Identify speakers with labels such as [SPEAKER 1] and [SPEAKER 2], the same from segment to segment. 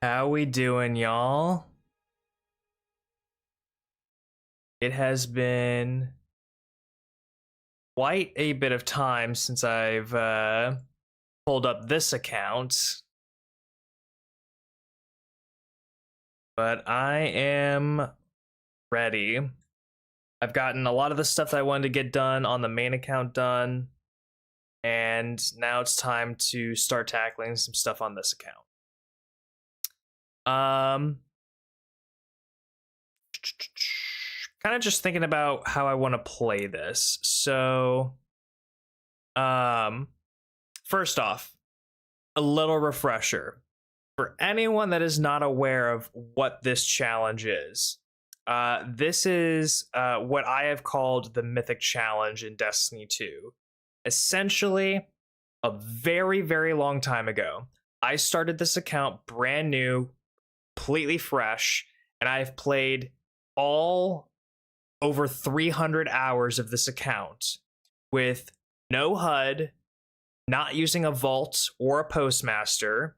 [SPEAKER 1] How we doing, y'all? It has been quite a bit of time since I've pulled up this account, but I am ready. I've gotten a lot of the stuff that I wanted to get done on the main account done, and now it's time to start tackling some stuff on this account. Kind of just thinking about how I want to play this. So, first off, a little refresher for anyone that is not aware of what this challenge is. This is what I have called the Mythic Challenge in Destiny 2. Essentially, a very, very long time ago, I started this account brand new, completely fresh, and I've played all over 300 hours of this account with no HUD, not using a vault or a postmaster,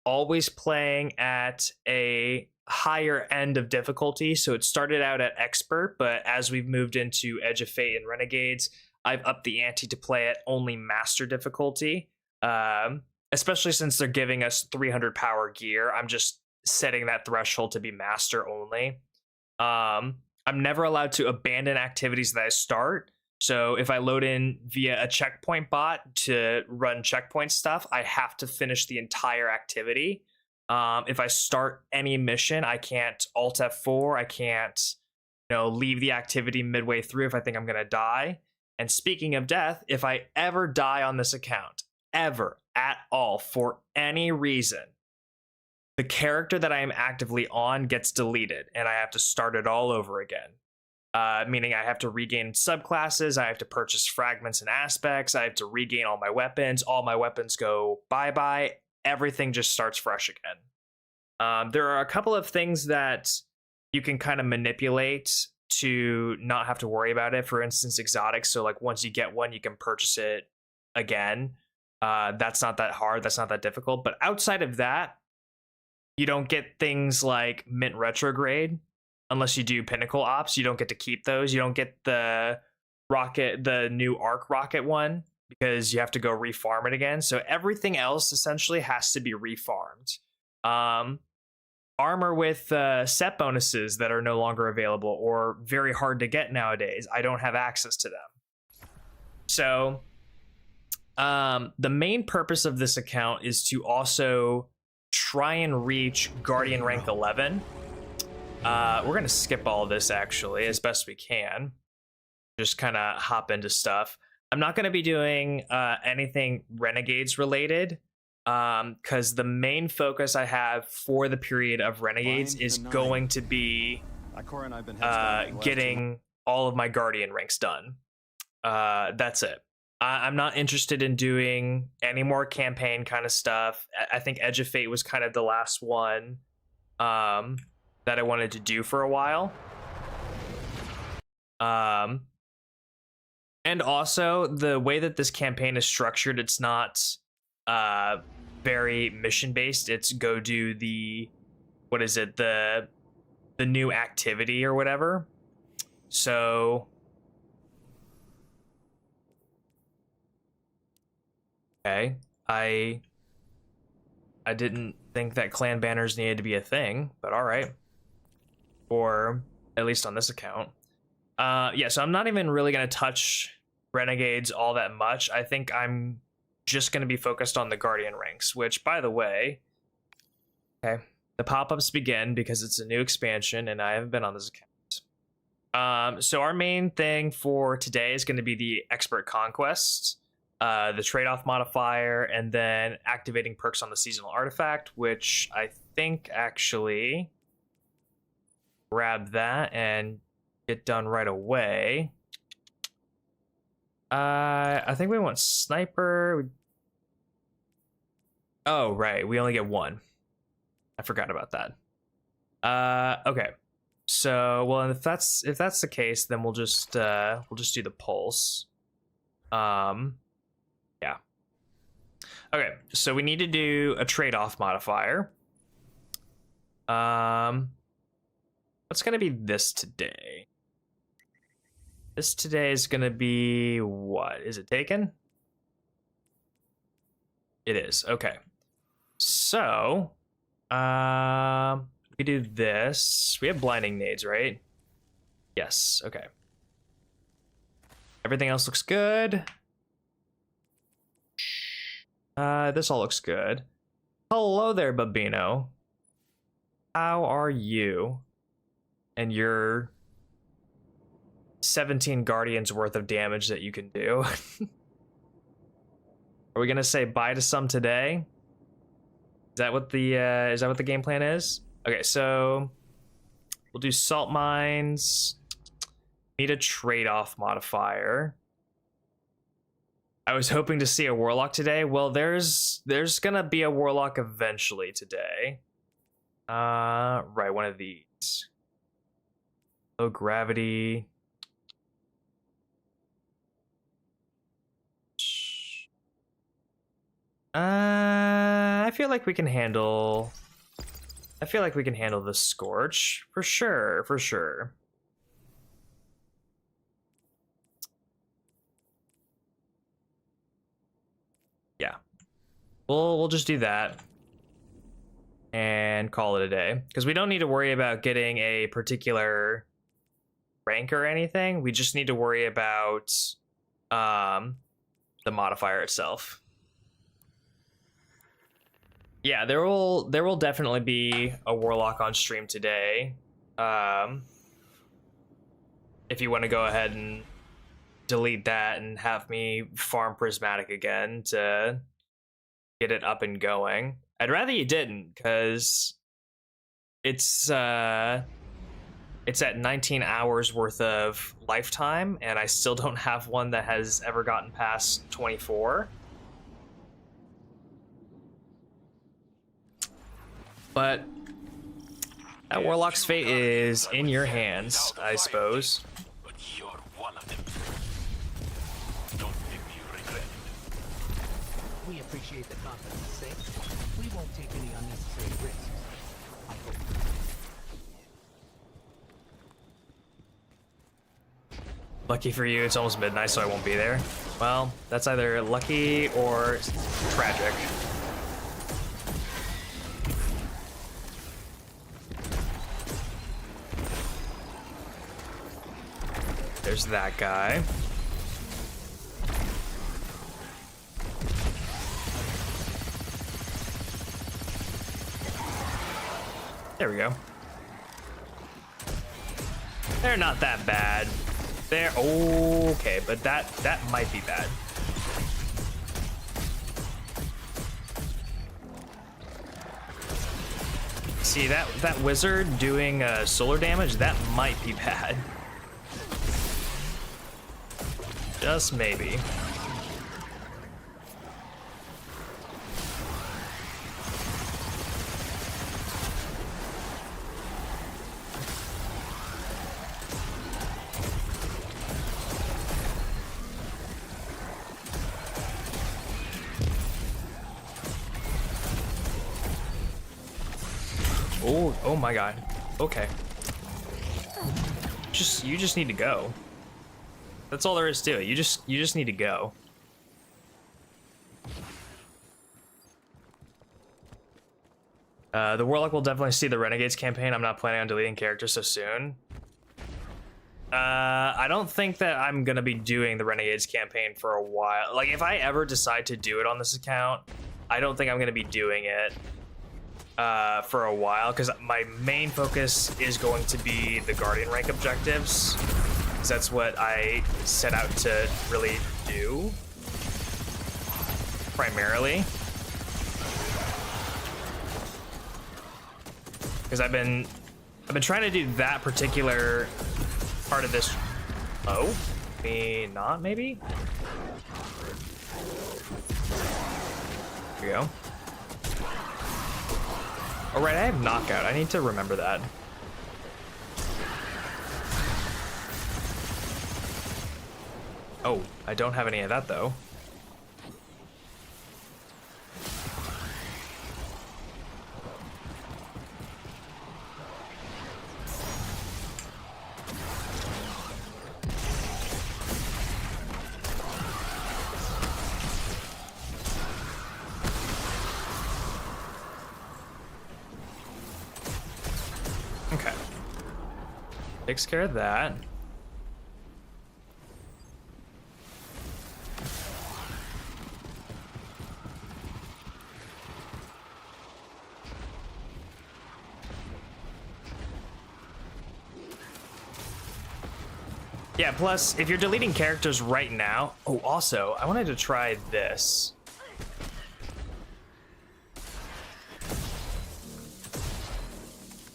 [SPEAKER 1] always playing at a higher end of difficulty. So it started out at expert, but as we've moved into Edge of Fate and Renegades, I've upped the ante to play at only master difficulty. Especially since they're giving us 300 power gear, I'm just setting that threshold to be master only. I'm never allowed to abandon activities that I start. So if I load in via a checkpoint bot to run checkpoint stuff, I have to finish the entire activity. If I start any mission, I can't Alt F4. I can't, leave the activity midway through if I think I'm gonna die. And speaking of death, if I ever die on this account, ever at all, for any reason, the character that I am actively on gets deleted and I have to start it all over again. Meaning I have to regain subclasses, I have to purchase fragments and aspects, I have to regain all my weapons go bye-bye, everything just starts fresh again. There are a couple of things that you can kind of manipulate to not have to worry about it. For instance, exotics, so like once you get one, you can purchase it again. That's not that hard, that's not that difficult, but outside of that, you don't get things like Mint Retrograde unless you do Pinnacle Ops. You don't get to keep those. You don't get the new Arc Rocket one because you have to go refarm it again. So everything else essentially has to be refarmed. Armor with set bonuses that are no longer available or very hard to get nowadays, I don't have access to them. So the main purpose of this account is to also try and reach Guardian rank 11. We're gonna skip all this actually as best we can. Just kind of hop into stuff. I'm not gonna be doing anything Renegades related because the main focus I have for the period of Renegades is going to be getting all of my Guardian ranks done. That's it. I'm not interested in doing any more campaign kind of stuff. I think Edge of Fate was kind of the last one that I wanted to do for a while. And also, the way that this campaign is structured, it's not very mission-based. It's go do the new activity or whatever. So okay, I didn't think that clan banners needed to be a thing, but all right. Or at least on this account. Yeah, so I'm not even really going to touch Renegades all that much. I think I'm just going to be focused on the Guardian ranks, which, by the way, okay, the pop-ups begin because it's a new expansion and I haven't been on this account. So our main thing for today is going to be the Expert Conquests. The trade-off modifier, and then activating perks on the seasonal artifact, which I think actually grab that and get done right away. I think we want sniper. Oh, right, we only get one. I forgot about that. Okay, so well, if that's the case, then we'll just do the pulse. Yeah. Okay, so we need to do a trade-off modifier. What's gonna be this today? This today is gonna be what? Is it taken? It is. Okay. So, we do this. We have blinding nades, right? Yes. Okay. Everything else looks good. This all looks good. Hello there, Babino. How are you? And your 17 guardians worth of damage that you can do. Are we gonna say bye to some today? Is that what the game plan is? Okay, so we'll do salt mines. Need a trade-off modifier. I was hoping to see a warlock today. Well, there's gonna be a warlock eventually today. Right, one of these. Low gravity. I feel like we can handle the Scorch for sure, for sure. Yeah. We'll just do that and call it a day, because we don't need to worry about getting a particular rank or anything. We just need to worry about the modifier itself. Yeah, there will definitely be a warlock on stream today. If you want to go ahead and delete that and have me farm prismatic again to get it up and going. I'd rather you didn't, because it's at 19 hours worth of lifetime, and I still don't have one that has ever gotten past 24. But that warlock's fate is in your hands, I suppose.
[SPEAKER 2] But you're one of them. Don't make me regret it.
[SPEAKER 3] We appreciate the confidence, sake. We won't take any unnecessary risks. I hope.
[SPEAKER 1] Lucky for you, it's almost midnight, so I won't be there. Well, that's either lucky or tragic. There's that guy. There we go. They're not that bad. They're okay, but that might be bad. See that wizard doing solar damage? That might be bad. Just maybe. Oh my god. Okay. You just need to go. That's all there is to it. You just need to go. The Warlock will definitely see the Renegades campaign. I'm not planning on deleting characters so soon. I don't think that I'm gonna be doing the Renegades campaign for a while. Like, if I ever decide to do it on this account, I don't think I'm gonna be doing it for a while, because my main focus is going to be the Guardian rank objectives. Because that's what I set out to really do, primarily. Because I've been trying to do that particular part of this. Oh, maybe. Here we go. All right, I have knockout. I need to remember that. Oh, I don't have any of that, though. Okay. Takes care of that. Yeah, plus, if you're deleting characters right now... Oh, also, I wanted to try this.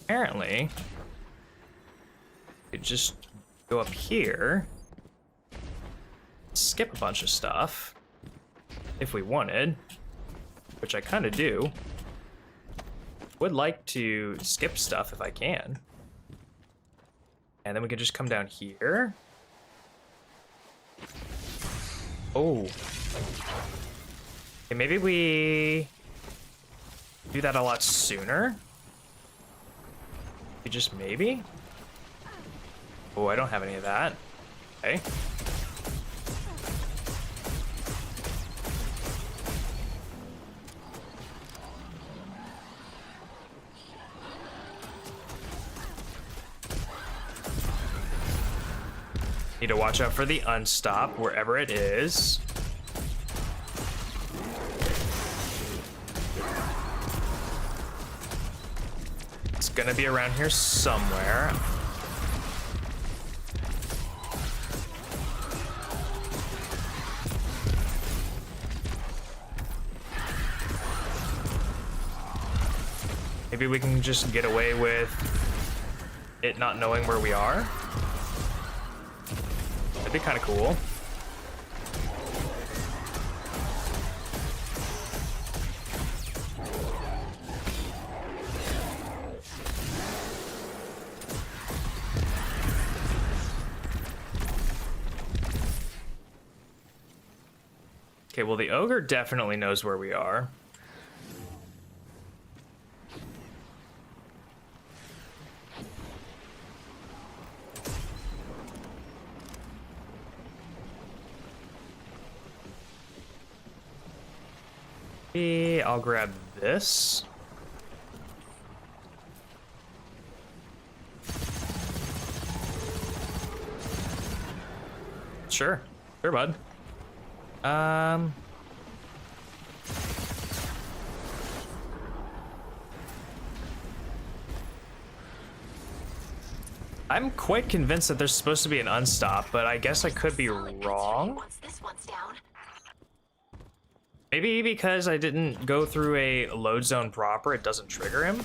[SPEAKER 1] Apparently, you could just go up here, skip a bunch of stuff, if we wanted, which I kind of do. Would like to skip stuff if I can. And then we could just come down here. Oh. Okay, maybe we do that a lot sooner. Just maybe? Oh, I don't have any of that. Okay. Need to watch out for the unstop wherever it is. It's gonna be around here somewhere. Maybe we can just get away with it not knowing where we are. That'd be kind of cool. Okay, well, the ogre definitely knows where we are. I'll grab this. Sure, bud. I'm quite convinced that there's supposed to be an unstop, but I guess I could be wrong.
[SPEAKER 4] Once this one's down.
[SPEAKER 1] Maybe because I didn't go through a load zone proper, it doesn't trigger him.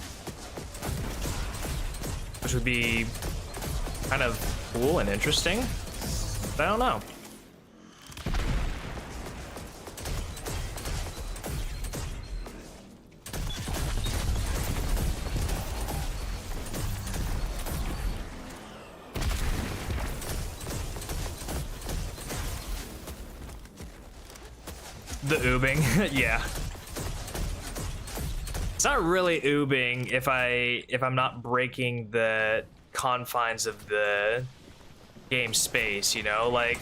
[SPEAKER 1] Which would be kind of cool and interesting. But I don't know. The oobing, yeah. It's not really oobing if I'm not breaking the confines of the game space, you know, like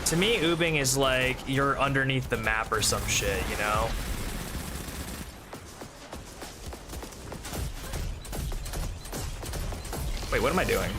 [SPEAKER 1] to me oobing is like you're underneath the map or some shit, you know. Wait, what am I doing?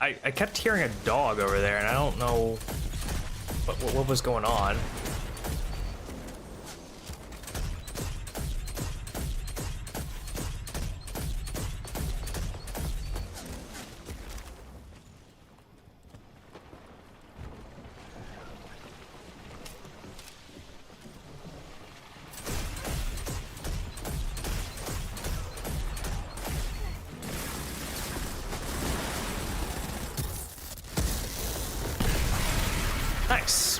[SPEAKER 1] I kept hearing a dog over there, and I don't know what was going on. Nice.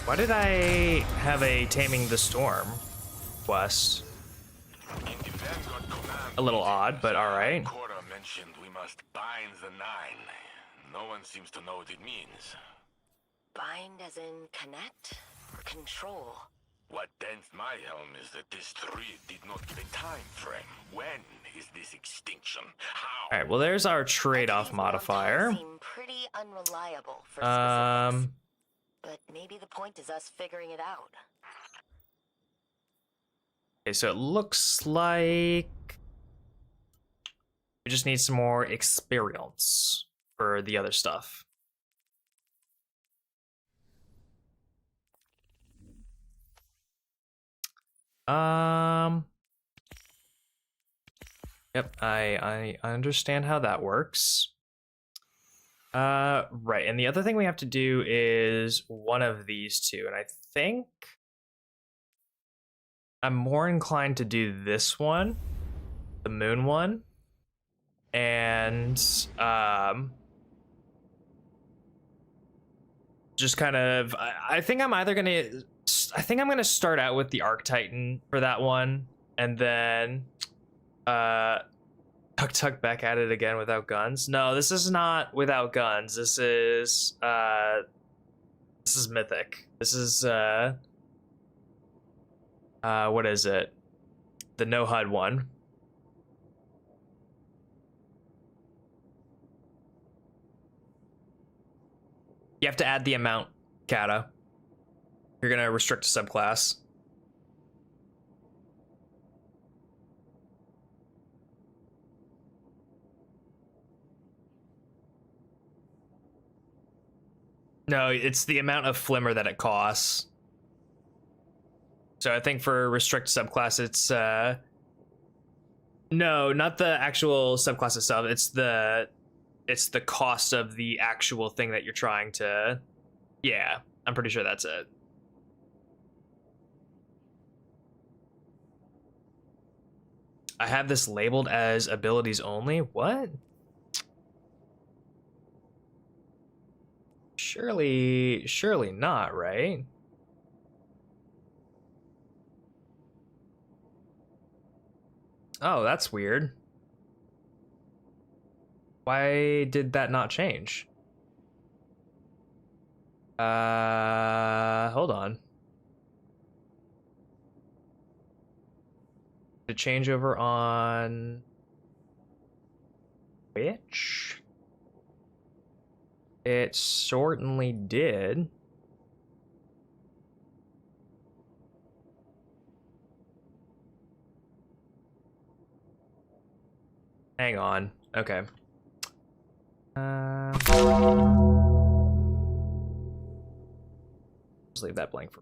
[SPEAKER 1] Why did I have a Taming the Storm quest? A little odd, but alright.
[SPEAKER 2] Cora mentioned we must bind the Nine. No one seems to know what it means.
[SPEAKER 4] Bind as in connect or control?
[SPEAKER 2] What dents my helm is that this tree did not give a time frame. When is this extinction? How?
[SPEAKER 1] Alright, well there's our trade-off modifier.
[SPEAKER 4] Seem pretty unreliable for specifics. But maybe the point is us figuring it out.
[SPEAKER 1] Okay, so it looks like we just need some more experience for the other stuff. Yep, I understand how that works. Right, and the other thing we have to do is one of these two, and I think I'm more inclined to do this one, the moon one, and just kind of I think I'm gonna start out with the Arc Titan for that one, and then tuck back at it again without guns. No, this is not without guns. This is mythic. This is what is it? The no HUD one. You have to add the amount, Kata. You're gonna restrict a subclass. No, it's the amount of flimmer that it costs. So I think for restrict subclass, it's no, not the actual subclass itself. It's the cost of the actual thing that you're trying to. Yeah, I'm pretty sure that's it. I have this labeled as abilities only. What? Surely not, right? Oh, that's weird. Why did that not change? Hold on. Did it change over on which? It certainly did. Hang on. Okay. Just leave that blank for.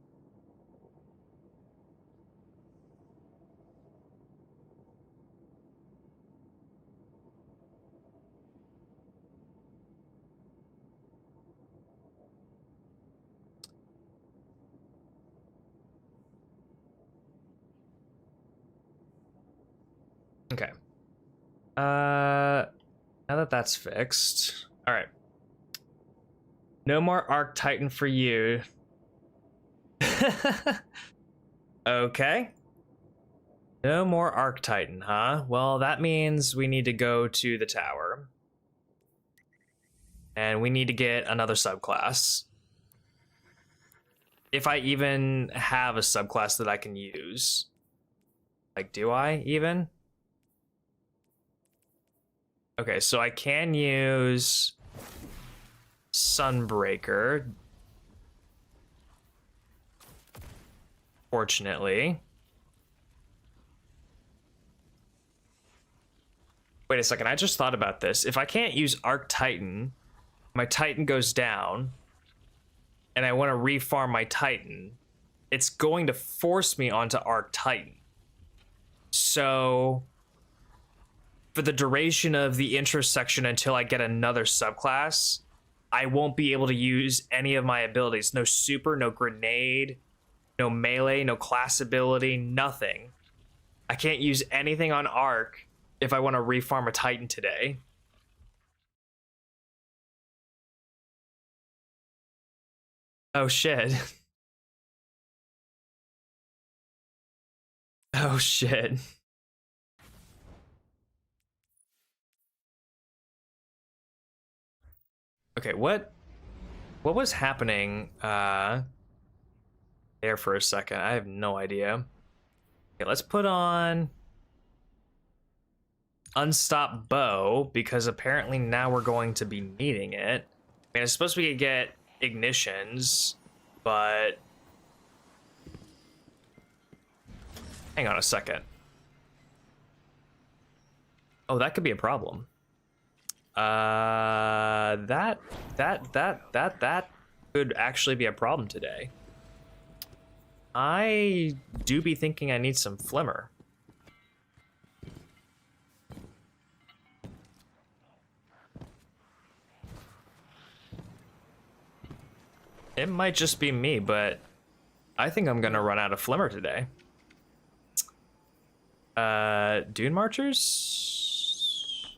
[SPEAKER 1] Okay. Now that that's fixed. All right. No more Arc Titan for you. Okay. No more Arc Titan, huh? Well, that means we need to go to the tower. And we need to get another subclass. If I even have a subclass that I can use. Like, do I even? Okay, so I can use Sunbreaker. Fortunately. Wait a second, I just thought about this. If I can't use Arc Titan, my Titan goes down, and I want to refarm my Titan, it's going to force me onto Arc Titan. So for the duration of the intro section until I get another subclass, I won't be able to use any of my abilities. No super, no grenade, no melee, no class ability, nothing. I can't use anything on Arc if I want to refarm a Titan today. Oh shit. Oh shit. Okay, what was happening there for a second? I have no idea. Okay, let's put on Unstop Bow, because apparently now we're going to be needing it. I mean, it's supposed to be get ignitions, but hang on a second. Oh, that could be a problem. That could actually be a problem today. I do be thinking I need some flimmer. It might just be me, but I think I'm gonna run out of flimmer today. Dune Marchers?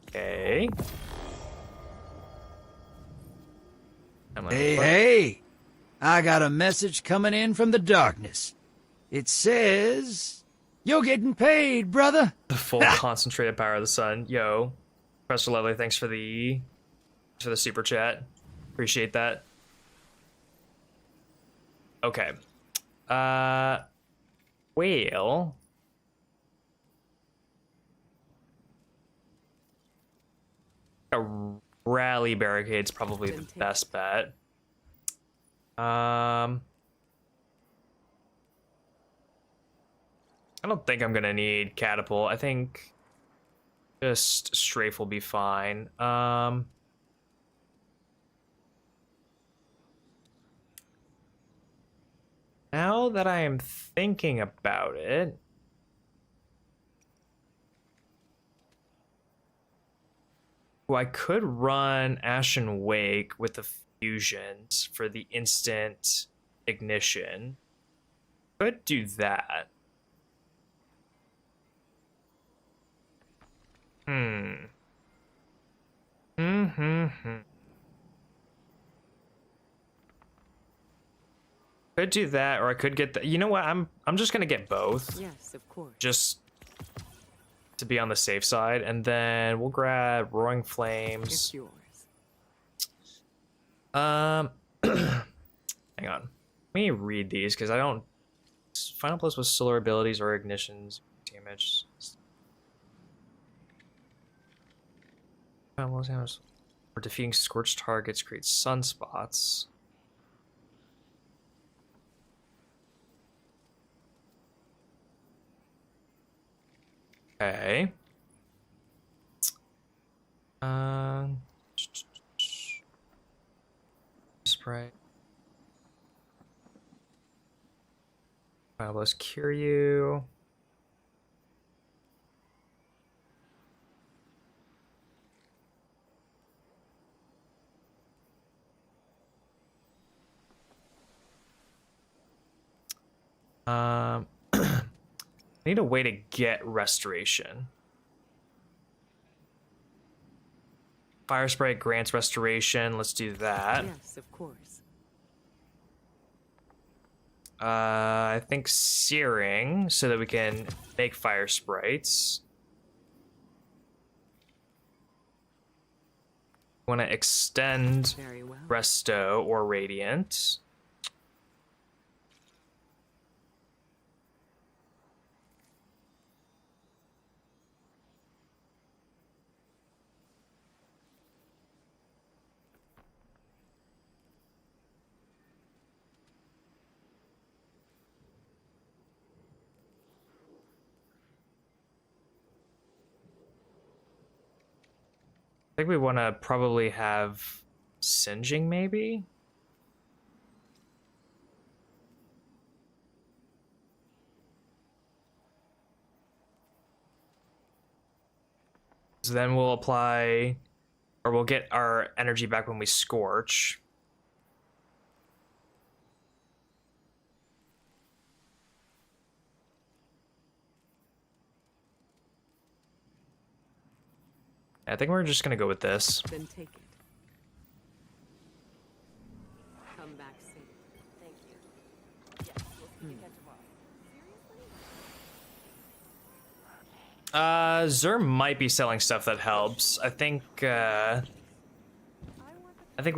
[SPEAKER 1] Okay.
[SPEAKER 5] Hey, I got a message coming in from the darkness. It says, you're getting paid, brother.
[SPEAKER 1] The full concentrated power of the sun. Yo, Professor Lovely, thanks for the super chat. Appreciate that. Okay. Well. A rally barricade's probably the best bet. I don't think I'm gonna need catapult. I think just strafe will be fine. Now that I am thinking about it, I could run Ashen Wake with the fusions for the instant ignition. Could do that. Could do that, or I could get the. You know what? I'm just gonna get both.
[SPEAKER 6] Yes, of course.
[SPEAKER 1] Just to be on the safe side, and then we'll grab Roaring Flames.
[SPEAKER 6] It's yours.
[SPEAKER 1] Hang on. Let me read these because I don't. Final Plus with solar abilities or ignitions damage. Final damage for defeating scorched targets creates sunspots. Okay. Spray. Let's cure you. I need a way to get restoration. Fire spray grants restoration. Let's do that.
[SPEAKER 6] Yes, of course.
[SPEAKER 1] I think searing so that we can make fire sprites. Want to extend
[SPEAKER 6] Very well.
[SPEAKER 1] resto or radiant. I think we want to probably have singeing, maybe? So then we'll apply, or we'll get our energy back when we scorch. I think we're just gonna go with this.
[SPEAKER 6] Then take it.
[SPEAKER 1] Zer might be selling stuff that helps. I think we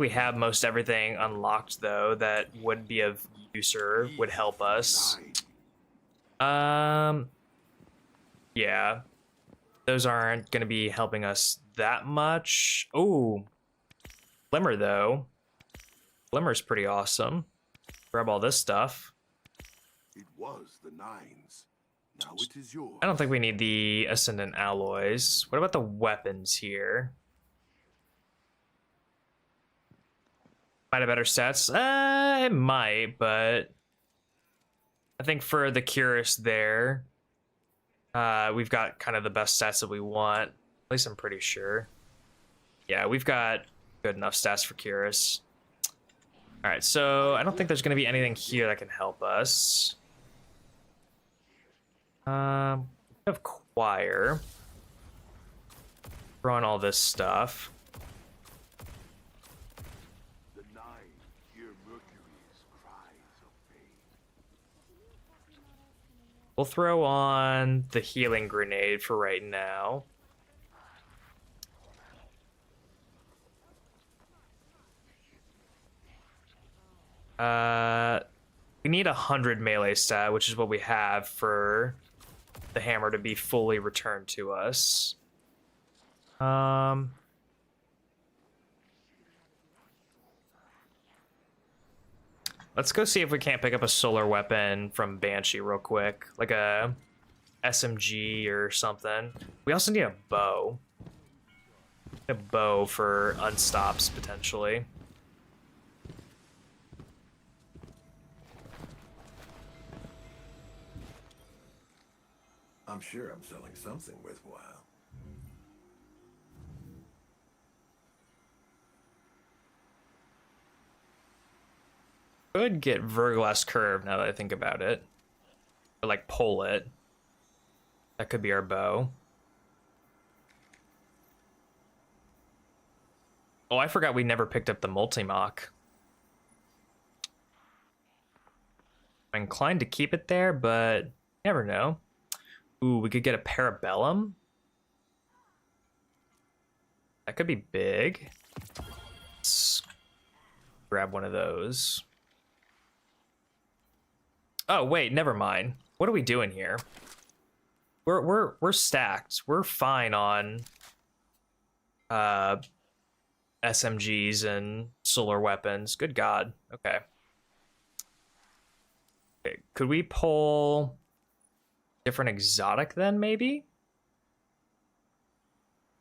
[SPEAKER 1] have most everything unlocked though that would be of use or would help us. Yeah. Those aren't gonna be helping us that much. Ooh. Glimmer though. Glimmer's pretty awesome. Grab all this stuff.
[SPEAKER 6] It was the Nines. Now it is yours.
[SPEAKER 1] I don't think we need the Ascendant Alloys. What about the weapons here? Might have better stats? It might, but I think for the Curious there, we've got kind of the best stats that we want. At least I'm pretty sure. Yeah, we've got good enough stats for Curious. All right, so I don't think there's going to be anything here that can help us. We have Choir. Throw on all this stuff.
[SPEAKER 6] The Nine hear Mercury's cries of pain.
[SPEAKER 1] We'll throw on the healing grenade for right now. We need 100 melee stat, which is what we have for the hammer to be fully returned to us. Let's go see if we can't pick up a solar weapon from Banshee real quick, like a SMG or something. We also need a bow. A bow for unstops potentially.
[SPEAKER 6] I'm sure I'm selling something worthwhile.
[SPEAKER 1] Could get Verglass Curve now that I think about it. Or like pull it. That could be our bow. Oh, I forgot we never picked up the Multi-Mock. I'm inclined to keep it there, but never know. Ooh, we could get a Parabellum. That could be big. Let's grab one of those. Oh wait, never mind. What are we doing here? We're stacked. We're fine on SMGs and solar weapons. Good God. Okay. Okay. Could we pull different exotic then, maybe?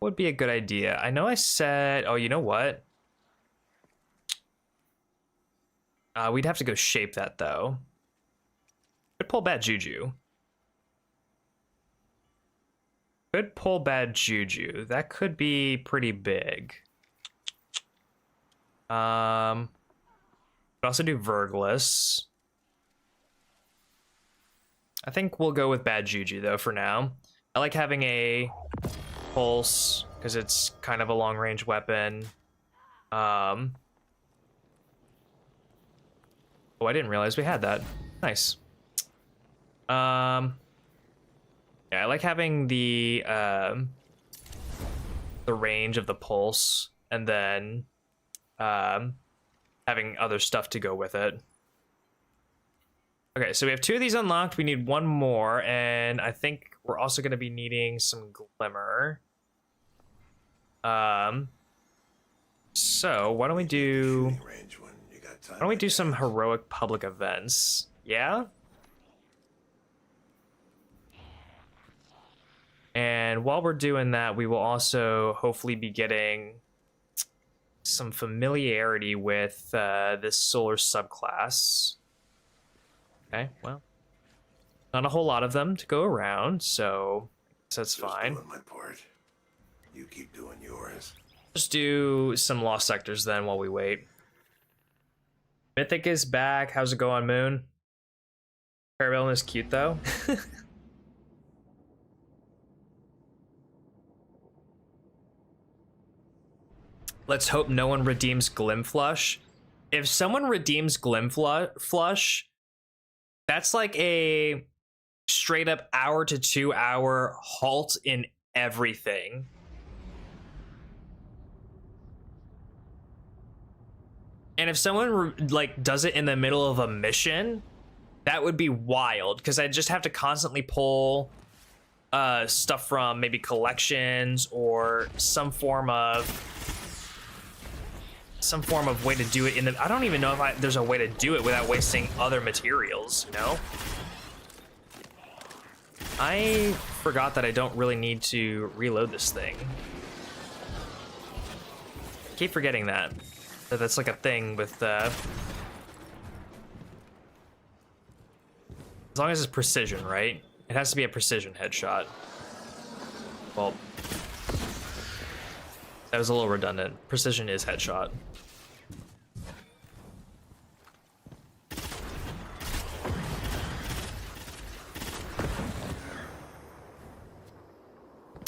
[SPEAKER 1] Would be a good idea. I know I said, oh, you know what? We'd have to go shape that though. Could pull Bad Juju. Could pull Bad Juju. That could be pretty big. Could also do Verglas. I think we'll go with Bad Juju though for now. I like having a pulse because it's kind of a long range weapon. Oh, I didn't realize we had that. Nice. Yeah, I like having the range of the pulse and then having other stuff to go with it. Okay, so we have 2 of these unlocked. We need 1 more, and I think we're also going to be needing some Glimmer. So why don't we do some heroic public events? Yeah. And while we're doing that, we will also hopefully be getting some familiarity with this solar subclass. Okay, well, not a whole lot of them to go around, so that's fine.
[SPEAKER 6] Doing my part. You keep doing yours.
[SPEAKER 1] Just do some Lost Sectors then while we wait. Mythic is back. How's it going, Moon? Parabellum is cute though. Let's hope no one redeems Glimflush. If someone redeems Glimflush, that's like a straight up hour to 2 hour halt in everything. And if someone like does it in the middle of a mission, that would be wild, because I'd just have to constantly pull stuff from maybe collections or some form of way to do it in the. I don't even know if there's a way to do it without wasting other materials, you know? I forgot that I don't really need to reload this thing. Keep forgetting that. That's like a thing with as long as it's precision, right? It has to be a precision headshot. Well, that was a little redundant. Precision is headshot.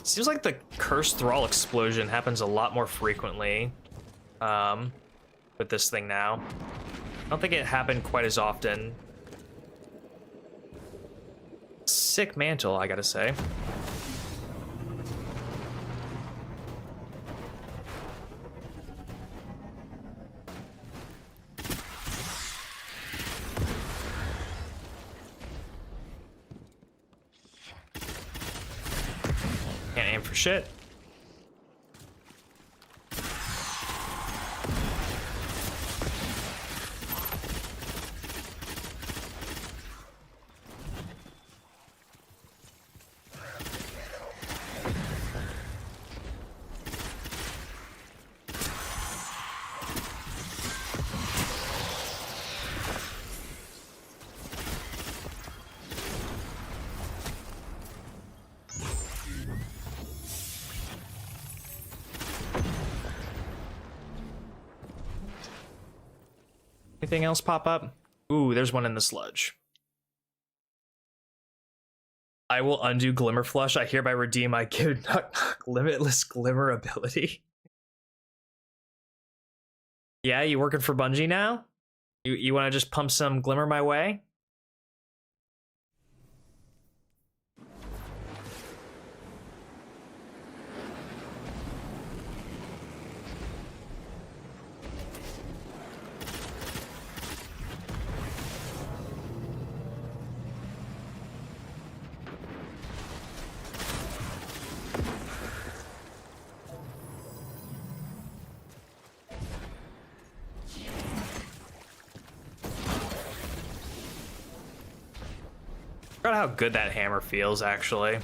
[SPEAKER 1] Seems like the cursed thrall explosion happens a lot more frequently with this thing now. I don't think it happened quite as often. Sick mantle, I gotta say. Can't aim for shit. Anything else pop up? Ooh, there's one in the sludge. I will undo Glimmer Flush. I hereby redeem my Give Limitless Glimmer ability. Yeah, you working for Bungie now? You want to just pump some Glimmer my way? I forgot how good that hammer feels, actually.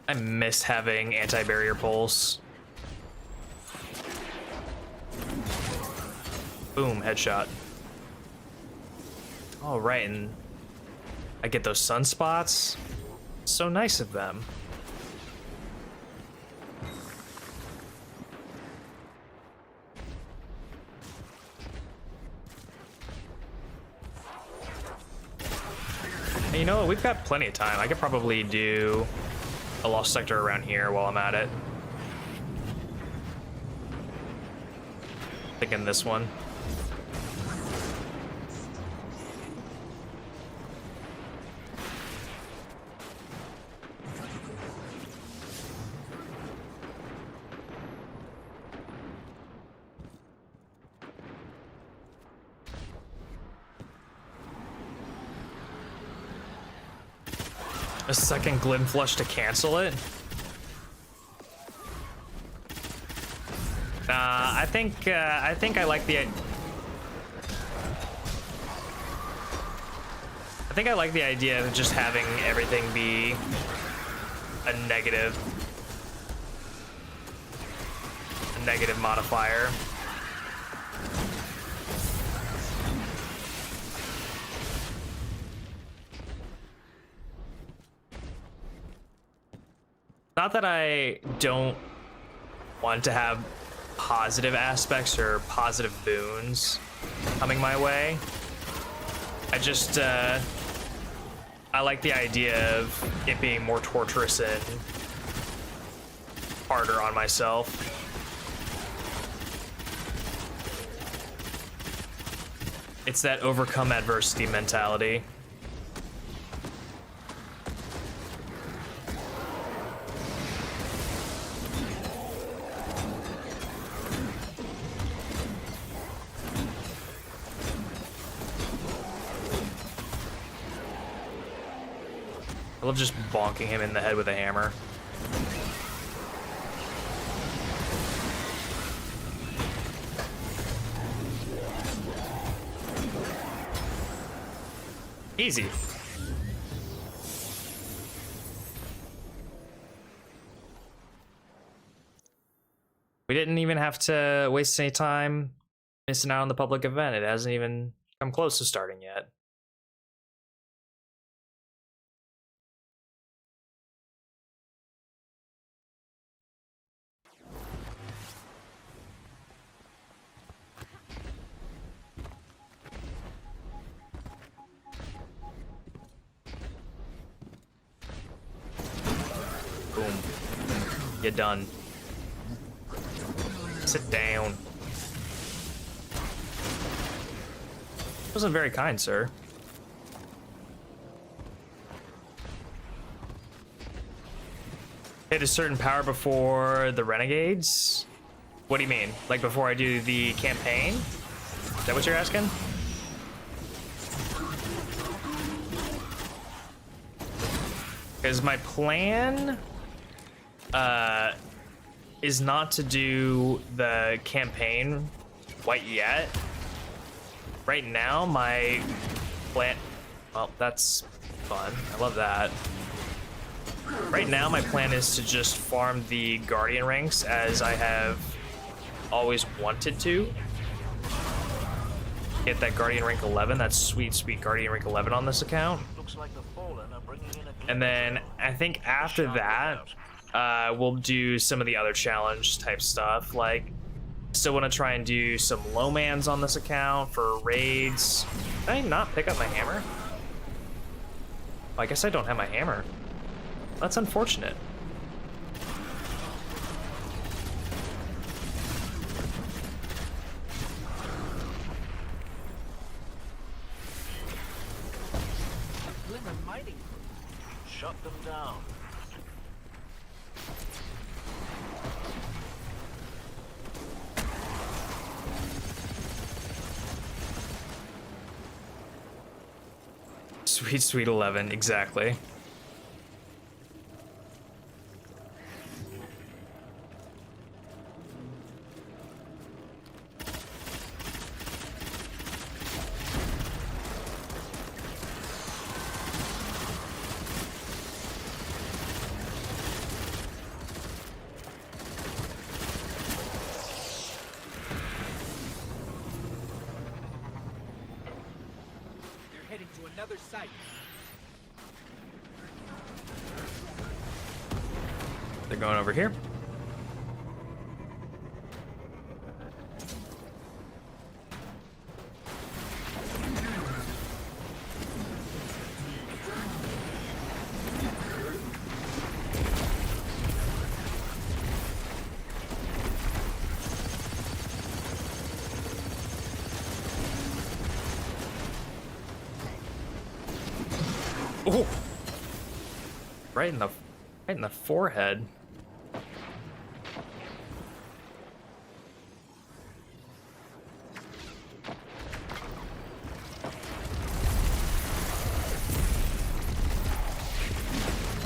[SPEAKER 1] I miss having anti-barrier pulse. Boom, headshot. All right, and I get those sunspots. So nice of them. And you know what? We've got plenty of time. I could probably do a lost sector around here while I'm at it. Thinking this one. A second Glim Flush to cancel it? I think I like the... I think I like the idea of just having everything be a negative modifier. Not that I don't want to have positive aspects or positive boons coming my way. I just, I like the idea of it being more torturous and harder on myself. It's that overcome adversity mentality. I love just bonking him in the head with a hammer. Easy. We didn't even have to waste any time missing out on the public event. It hasn't even come close to starting yet. Boom. You're done. Sit down. Wasn't very kind, sir. Hit a certain power before the Renegades? What do you mean? Like before I do the campaign? Is that what you're asking? Because my plan is not to do the campaign quite yet. Right now, my plan... Well, that's fun. I love that. Right now, my plan is to just farm the Guardian ranks as I have always wanted to. Get that Guardian rank 11, that sweet, sweet Guardian rank 11 on this account.
[SPEAKER 2] Looks like the Fallen are bringing in a
[SPEAKER 1] And then I think after that, we'll do some of the other challenge type stuff. Like, still want to try and do some low-mans on this account for raids. Did I not pick up my hammer? Oh, I guess I don't have my hammer. That's unfortunate.
[SPEAKER 3] Glimmer mining.
[SPEAKER 2] Shut them down.
[SPEAKER 1] Sweet, sweet 11, exactly.
[SPEAKER 3] They're heading to another site.
[SPEAKER 1] They're going over here. Oh! Right in the forehead.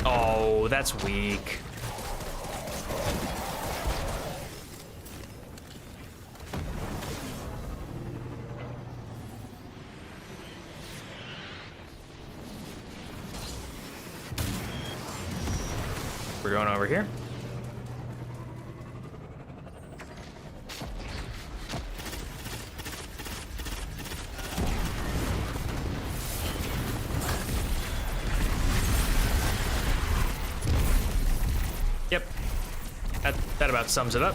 [SPEAKER 1] Oh, that's weak. We're going over here. Yep. That about sums it up.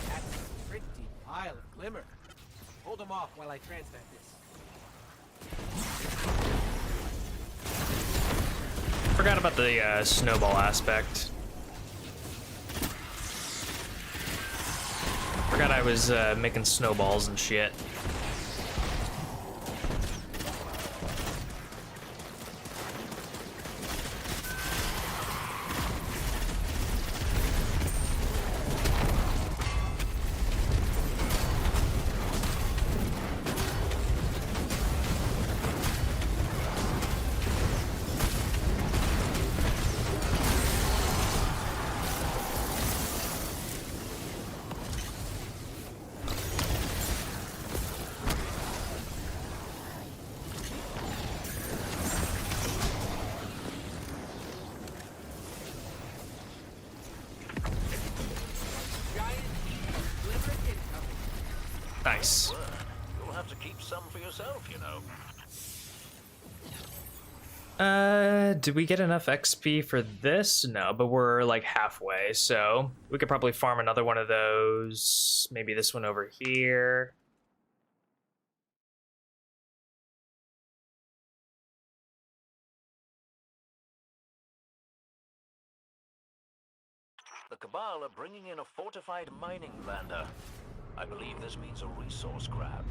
[SPEAKER 3] That's a pretty pile of Glimmer. Hold them off while I transmit this.
[SPEAKER 1] Forgot about the snowball aspect. Forgot I was making snowballs and shit. Nice.
[SPEAKER 7] You'll have to keep some for yourself, you know.
[SPEAKER 1] Did we get enough XP for this? No, but we're like halfway, so we could probably farm another one of those. Maybe this one over here.
[SPEAKER 7] The Cabal are bringing in a fortified mining lander. I believe this means a resource grab.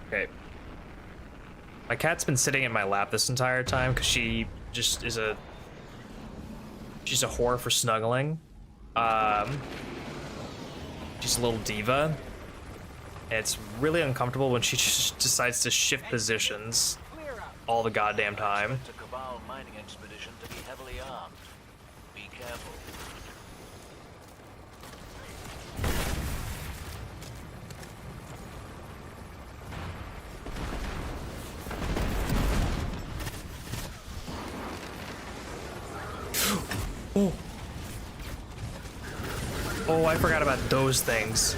[SPEAKER 1] Okay. My cat's been sitting in my lap this entire time because she just is she's a whore for snuggling. She's a little diva. And it's really uncomfortable when she just decides to shift positions all the goddamn time.
[SPEAKER 7] Expect a Cabal mining expedition to be heavily armed. Be careful.
[SPEAKER 1] Oh. Oh, I forgot about those things.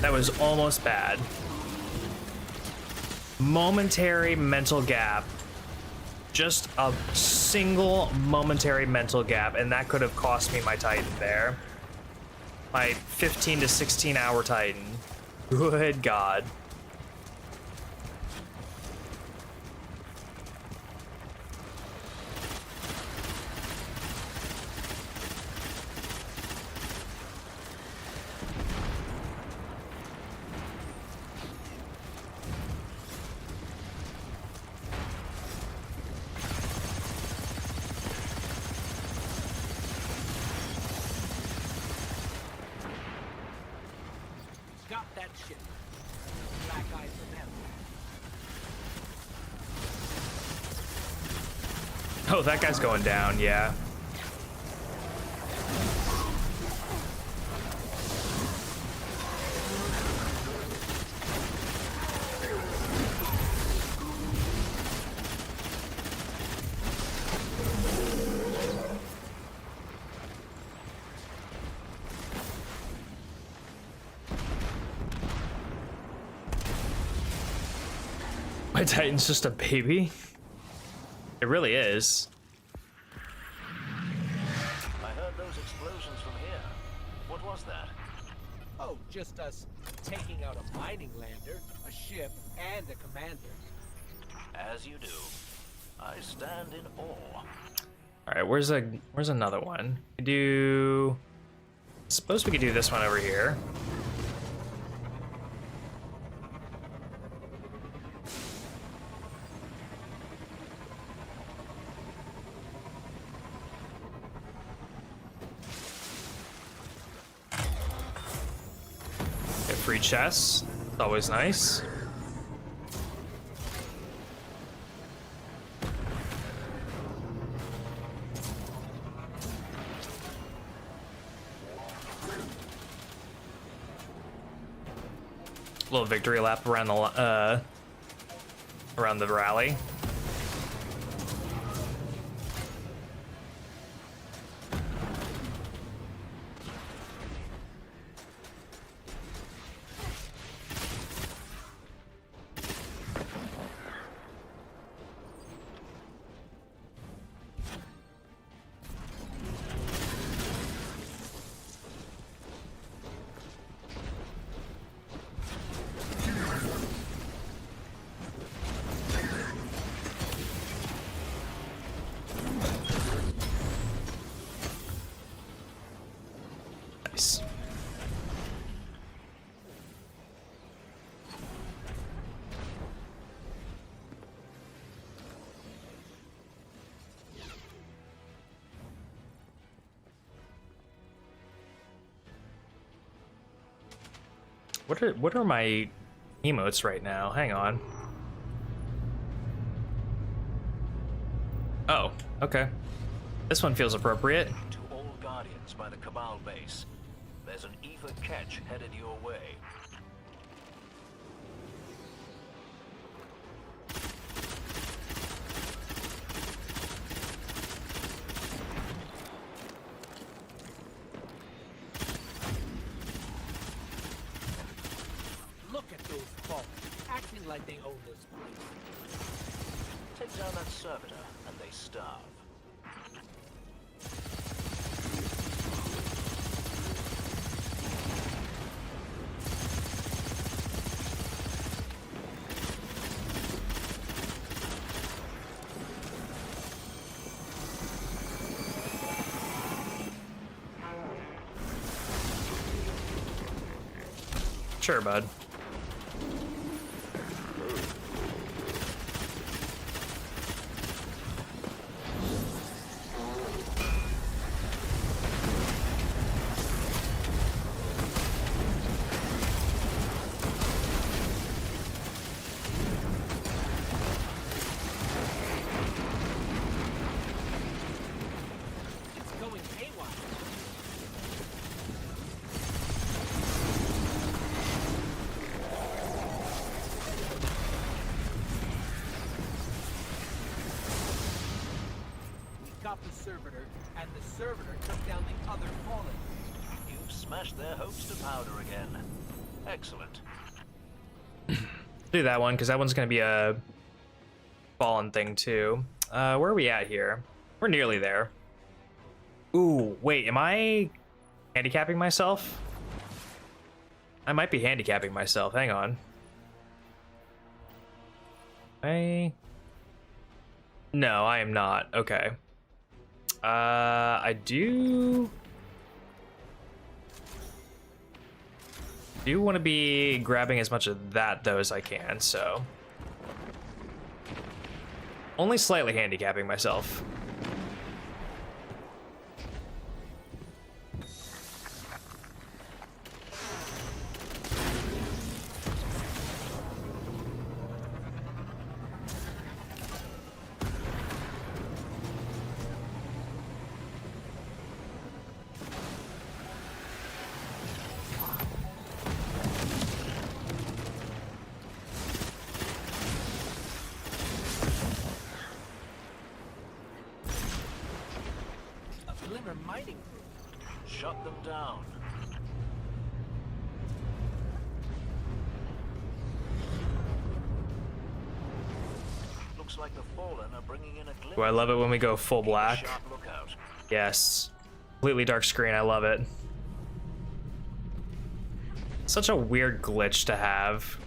[SPEAKER 1] That was almost bad. Momentary mental gap. Just a single momentary mental gap, and that could have cost me my Titan there. My 15 to 16 hour Titan. Good God.
[SPEAKER 3] Stop that shit. Black eyes for them.
[SPEAKER 1] Oh, that guy's going down, yeah. My Titan's just a baby. It really is.
[SPEAKER 7] I heard those explosions from here. What was that?
[SPEAKER 3] Oh, just us taking out a mining lander, a ship, and a commander.
[SPEAKER 7] As you do. I stand in awe.
[SPEAKER 1] All right, where's another one? We do. Suppose we could do this one over here. Get free chests. It's always nice. Little victory lap around the rally. Nice. What are my emotes right now? Hang on. Oh, okay. This one feels appropriate.
[SPEAKER 7] To all Guardians by the Cabal base, there's an Eva catch headed your way.
[SPEAKER 3] Look at those folks, acting like they own this place.
[SPEAKER 7] Take down that servitor, and they starve.
[SPEAKER 1] Sure, bud.
[SPEAKER 3] It's going haywire. We got the servitor, and the servitor took down the other fallen.
[SPEAKER 7] You've smashed their hopes to powder again. Excellent.
[SPEAKER 1] Do that one, because that one's going to be a fallen thing, too. Where are we at here? We're nearly there. Ooh, wait, am I handicapping myself? I might be handicapping myself. Hang on. No, I am not. Okay. I do want to be grabbing as much of that, though, as I can, so. Only slightly handicapping myself.
[SPEAKER 3] A glimmer mining crew.
[SPEAKER 7] Shut them down. Looks like the Fallen are bringing in a glimmer.
[SPEAKER 1] Ooh, I love it when we go full
[SPEAKER 7] Keep a
[SPEAKER 1] black.
[SPEAKER 7] sharp lookout.
[SPEAKER 1] Yes. Completely dark screen, I love it. Such a weird glitch to have.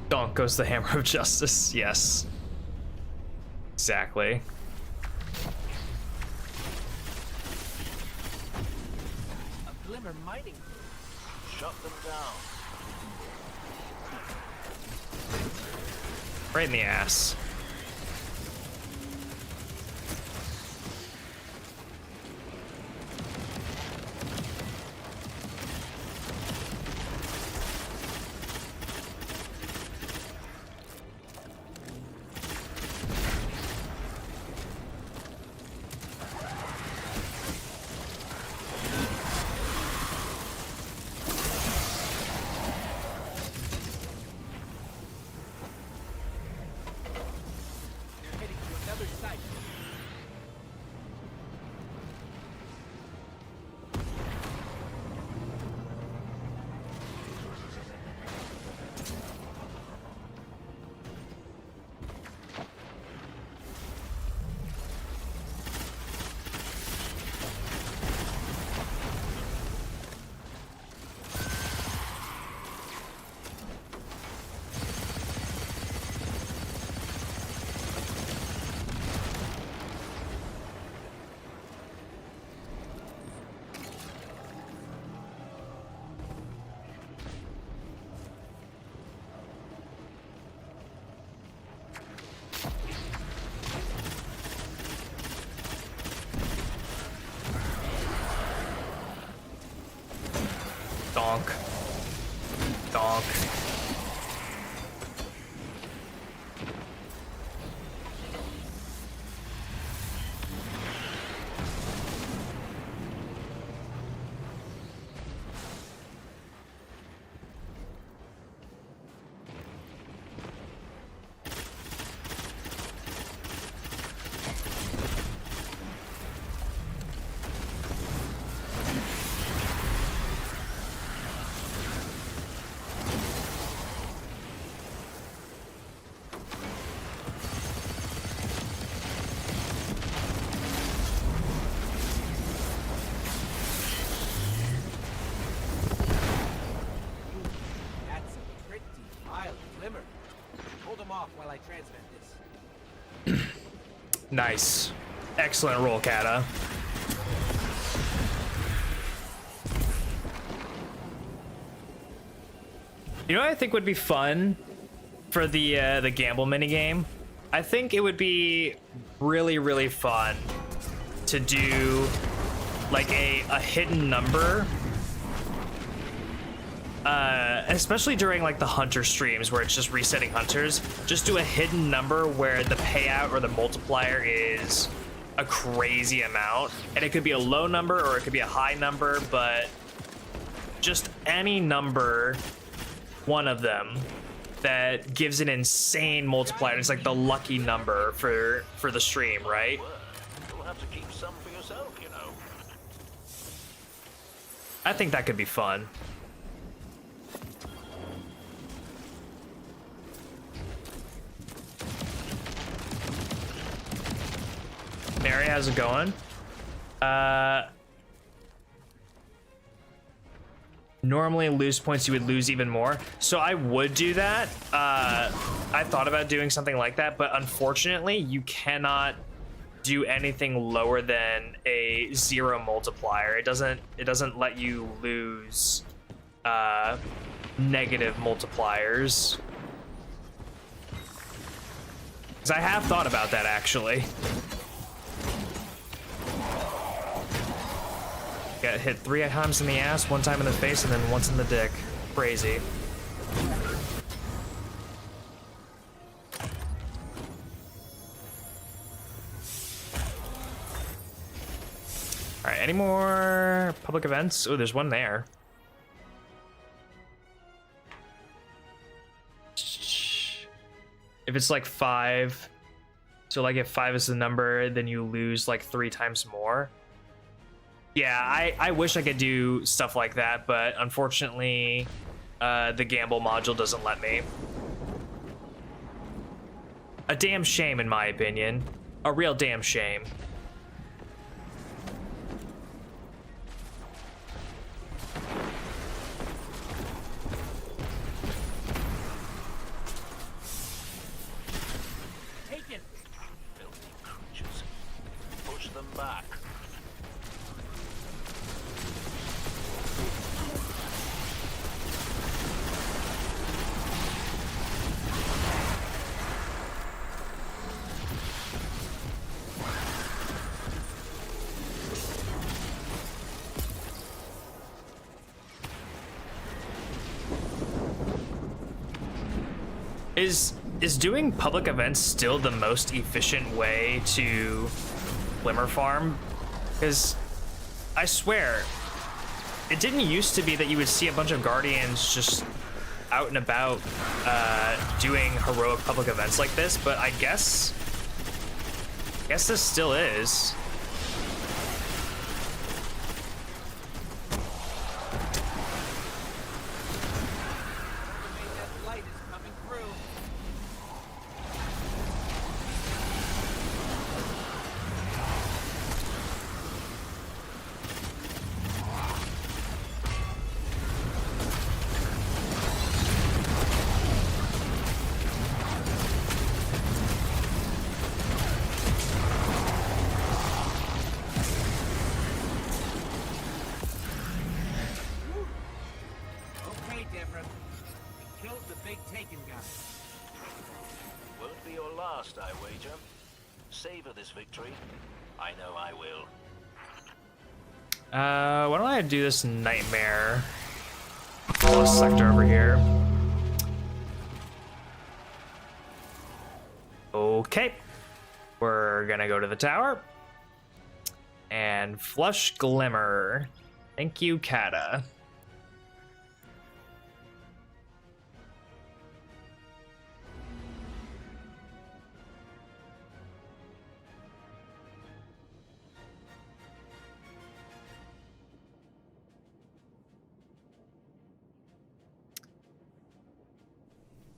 [SPEAKER 1] Donk goes the hammer of justice, yes. Exactly.
[SPEAKER 3] A glimmer mining crew.
[SPEAKER 7] Shut them down.
[SPEAKER 1] Right in the ass. Donk. Donk.
[SPEAKER 3] That's a pretty wild glimmer. Hold them off while I transmit this.
[SPEAKER 1] Nice. Excellent roll, Kata. You know what I think would be fun for the gamble minigame? I think it would be really, really fun to do like a hidden number. Especially during like the hunter streams where it's just resetting hunters, just do a hidden number where the payout or the multiplier is a crazy amount, and it could be a low number or it could be a high number, but just any number, one of them, that gives an insane multiplier. It's like the lucky number for the stream, right?
[SPEAKER 7] You'll have to keep some for yourself, you know.
[SPEAKER 1] I think that could be fun. Mary, how's it going? Normally lose points, you would lose even more. So I would do that. I thought about doing something like that, but unfortunately you cannot do anything lower than a 0 multiplier. It doesn't let you lose negative multipliers. Because I have thought about that actually. Got hit 3 times in the ass, 1 time in the face, and then once in the dick. Crazy. Alright, any more public events? Oh, there's one there. If it's like 5, so like if 5 is the number, then you lose like 3 times more. Yeah, I wish I could do stuff like that, but unfortunately, the gamble module doesn't let me. A damn shame, in my opinion. A real damn shame.
[SPEAKER 3] Take it!
[SPEAKER 7] Filthy creatures. Push them back.
[SPEAKER 1] Is doing public events still the most efficient way to Glimmer farm? Because I swear, it didn't used to be that you would see a bunch of Guardians just out and about doing heroic public events like this, but I guess this still is.
[SPEAKER 3] That light is coming through. Okay, Deborah. We killed the big taken guy.
[SPEAKER 7] Won't be your last, I wager. Savor this victory. I know I will.
[SPEAKER 1] Why don't I do this nightmare? plus sector over here. Okay. We're gonna go to the tower. And flush Glimmer. Thank you, Kata.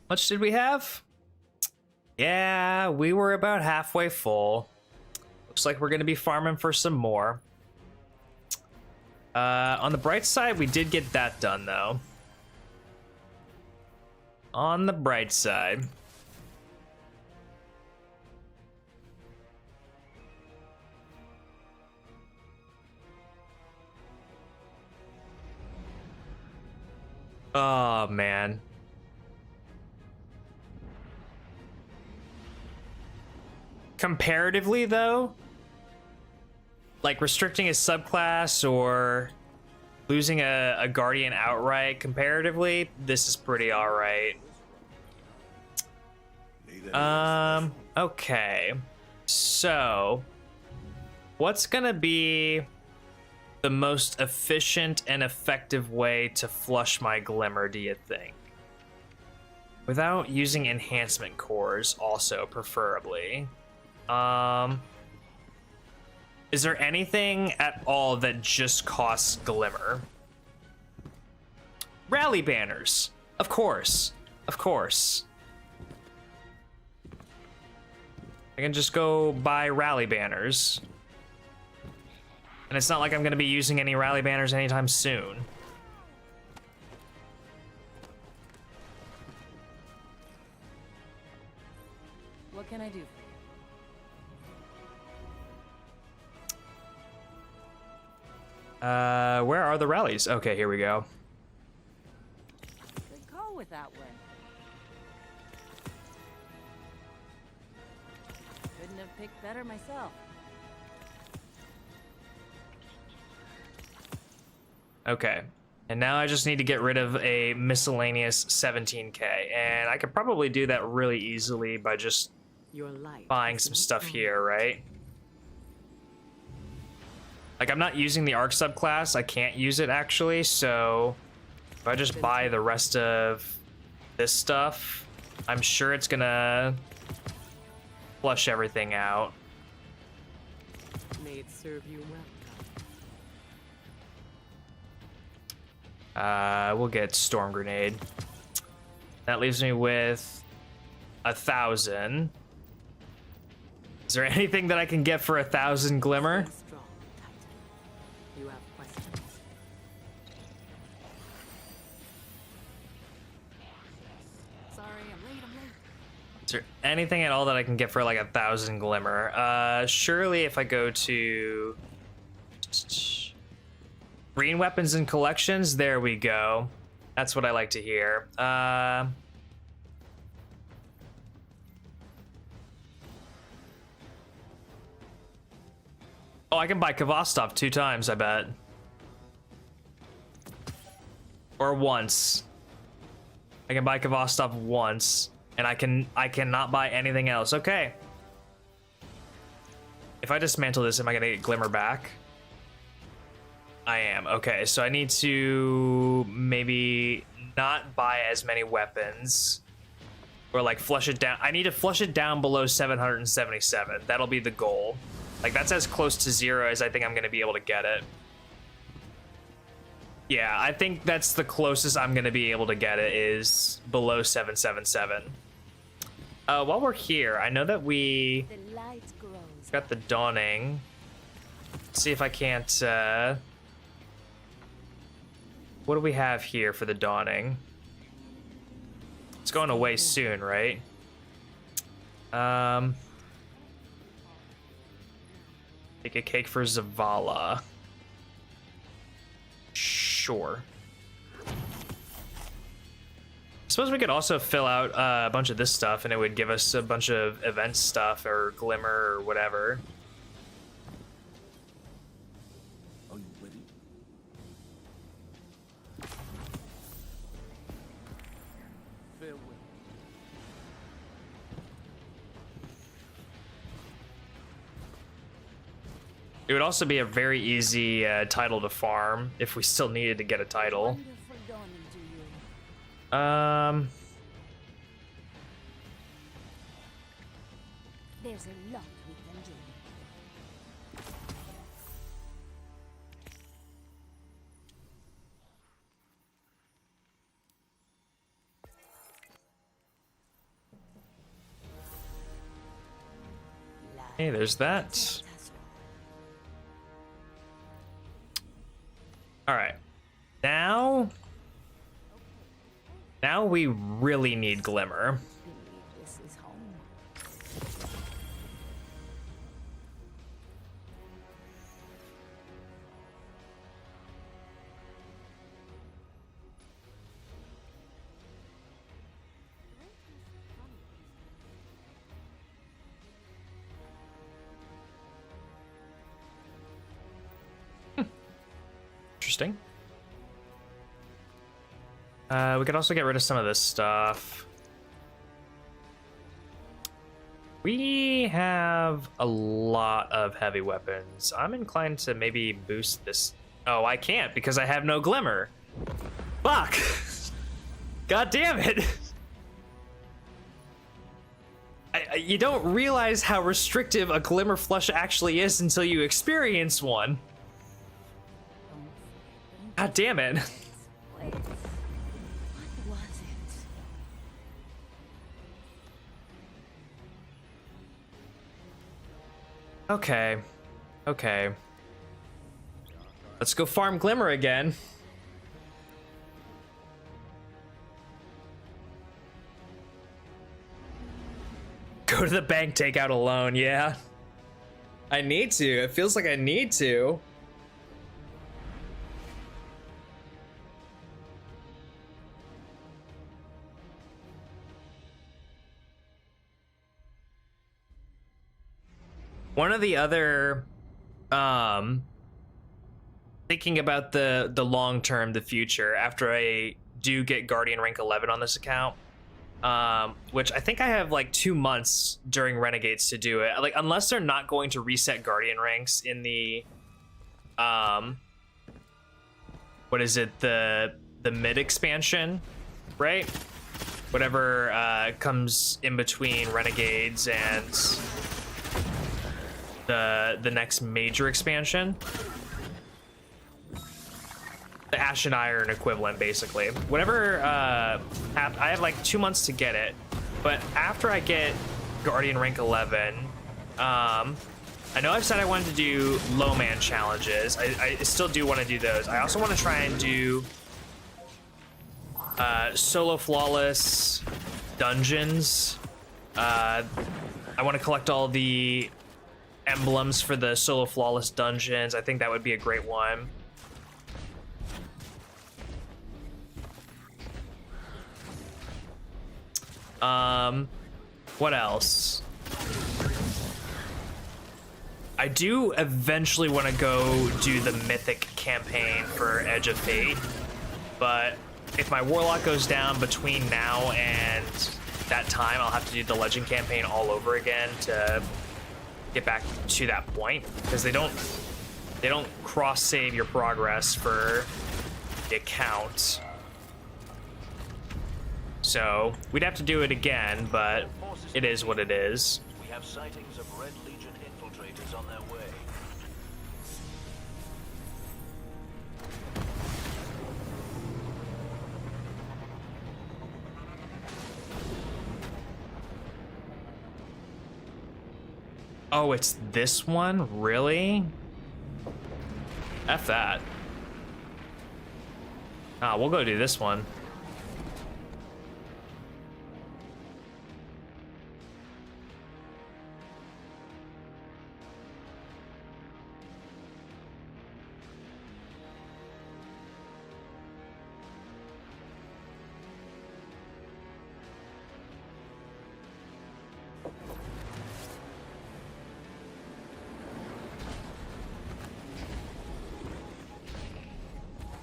[SPEAKER 1] Much did we have? Yeah, we were about halfway full. Looks like we're gonna be farming for some more. On the bright side, we did get that done though. On the bright side. Oh man. Comparatively though, like restricting a subclass or losing a guardian outright, comparatively, this is pretty alright. Okay. So, what's gonna be the most efficient and effective way to flush my Glimmer, do you think? Without using enhancement cores, also, preferably. Is there anything at all that just costs Glimmer? Rally banners. Of course. Of course. I can just go buy rally banners. And it's not like I'm going to be using any rally banners anytime soon.
[SPEAKER 8] What can I do?
[SPEAKER 1] Where are the rallies? Okay, here we go.
[SPEAKER 8] Good call with that one. Couldn't have picked better myself.
[SPEAKER 1] Okay. And now I just need to get rid of a miscellaneous 17k. And I could probably do that really easily by just buying some stuff here, right? Like, I'm not using the Arc subclass. I can't use it, actually. So, if I just buy the rest of this stuff, I'm sure it's gonna flush everything out.
[SPEAKER 8] May it serve you well.
[SPEAKER 1] We'll get Storm Grenade. That leaves me with 1,000. Is there anything that I can get for 1,000 Glimmer?
[SPEAKER 8] You have questions? Sorry, I'm late.
[SPEAKER 1] Is there anything at all that I can get for like 1,000 Glimmer? Surely if I go to green weapons and collections, there we go. That's what I like to hear. Oh, I can buy Kvostov 2 times, I bet. Or once. I can buy Kvostov once, and I cannot buy anything else. Okay. If I dismantle this, am I gonna get Glimmer back? I am. Okay, so I need to maybe not buy as many weapons. Or like flush it down. I need to flush it down below 777. That'll be the goal. Like, that's as close to 0 as I think I'm going to be able to get it. Yeah, I think that's the closest I'm going to be able to get it is below 777. While we're here, I know that we got the Dawning. Let's see if I can't... What do we have here for the Dawning? It's going away soon, right? Take a cake for Zavala. Sure. I suppose we could also fill out a bunch of this stuff and it would give us a bunch of event stuff or Glimmer or whatever.
[SPEAKER 6] Are you ready?
[SPEAKER 1] It would also be a very easy title to farm if we still needed to get a title.
[SPEAKER 8] Wonderful dawning to you. There's a lot we can do.
[SPEAKER 1] Hey, there's that. All right. Now we really need Glimmer.
[SPEAKER 8] This is home.
[SPEAKER 1] Interesting. We could also get rid of some of this stuff. We have a lot of heavy weapons. I'm inclined to maybe boost this. Oh, I can't because I have no Glimmer. Fuck! God damn it! You don't realize how restrictive a Glimmer flush actually is until you experience one. God damn it.
[SPEAKER 8] Wait. What was it?
[SPEAKER 1] Okay. Okay. Let's go farm Glimmer again. Go to the bank, take out a loan, yeah. I need to. It feels like I need to. One of the other, thinking about the long term, the future, after I do get Guardian rank 11 on this account, which I think I have like 2 months during Renegades to do it. Like, unless they're not going to reset Guardian ranks in the, what is it, the mid expansion, right? Whatever comes in between Renegades and the next major expansion. The Ash and Iron equivalent, basically. Whatever, I have like 2 months to get it, but after I get Guardian rank 11, I know I've said I wanted to do low man challenges. I still do want to do those. I also want to try and do solo flawless dungeons. I want to collect all the emblems for the solo flawless dungeons. I think that would be a great one. What else? I do eventually want to go do the Mythic campaign for Edge of Fate, but if my Warlock goes down between now and that time, I'll have to do the Legend campaign all over again to get back to that point, because they don't cross save your progress for the account. So we'd have to do it again, but it is what it is.
[SPEAKER 7] We have sightings of Red Legion infiltrators on their way.
[SPEAKER 1] Oh, it's this one? Really? F that. Ah, we'll go do this one.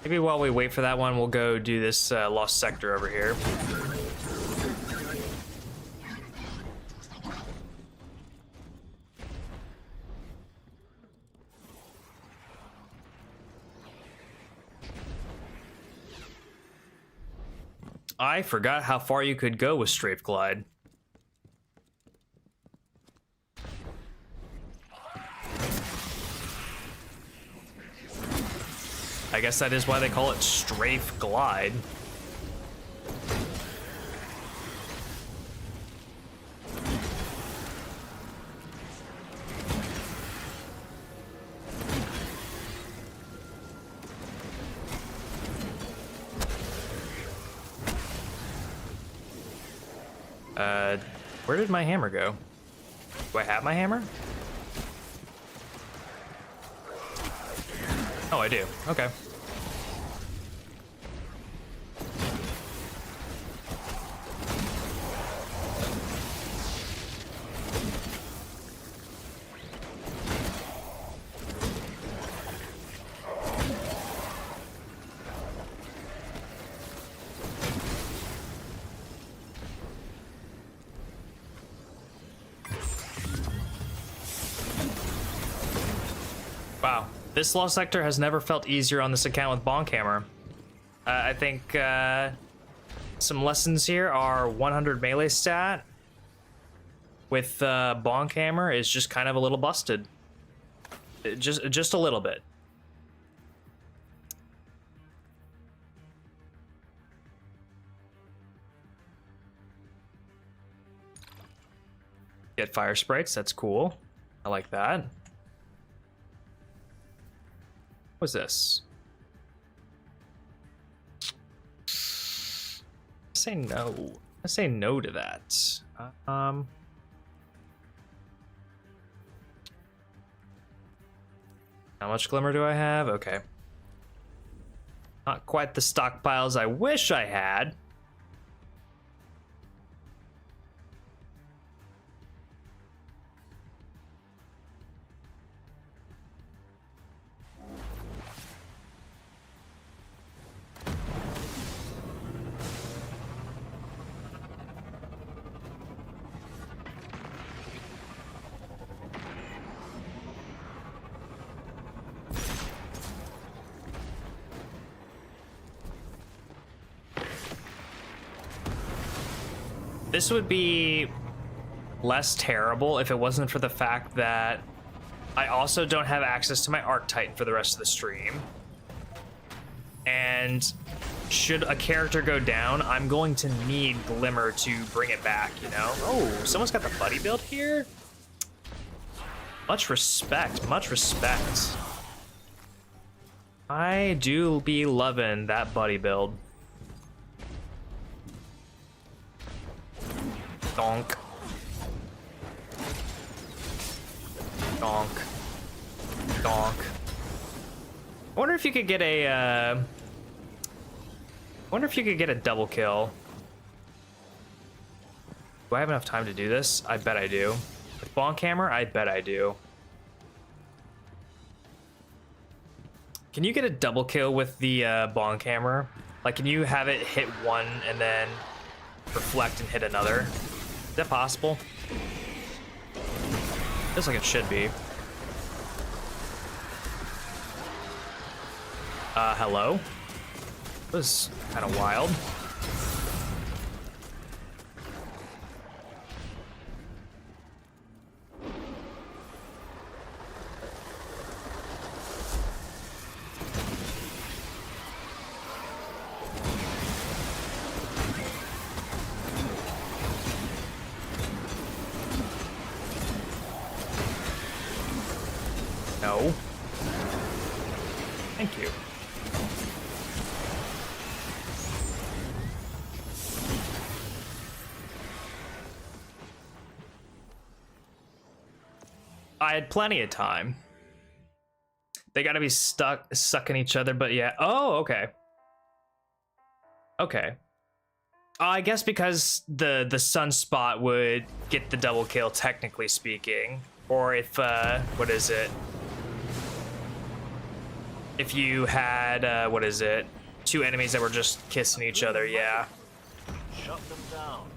[SPEAKER 1] Maybe while we wait for that one, we'll go do this Lost Sector over here. I forgot how far you could go with strafe glide. I guess that is why they call it strafe glide. Where did my hammer go? Do I have my hammer? Oh, I do. Okay. Wow, this lost sector has never felt easier on this account with Bonk Hammer. I think some lessons here are 100 melee stat with Bonk Hammer is just kind of a little busted. Just a little bit. Get fire sprites, that's cool. I like that. What's this? Say no. I say no to that. How much glimmer do I have? Okay. Not quite the stockpiles I wish I had. This would be less terrible if it wasn't for the fact that I also don't have access to my Archetype for the rest of the stream. And should a character go down, I'm going to need Glimmer to bring it back, you know? Oh, someone's got the buddy build here? Much respect, much respect. I do be loving that buddy build. Donk. Donk. Donk. I wonder if you could get a, I wonder if you could get a double kill. Do I have enough time to do this? I bet I do. With Bonk Hammer, I bet I do. Can you get a double kill with the Bonk Hammer? Like, can you have it hit one and then reflect and hit another? Is that possible? Feels like it should be. Hello? That was kind of wild. No. Thank you. I had plenty of time. They gotta be sucking each other, but yeah. Oh, okay. Okay. I guess because the sunspot would get the double kill, technically speaking. Or if, what is it? If you had, what is it? Two enemies that were just kissing each other, yeah.
[SPEAKER 7] Shut them down.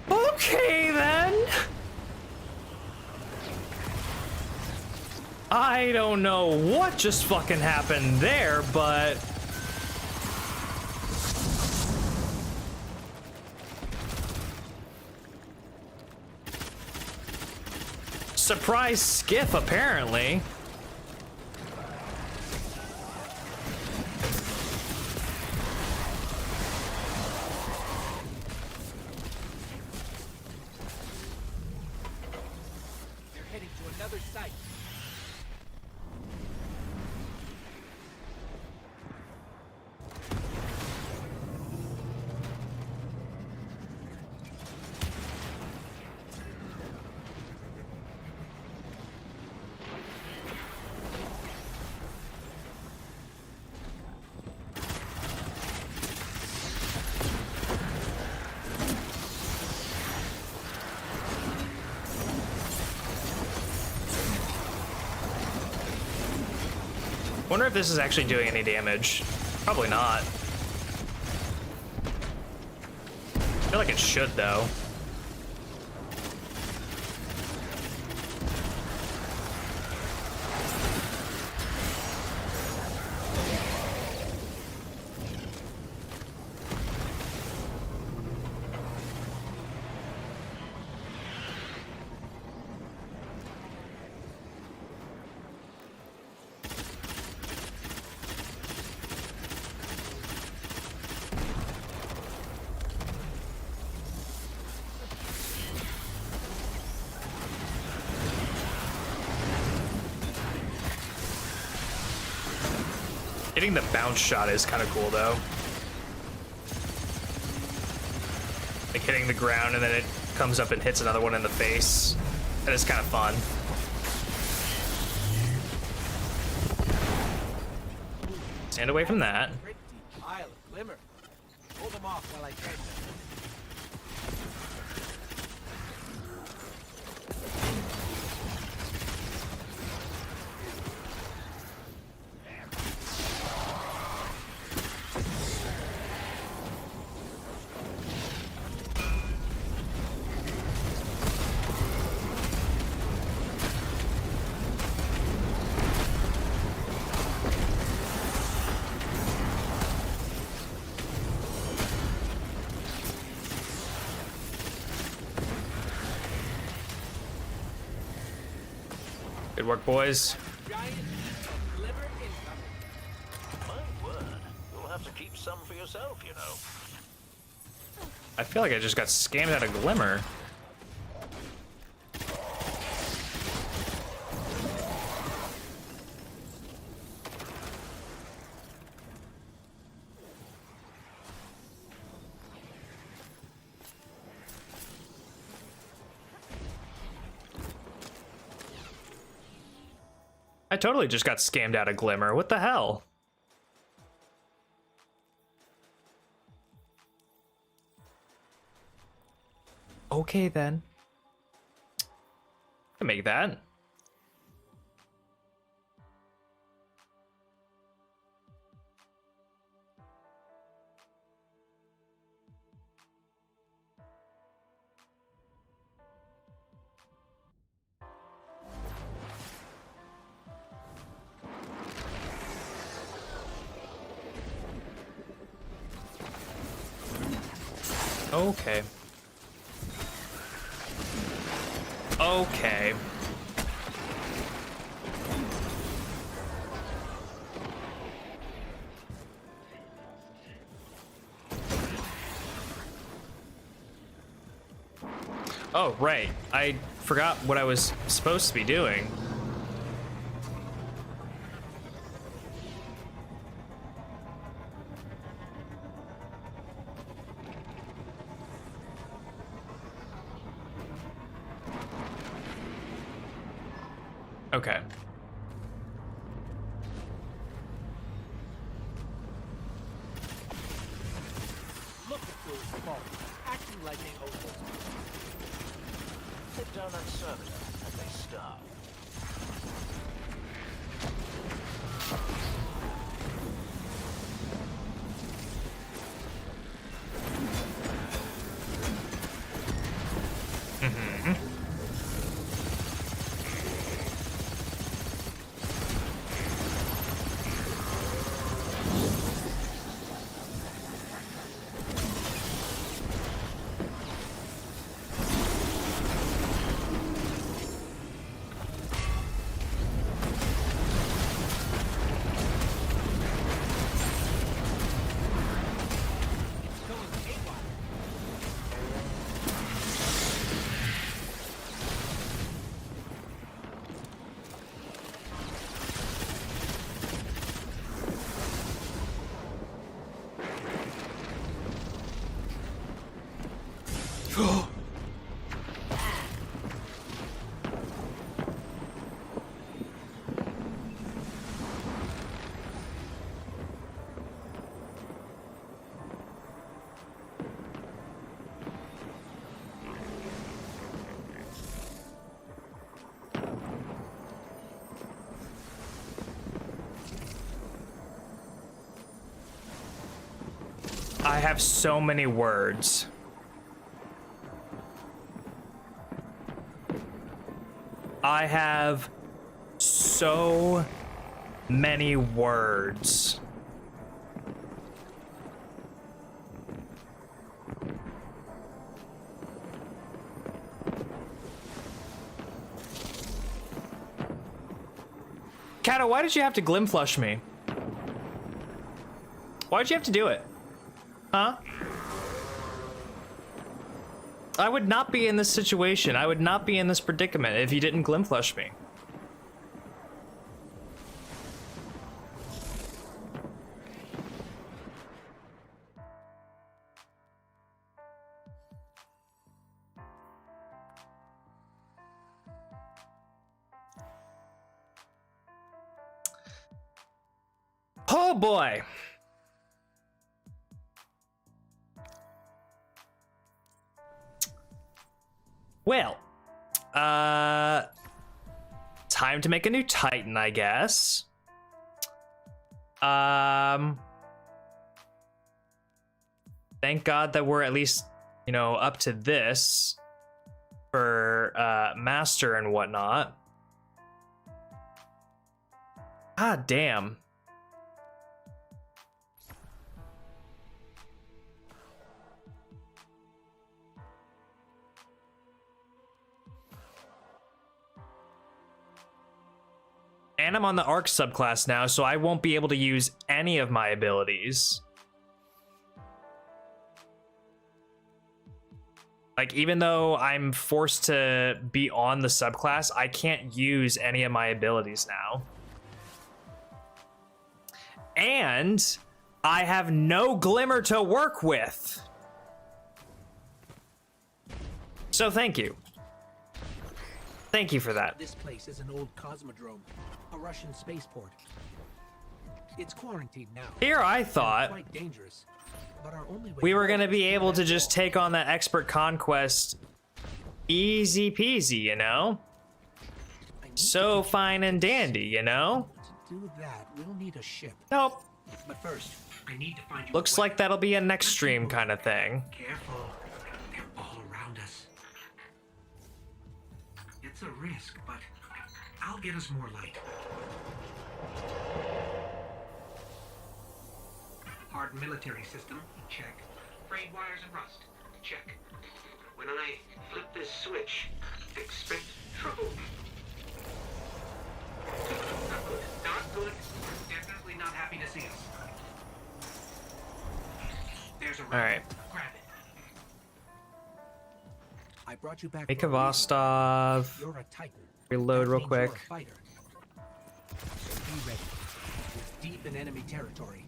[SPEAKER 1] Okay, then. I I don't know what just fucking happened there, but... Surprise skiff, apparently.
[SPEAKER 3] They're heading to another site.
[SPEAKER 1] Wonder if this is actually doing any damage. Probably not. I feel like it should, though. Getting the bounce shot is kind of cool, though. Like hitting the ground and then it comes up and hits another one in the face. That is kind of fun. Stand away from that.
[SPEAKER 3] Pretty pile of glimmer. Hold them off while I catch them.
[SPEAKER 1] Good work, boys.
[SPEAKER 3] Giant glimmer incoming.
[SPEAKER 7] My word, you'll have to keep some for yourself, you know.
[SPEAKER 1] I feel like I just got scammed out of Glimmer. I totally just got scammed out of Glimmer. What the hell? Okay, then. I can make that. Okay. Okay. Oh, right. I forgot what I was supposed to be doing. Okay.
[SPEAKER 3] Look at those balls, acting like they owe us.
[SPEAKER 7] Sit down and serve it, and they starve.
[SPEAKER 1] I have so many words. I have so many words. Kato, why did you have to glim flush me? Why'd you have to do it? Huh? I would not be in this situation. I would not be in this predicament if you didn't glim flush me. Oh boy. Well, time to make a new Titan, I guess. Thank God that we're at least, you know, up to this for Master and whatnot. God damn. And I'm on the Arc subclass now, so I won't be able to use any of my abilities. Like, even though I'm forced to be on the subclass, I can't use any of my abilities now. And I have no glimmer to work with. So thank you. Thank you for that.
[SPEAKER 3] This place is an old cosmodrome, a Russian spaceport. It's quarantined now.
[SPEAKER 1] Here I thought
[SPEAKER 3] Quite dangerous, but our only way
[SPEAKER 1] we were going to
[SPEAKER 3] forward
[SPEAKER 1] be
[SPEAKER 3] is
[SPEAKER 1] able to
[SPEAKER 3] that
[SPEAKER 1] just
[SPEAKER 3] wall.
[SPEAKER 1] take on that expert conquest easy peasy, you know?
[SPEAKER 3] I need
[SPEAKER 1] So
[SPEAKER 3] to get
[SPEAKER 1] fine and dandy, you know?
[SPEAKER 3] To do that, we'll need a ship.
[SPEAKER 1] Nope.
[SPEAKER 3] But first, I need to find you.
[SPEAKER 1] Looks like that'll be a next stream kind of thing.
[SPEAKER 3] Careful, they're all around us. It's a risk, but I'll get us more light. Hard military system, check. Frayed wires and rust, check. When I flip this switch, expect trouble. Not good, not good. Definitely not happy to see us. There's a
[SPEAKER 1] All right.
[SPEAKER 3] Grab it. I brought you back.
[SPEAKER 1] Make
[SPEAKER 3] for
[SPEAKER 1] a
[SPEAKER 3] a reason.
[SPEAKER 1] Vostov.
[SPEAKER 3] You're a Titan.
[SPEAKER 1] Reload
[SPEAKER 3] That
[SPEAKER 1] real
[SPEAKER 3] means you're a
[SPEAKER 1] quick.
[SPEAKER 3] fighter. So be ready. We're deep in enemy territory.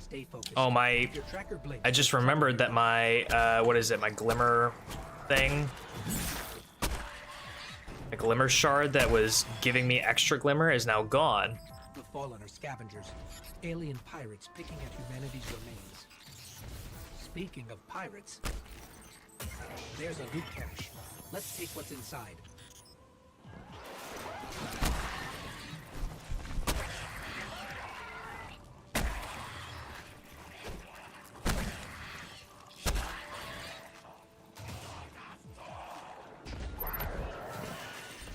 [SPEAKER 3] Stay focused.
[SPEAKER 1] Oh, my...
[SPEAKER 3] Your tracker blinks.
[SPEAKER 1] I just remembered that my, what is it, my glimmer thing? My glimmer shard that was giving me extra glimmer is now gone.
[SPEAKER 3] The Fallen are scavengers. Alien pirates picking at humanity's remains. Speaking of pirates, there's a loot cache. Let's take what's inside.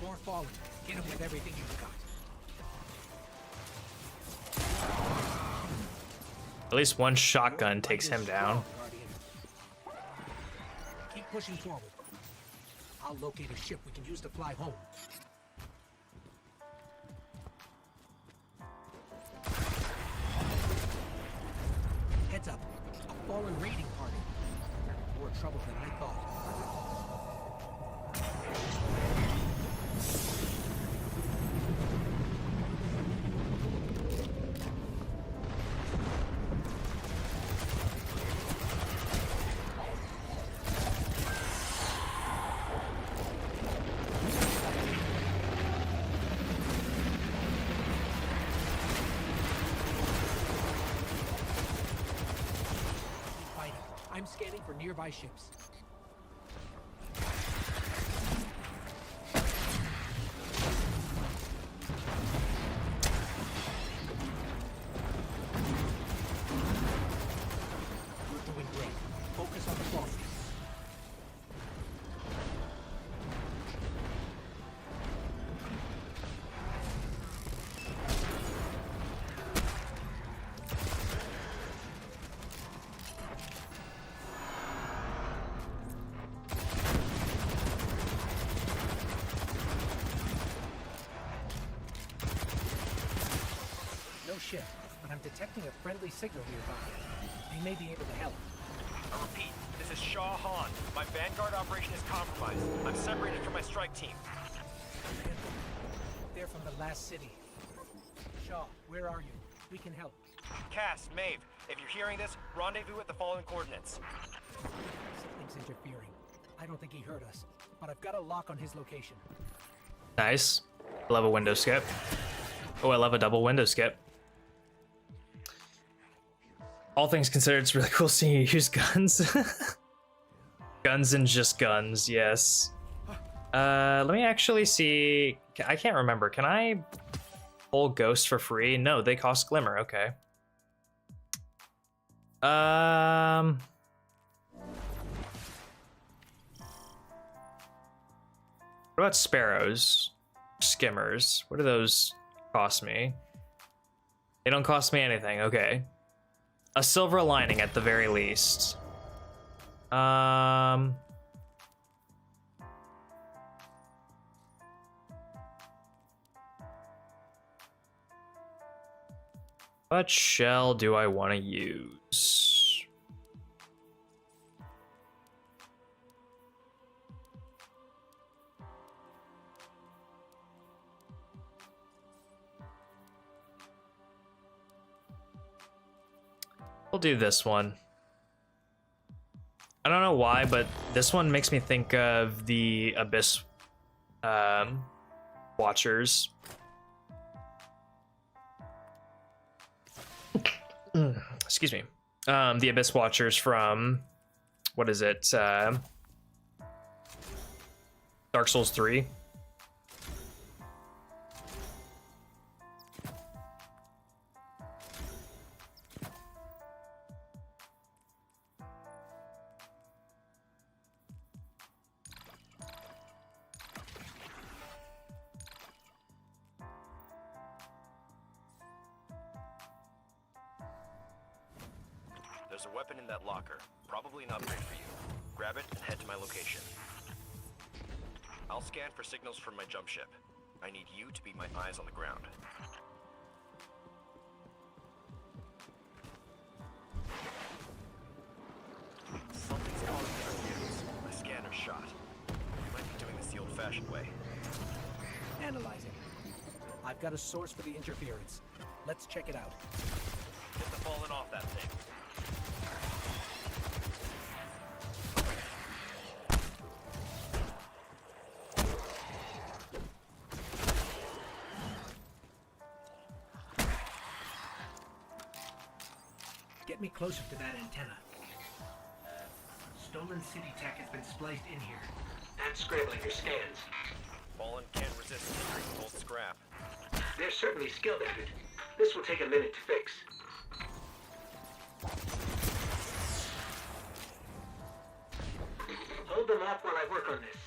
[SPEAKER 3] More Fallen. Hit them with everything you've got.
[SPEAKER 1] At least one shotgun takes him down.
[SPEAKER 3] Keep pushing forward. I'll locate a ship we can use to fly home. Heads up. A fallen raiding party. More trouble than I thought. scanning for nearby ships. You're doing great. Focus on the ball. No ship, but I'm detecting a friendly signal nearby. They may be able to help.
[SPEAKER 9] I repeat, this is Shaw Han. My Vanguard operation is compromised. I'm separated from my strike team.
[SPEAKER 3] They're from the last city. Shaw, where are you? We can help.
[SPEAKER 9] Cass, Maeve, if you're hearing this, rendezvous at the following coordinates.
[SPEAKER 3] Something's interfering. I don't think he heard us, but I've got a lock on his location.
[SPEAKER 1] Nice. Love a window skip. Oh, I love a double window skip. All things considered, it's really cool seeing you use guns. Guns and just guns, yes. Let me actually see. I can't remember. Can I pull Ghost for free? No, they cost Glimmer. Okay. What about Sparrows? Skimmers? What do those cost me? They don't cost me anything. Okay. A silver lining at the very least. What shell do I want to use? We'll do this one. I don't know why, but this one makes me think of the Abyss Watchers. Excuse me. The Abyss Watchers from, what is it? Dark Souls 3.
[SPEAKER 7] There's a weapon in that locker. Probably an upgrade for you. Grab it and head to my location. I'll scan for signals from my jump ship. I need you to be my eyes on the ground. Something's causing interference. My scanner's shot. I might be doing this the old-fashioned way.
[SPEAKER 3] Analyze it. I've got a source for the interference. Let's check it out.
[SPEAKER 9] Get the falling off that thing.
[SPEAKER 3] Get me closer to that antenna. Stolen city tech has been spliced in here. And scrambling your scans.
[SPEAKER 7] Fallen can't resist entering old scrap.
[SPEAKER 3] They're certainly skilled at it. This will take a minute to fix. Hold them off while I work on this.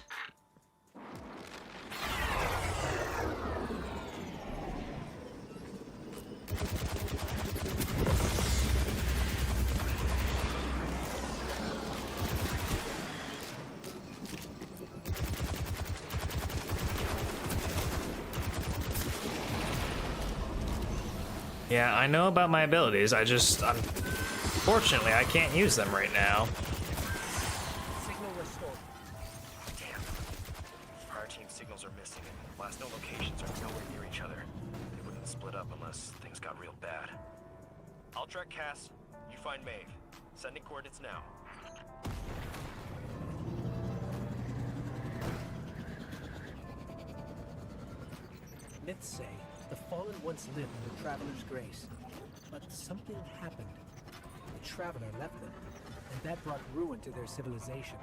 [SPEAKER 1] Yeah, I know about my abilities. Unfortunately, I can't use them right now.
[SPEAKER 3] Signal restored.
[SPEAKER 7] Damn. Our team signals are missing, and last known locations are nowhere near each other. They wouldn't split up unless things got real bad.
[SPEAKER 9] I'll track Cass. You find Maeve. Sending coordinates now.
[SPEAKER 3] Myths say the Fallen once lived in the Traveler's grace, but something happened. The Traveler left them, and that brought ruin to their civilization.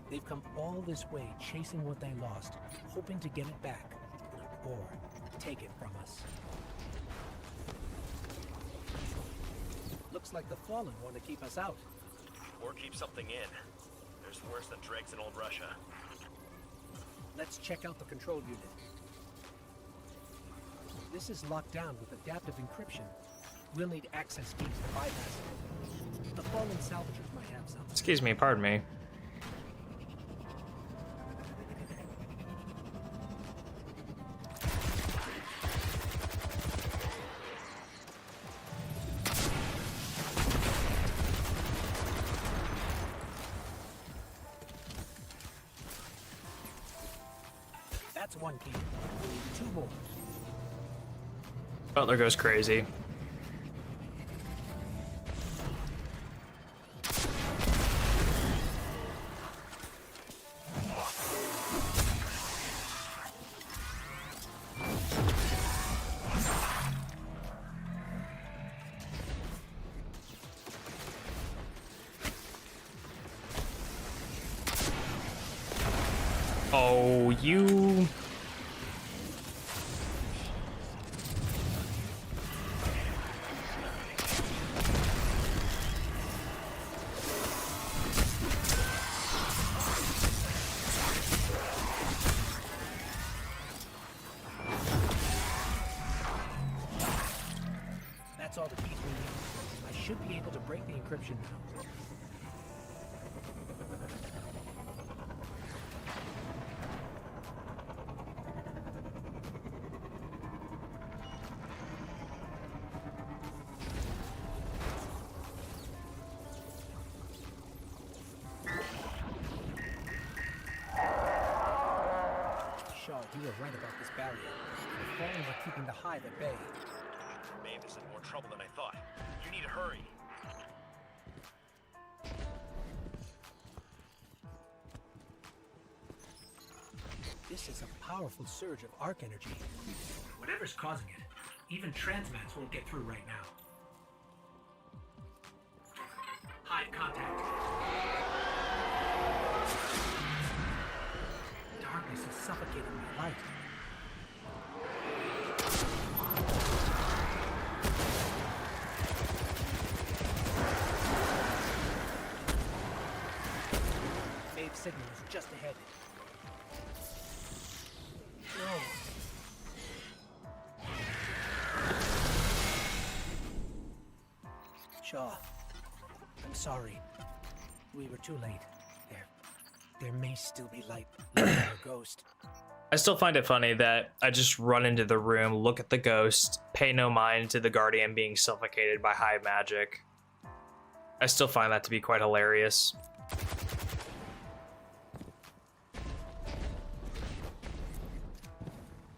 [SPEAKER 3] They've come all this way chasing what they lost, hoping to get it back, or take it from us. Looks like the Fallen want to keep us out.
[SPEAKER 7] Or keep something in. There's worse than dregs in old Russia.
[SPEAKER 3] Let's check out the control unit. This is locked down with adaptive encryption. We'll need access keys to bypass it. The Fallen salvagers might have some.
[SPEAKER 1] Excuse me, pardon me.
[SPEAKER 3] That's one key. We need 2 more.
[SPEAKER 1] Butler goes crazy. Oh, you...
[SPEAKER 3] That's all the keys we need. I should be able to break the encryption now. Shaw, you were right about this barrier. The Fallen are keeping the Hive at bay.
[SPEAKER 7] Maeve is in more trouble than I thought. You need to hurry.
[SPEAKER 3] This is a powerful surge of arc energy. Whatever's causing it, even transmats won't get through right now. Hive contact. Darkness is suffocating my light. Maeve's signal is just ahead. No. Shaw, I'm sorry. We were too late. There may still be light in our ghost.
[SPEAKER 1] I still find it funny that I just run into the room, look at the ghost, pay no mind to the Guardian being suffocated by hive magic. I still find that to be quite hilarious.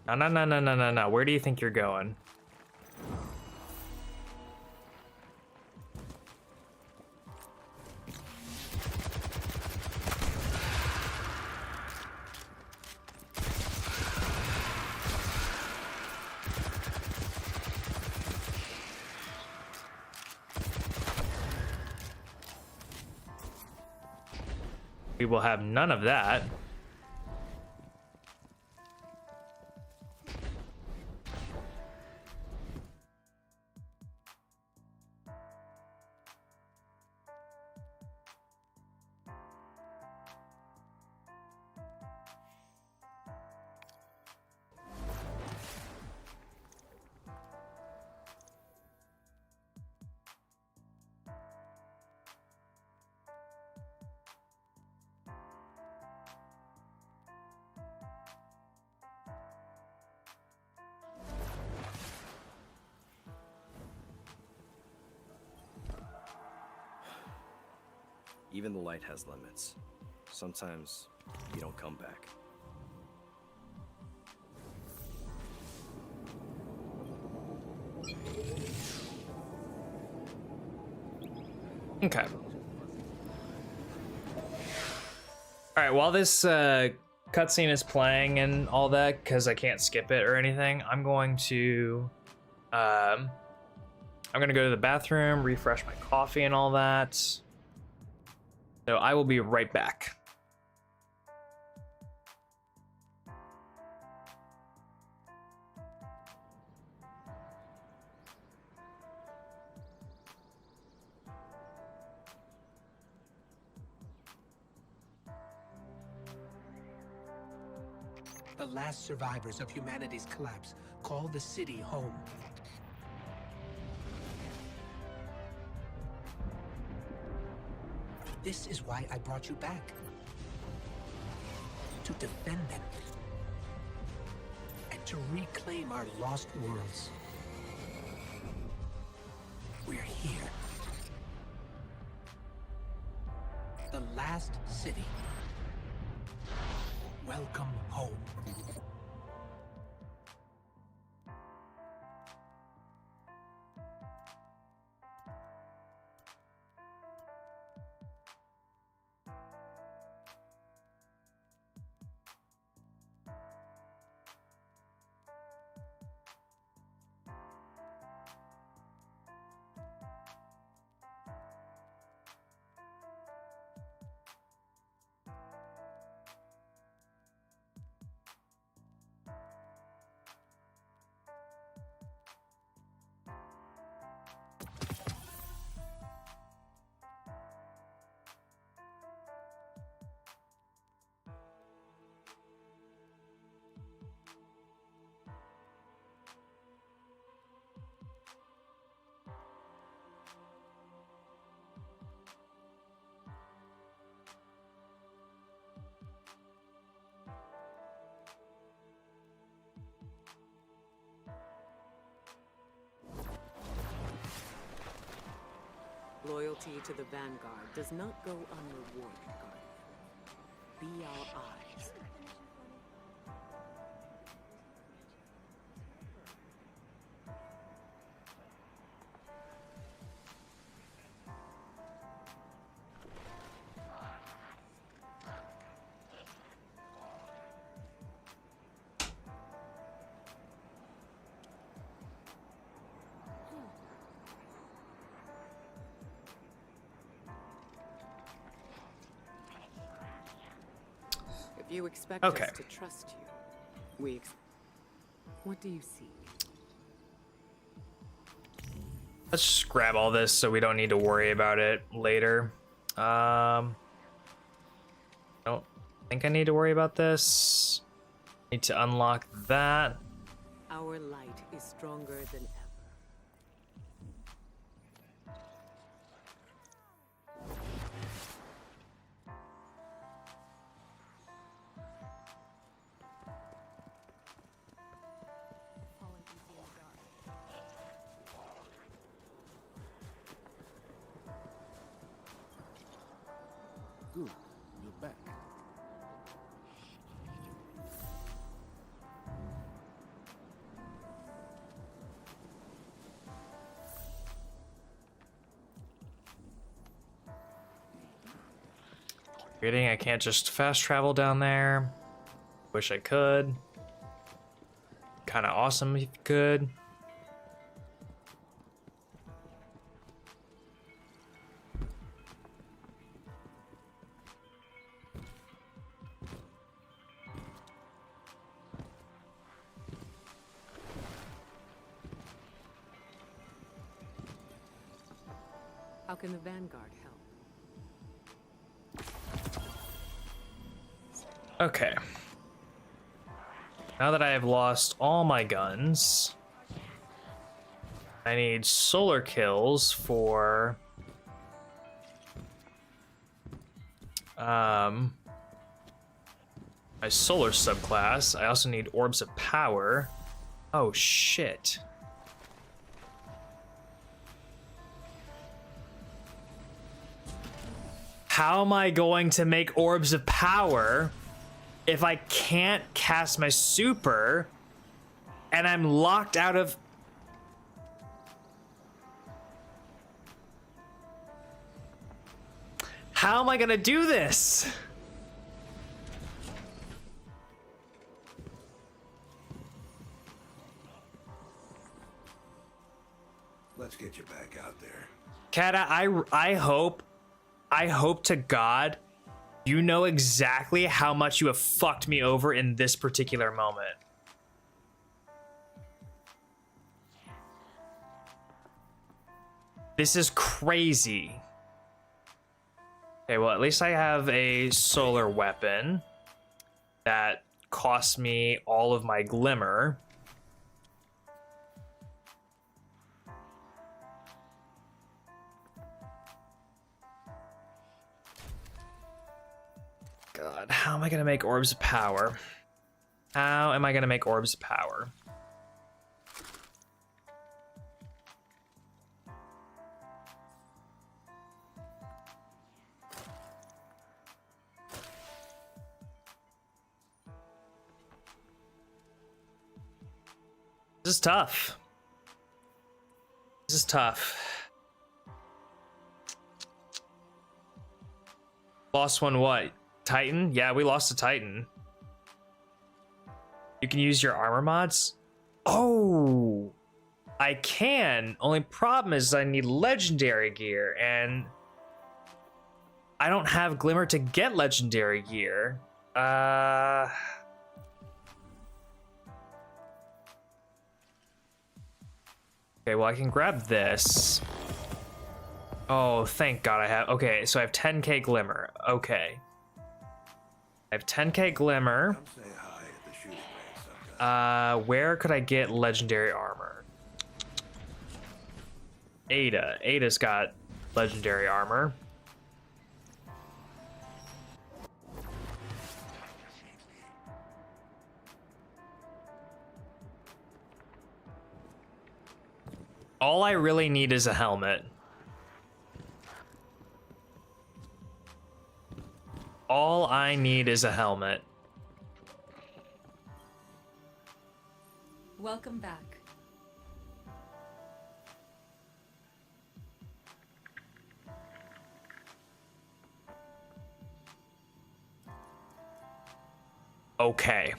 [SPEAKER 1] No. Where do you think you're going? We will have none of that.
[SPEAKER 7] Even the light has limits. Sometimes you don't come back.
[SPEAKER 1] Okay. All right, while this cutscene is playing and all that, because I can't skip it or anything, I'm going to go to the bathroom, refresh my coffee and all that. So I will be right back.
[SPEAKER 3] The last survivors of humanity's collapse call the city home. This is why I brought you back. To defend them. And to reclaim our lost worlds. We're here. The last city. Welcome home.
[SPEAKER 10] Loyalty to the Vanguard does not go unrewarded, Guardian. Be our eyes. If you expect
[SPEAKER 1] Okay.
[SPEAKER 10] us to trust you, what do you seek?
[SPEAKER 1] Let's just grab all this so we don't need to worry about it later. Don't think I need to worry about this. Need to unlock that.
[SPEAKER 10] Our light is stronger than ever.
[SPEAKER 6] Good. You're back.
[SPEAKER 1] Forgetting I can't just fast travel down there. Wish I could. Kind of awesome if you could.
[SPEAKER 10] How can the Vanguard help?
[SPEAKER 1] Okay. Now that I have lost all my guns, I need solar kills for my solar subclass. I also need orbs of power. Oh shit. How am I going to make orbs of power if I can't cast my super and I'm locked out of... How am I gonna do this?
[SPEAKER 6] Let's get you back out there.
[SPEAKER 1] Kata, I hope I hope to God you know exactly how much you have fucked me over in this particular moment. This is crazy. Okay, well, at least I have a solar weapon that costs me all of my glimmer. God, how am I gonna make orbs of power? How am I gonna make orbs of power? This is tough. This is tough. Lost one what? Titan? Yeah, we lost a Titan. You can use your armor mods? Oh! I can. Only problem is I need legendary gear, and I don't have Glimmer to get legendary gear. Okay, well, I can grab this. Oh, thank God I have... Okay, so I have 10k Glimmer. Okay. I have 10k Glimmer. Where could I get legendary armor? Ada. Ada's got legendary armor. All I really need is a helmet. All I need is a helmet.
[SPEAKER 11] Welcome back.
[SPEAKER 1] Okay.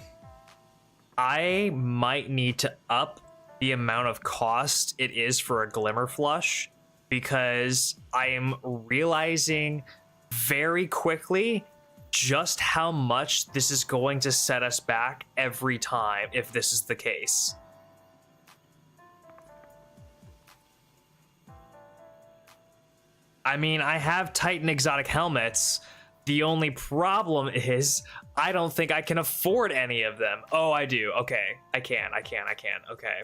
[SPEAKER 1] I might need to up the amount of cost it is for a Glimmer Flush, because I am realizing very quickly just how much this is going to set us back every time if this is the case. I mean, I have Titan exotic helmets. The only problem is I don't think I can afford any of them. Oh, I do. Okay. I can. Okay.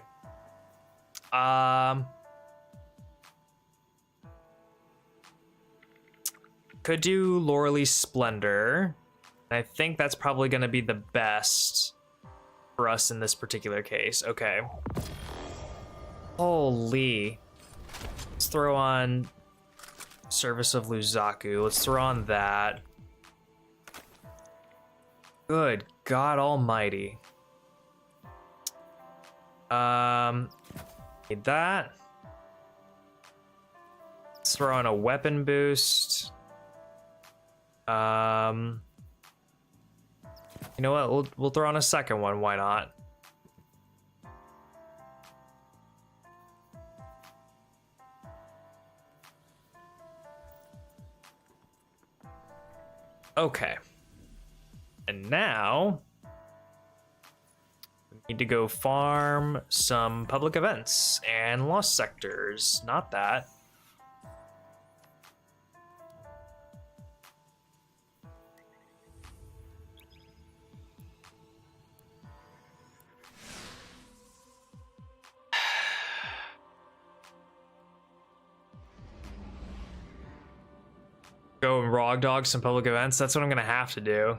[SPEAKER 1] Could do Loreley's Splendor. I think that's probably going to be the best for us in this particular case. Okay. Holy. Let's throw on Service of Luzaku. Let's throw on that. Good God Almighty. Need that. Let's throw on a weapon boost. You know what? We'll throw on a second one. Why not? Okay. And now we need to go farm some public events and lost sectors. Not that. Go and raw dog some public events. That's what I'm gonna have to do.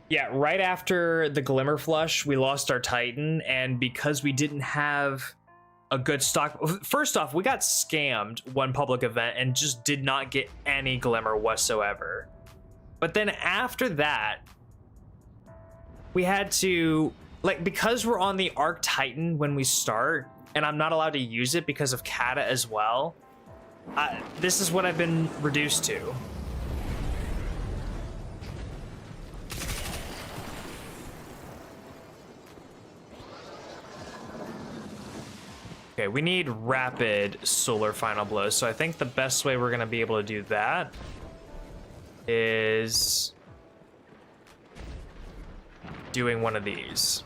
[SPEAKER 1] Yeah, right after the Glimmer Flush, we lost our Titan, and because we didn't have a good stock... First off, we got scammed one public event and just did not get any Glimmer whatsoever. But then after that, we had to... Like, because we're on the Arc Titan when we start, and I'm not allowed to use it because of Kata as well, this is what I've been reduced to. Okay, we need rapid solar final blows, so I think the best way we're gonna be able to do that is doing one of these.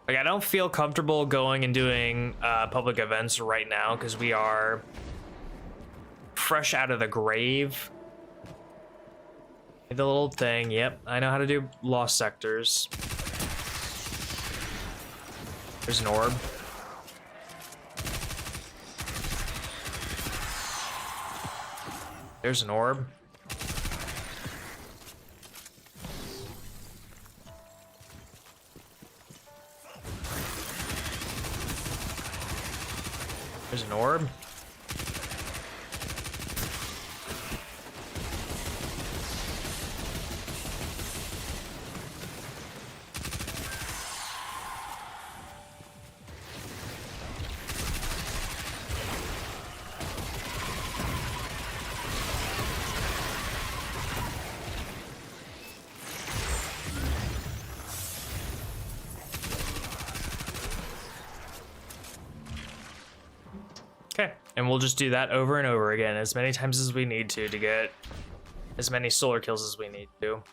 [SPEAKER 1] Like, I don't feel comfortable going and doing public events right now because we are fresh out of the grave. The little thing, yep, I know how to do lost sectors. There's an orb. There's an orb. There's an orb. Okay, and we'll just do that over and over again as many times as we need to get as many solar kills as we need to.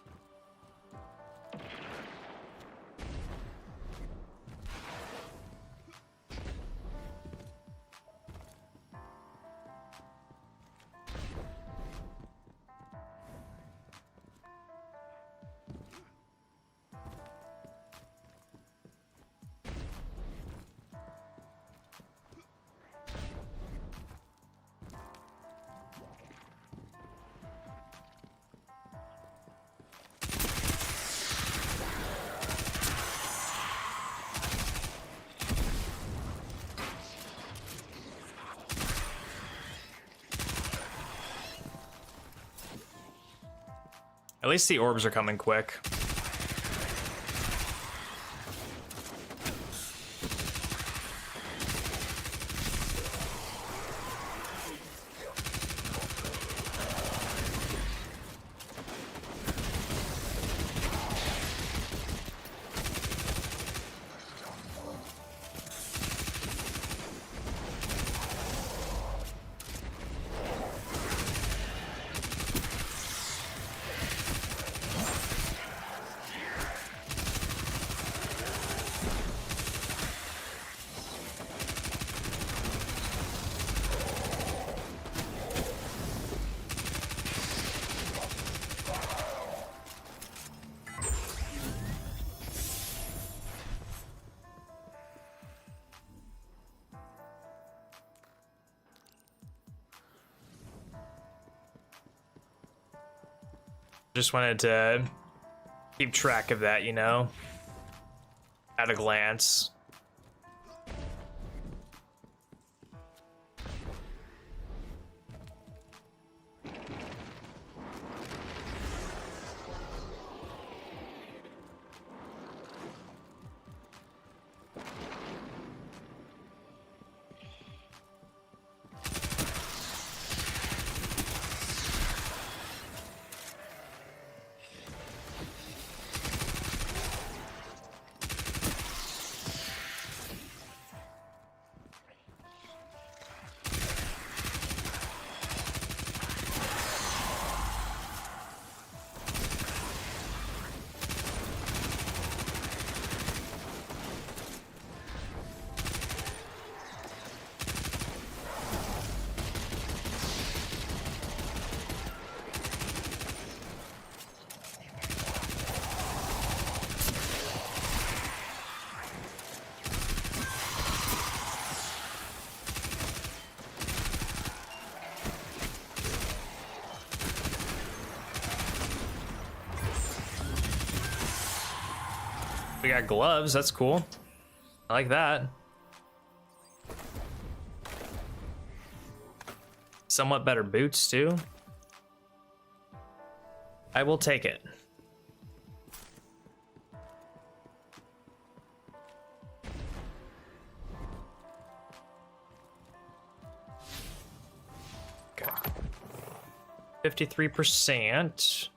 [SPEAKER 1] At least the orbs are coming quick. Just wanted to keep track of that, you know, at a glance. We got gloves, that's cool. I like that. Somewhat better boots too. I will take it. Okay. 53%.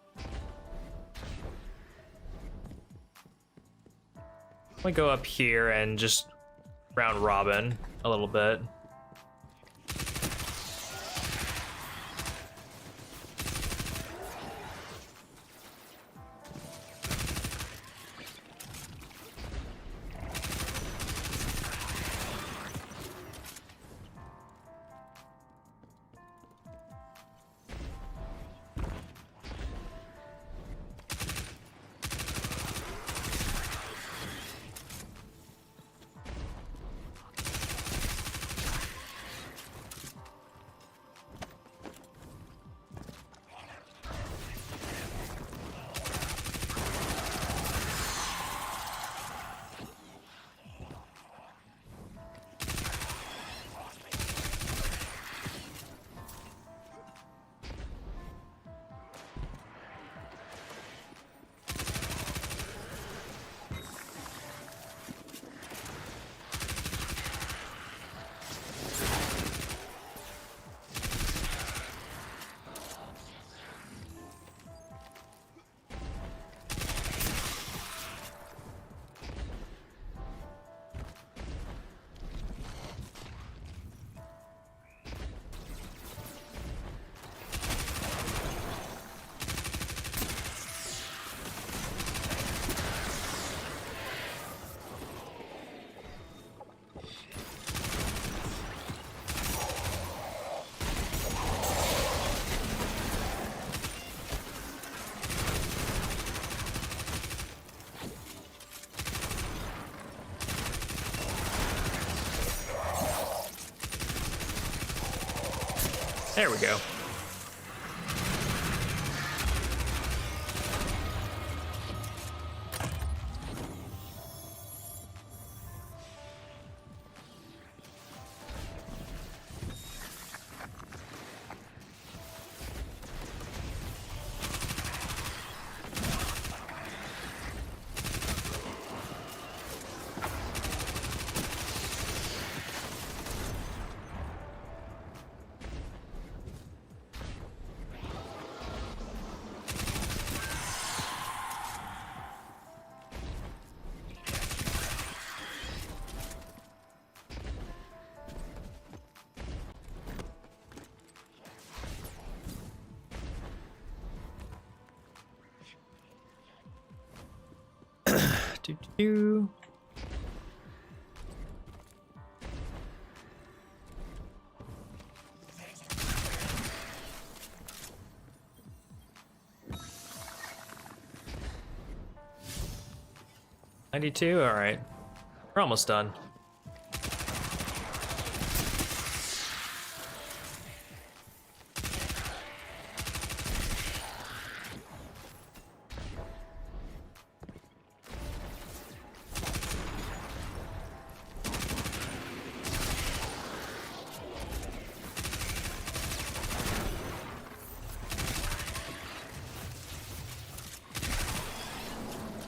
[SPEAKER 1] Let me go up here and just round robin a little bit. There we go. Do. 92? Alright. We're almost done.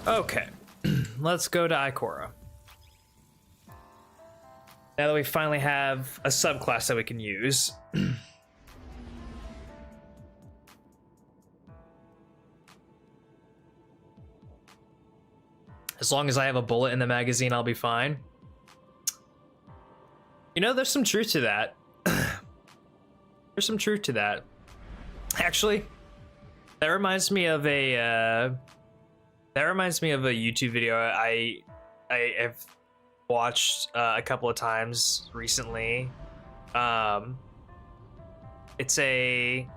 [SPEAKER 1] Okay, let's go to Ikora. Now that we finally have a subclass that we can use. As long as I have a bullet in the magazine, I'll be fine. You know, there's some truth to that. There's some truth to that. Actually, that reminds me of a YouTube video I have watched a couple of times recently. It's a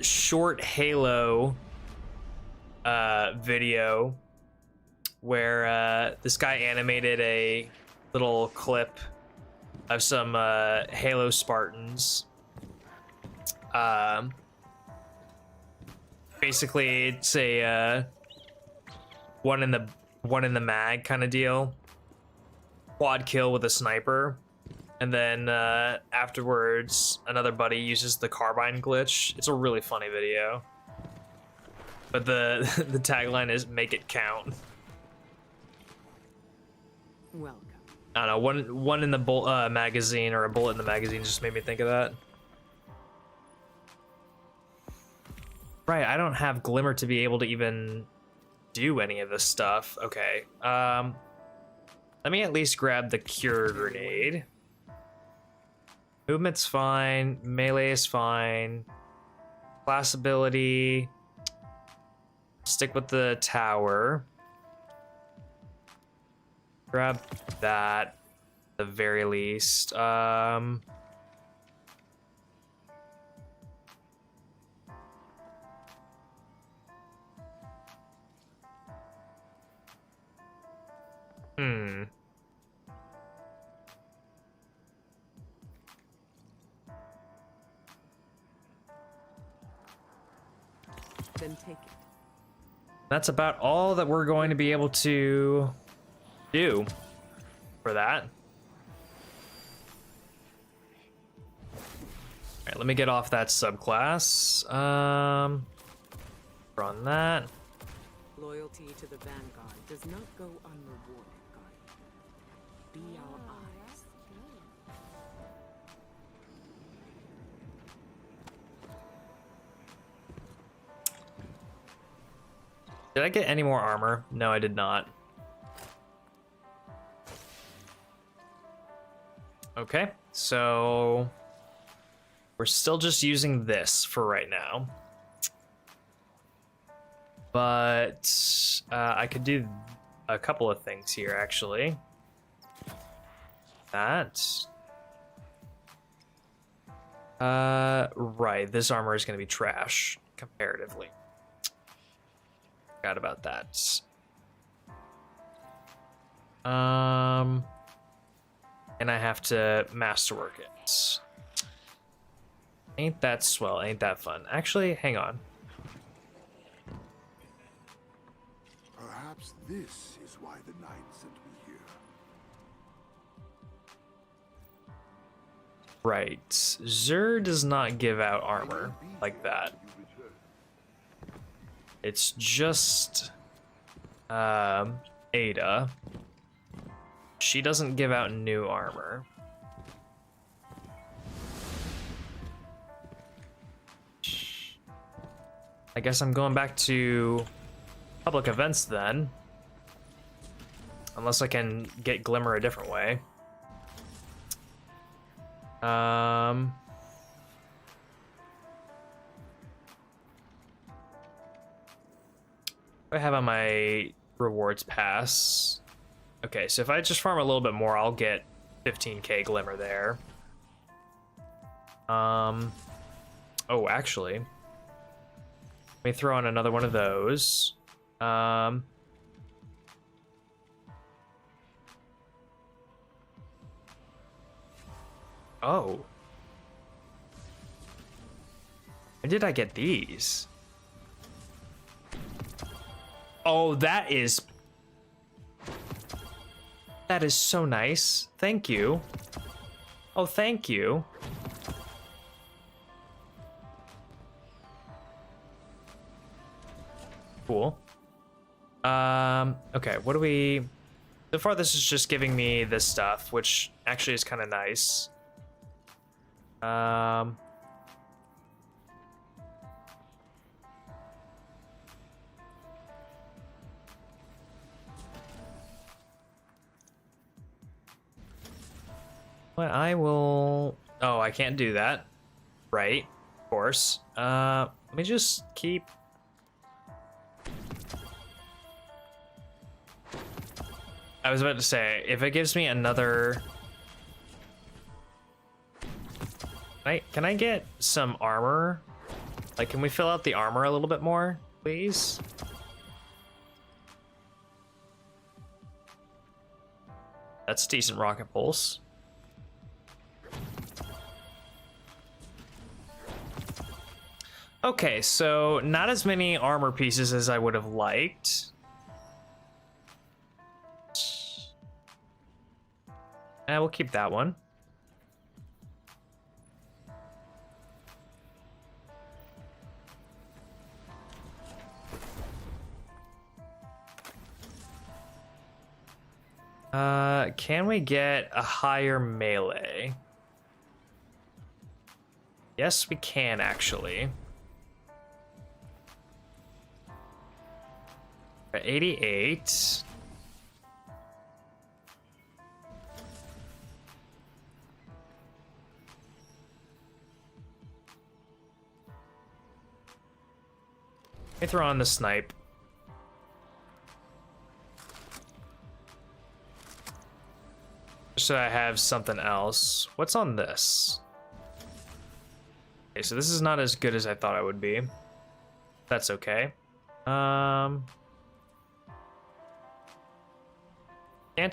[SPEAKER 1] short Halo video where this guy animated a little clip of some Halo Spartans. Basically, it's a one in the mag kind of deal. Quad kill with a sniper, and then afterwards another buddy uses the carbine glitch. It's a really funny video, but the tagline is "Make it count."
[SPEAKER 10] Welcome.
[SPEAKER 1] I don't know, one in the magazine, or a bullet in the magazine, just made me think of that. Right, I don't have Glimmer to be able to even do any of this stuff. Okay, Let me at least grab the cure grenade. Movement's fine. Melee is fine. Class ability. Stick with the tower. Grab that at the very least.
[SPEAKER 10] Then take it.
[SPEAKER 1] That's about all that we're going to be able to do for that. All right, let me get off that subclass. Run that.
[SPEAKER 10] Loyalty to the Vanguard does not go unrewarded, Guardian. Be our eyes.
[SPEAKER 1] Did I get any more armor? No, I did not. Okay, so we're still just using this for right now. But I could do a couple of things here, actually. That. Right, this armor is going to be trash, comparatively. Forgot about that. And I have to masterwork it. Ain't that swell, ain't that fun. Actually, hang on.
[SPEAKER 6] Perhaps this is why the knight sent me here.
[SPEAKER 1] Right. Zur does not give out armor like that. It's just Ada. She doesn't give out new armor. I guess I'm going back to public events then. Unless I can get Glimmer a different way. I have on my rewards pass. Okay, so if I just farm a little bit more, I'll get 15k Glimmer there. Oh, actually, let me throw on another one of those. Oh. When did I get these? Oh, that is so nice. Thank you. Oh, thank you. Cool. Okay, what do we... So far, this is just giving me this stuff, which actually is kind of nice. Well, I will... Oh, I can't do that. Right, of course. Let me just keep... I was about to say, if it gives me another... Can I get some armor? Like, can we fill out the armor a little bit more, please? That's decent rocket pulse. Okay, so not as many armor pieces as I would have liked. We'll keep that one. Can we get a higher melee? Yes, we can actually. 88. me throw on the snipe. So I have something else. What's on this? Okay, so this is not as good as I thought it would be. That's okay. Can't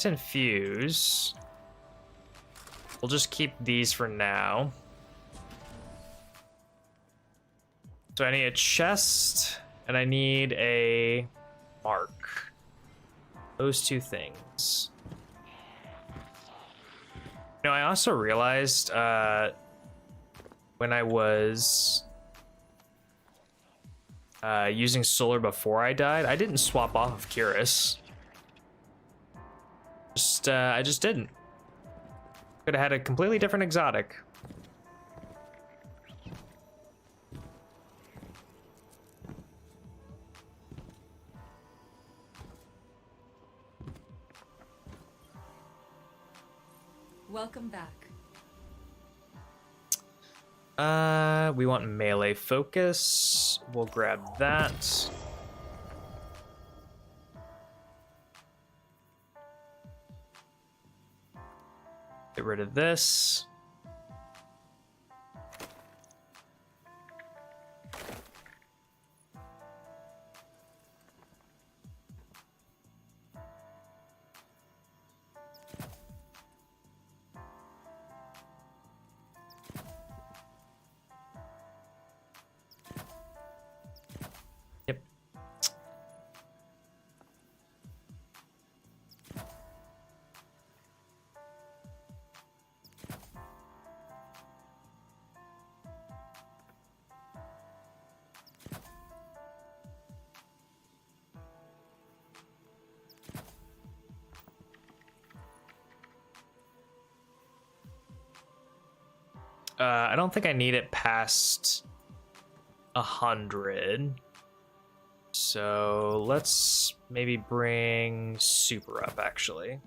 [SPEAKER 1] infuse. We'll just keep these for now. So I need a chest and I need a mark. Those two things. You know, I also realized when I was using solar before I died, I didn't swap off of Curious. I just didn't. Could have had a completely different exotic.
[SPEAKER 10] Welcome back.
[SPEAKER 1] We want melee focus. We'll grab that. Get rid of this. Yep. I don't think I need it past 100. So let's maybe bring super up, actually.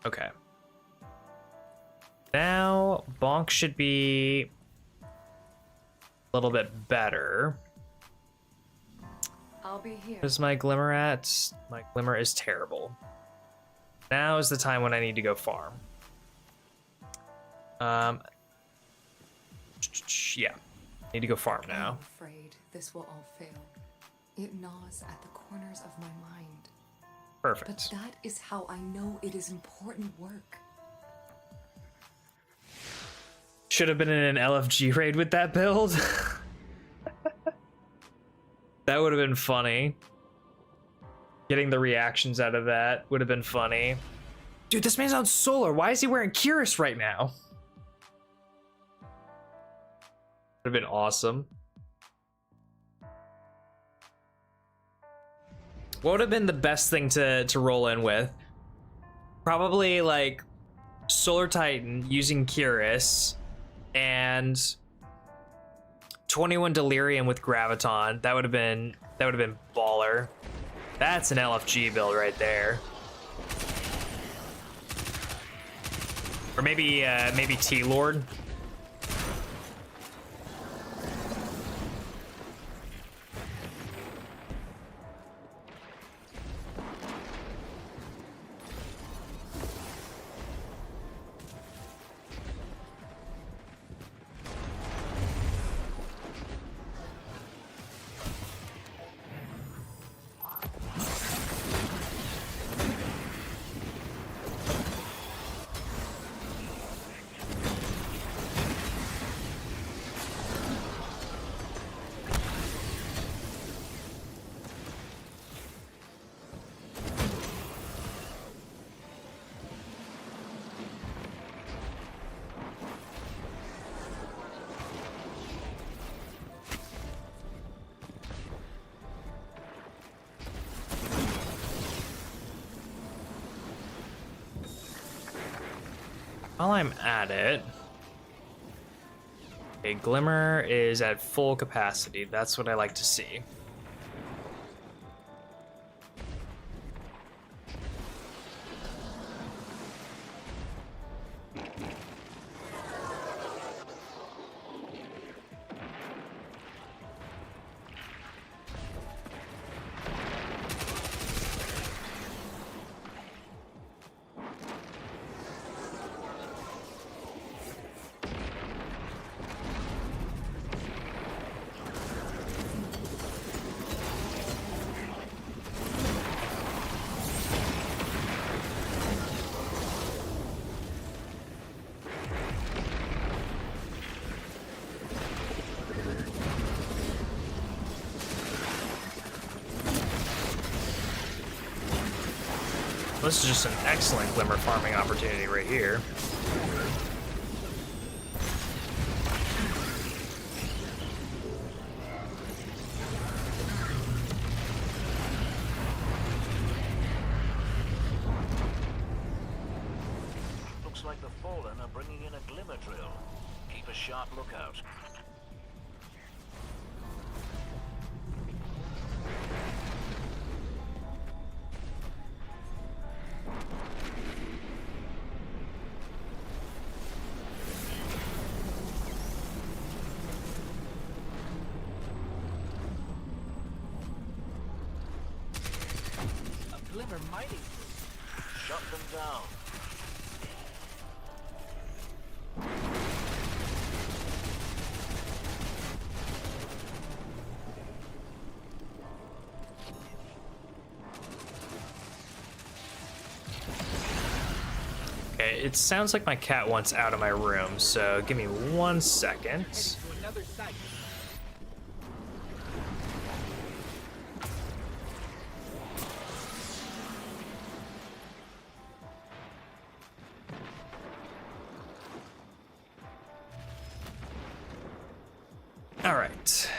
[SPEAKER 1] Okay. Now, bonk should be a little bit better.
[SPEAKER 10] I'll be here.
[SPEAKER 1] Where's my glimmer at? My glimmer is terrible. Now is the time when I need to go farm. Yeah, need to go farm now.
[SPEAKER 11] I'm afraid this will all fail. It gnaws at the corners of my mind.
[SPEAKER 1] Perfect.
[SPEAKER 11] But that is how I know it is important work.
[SPEAKER 1] Should have been in an LFG raid with that build. That would have been funny. Getting the reactions out of that would have been funny. Dude, this man's on solar. Why is he wearing Curious right now? Would have been awesome. What would have been the best thing to roll in with? Probably like Solar Titan using Curious and 21 Delirium with Graviton. That would have been baller. That's an LFG build right there. Or maybe T-Lord. While I'm at it, a Glimmer is at full capacity. That's what I like to see. This is just an excellent glimmer farming opportunity right here.
[SPEAKER 12] Looks like the Fallen are bringing in a glimmer drill. Keep a sharp lookout.
[SPEAKER 3] A glimmer mighty.
[SPEAKER 12] Shut them down.
[SPEAKER 1] Okay, it sounds like my cat wants out of my room, so give me 1 second.
[SPEAKER 3] To another site.
[SPEAKER 1] All right.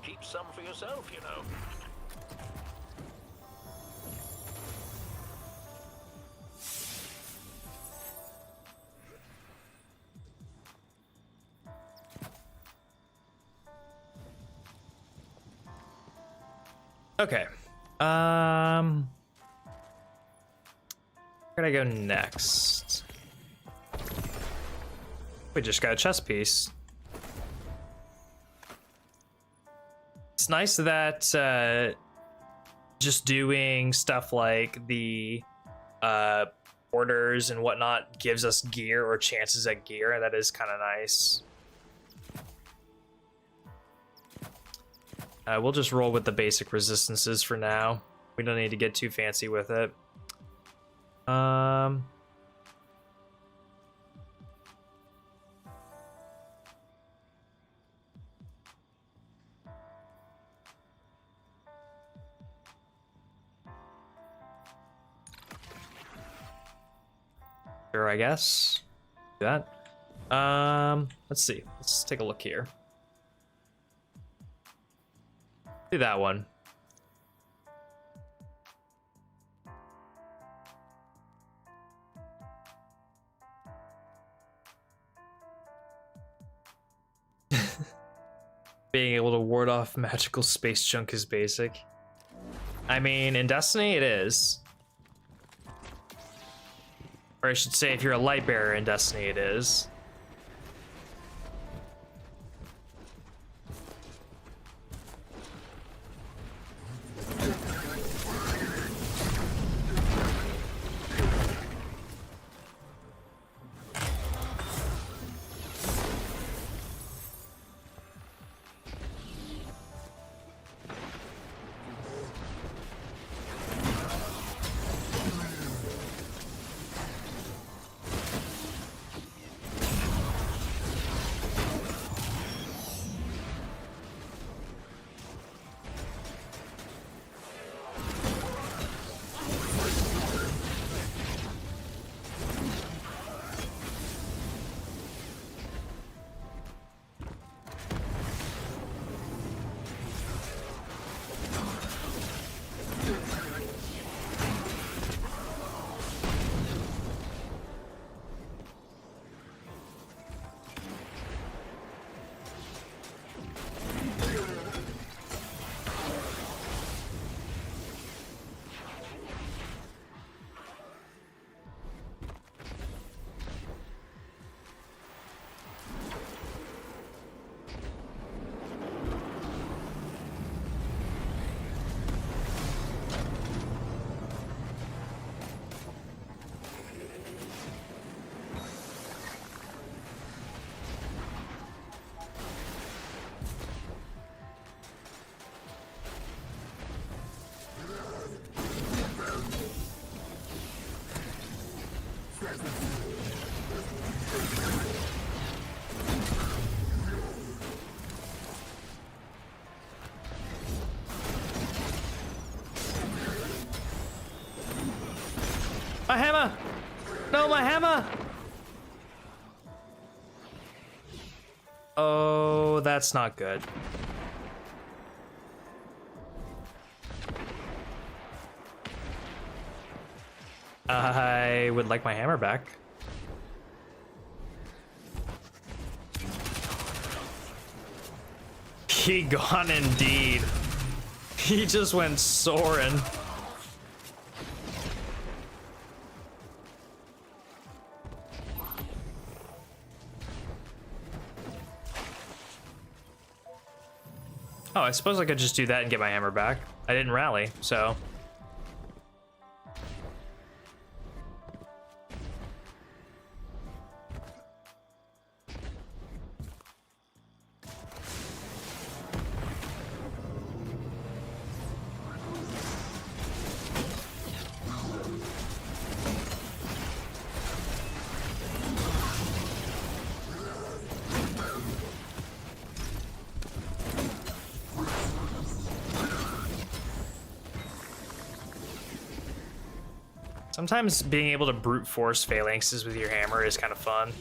[SPEAKER 12] Keep some for yourself, you know.
[SPEAKER 1] Okay. Where do I go next? We just got a chess piece. It's nice that just doing stuff like the orders and whatnot gives us gear or chances at gear. That is kind of nice. We'll just roll with the basic resistances for now. We don't need to get too fancy with it. Sure, I guess. Do that. Let's see. Let's take a look here. Do that one. Being able to ward off magical space junk is basic. I mean, in Destiny, it is. Or I should say, if you're a light bearer in Destiny, it is. Oh, that's not good. I would like my hammer back. He gone indeed. He just went soaring. Oh, I suppose I could just do that and get my hammer back. I didn't rally, so... Sometimes being able to brute force phalanxes with your hammer is kind of fun.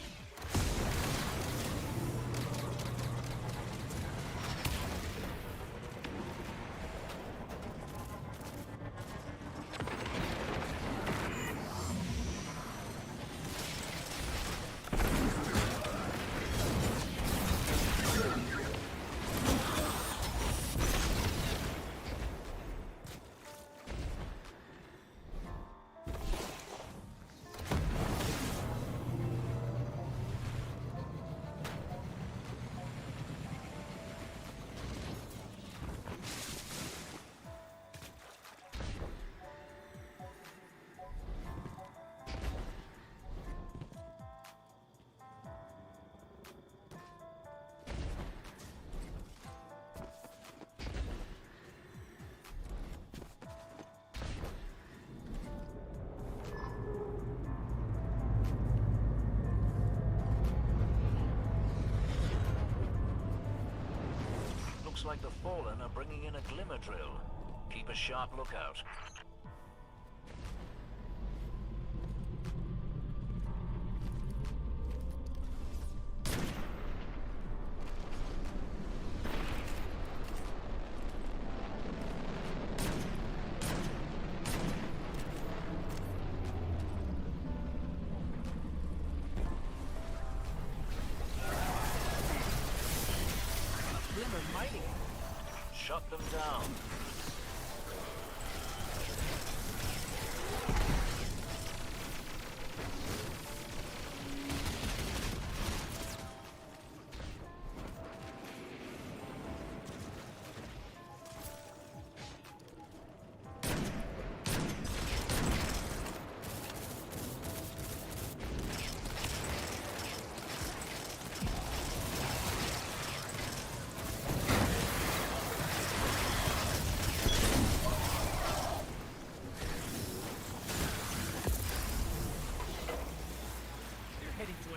[SPEAKER 12] Looks like the Fallen are bringing in a glimmer drill. Keep a sharp lookout. Shut them down.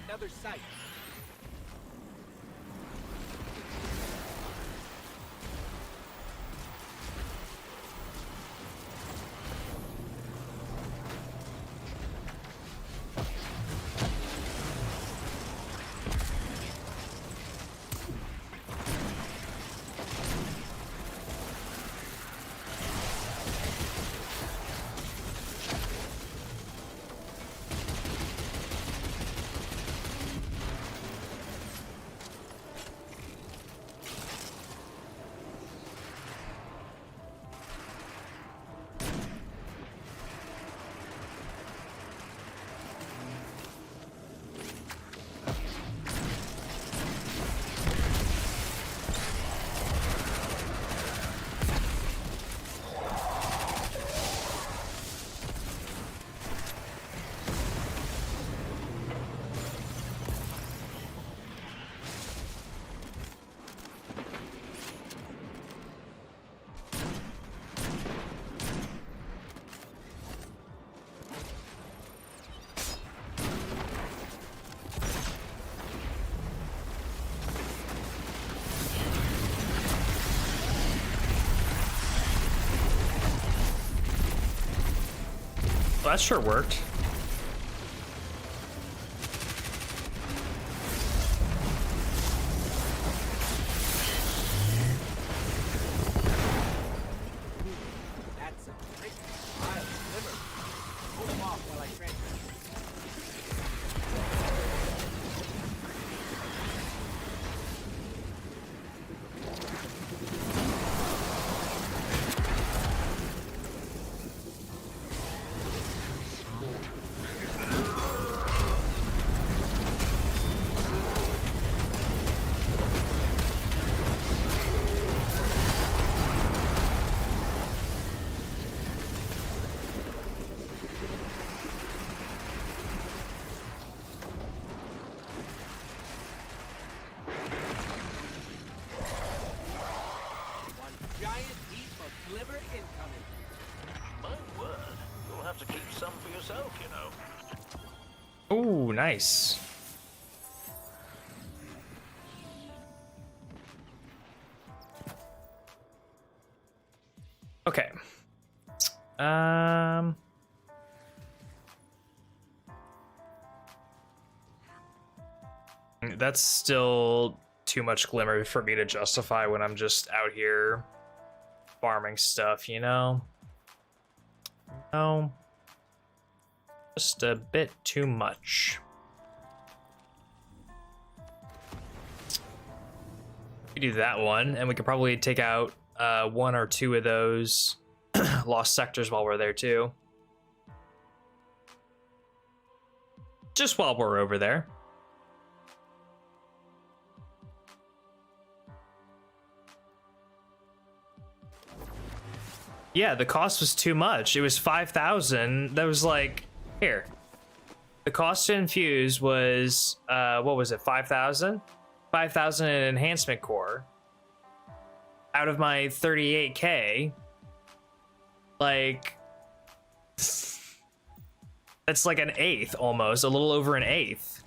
[SPEAKER 3] Another site.
[SPEAKER 1] Well, that sure worked.
[SPEAKER 3] Glimmer incoming.
[SPEAKER 12] My word, you'll have to keep some for yourself, you know.
[SPEAKER 1] Ooh, nice. Okay. That's still too much glimmer for me to justify when I'm just out here farming stuff, you know? No. Just a bit too much. We do that one, and we could probably take out one or two of those lost sectors while we're there too. Just while we're over there. Yeah, the cost was too much. It was 5,000. That was like, here. The cost to infuse was, what was it, 5,000? 5,000 in enhancement core. Out of my 38k. Like, that's like an eighth almost, a little over an eighth.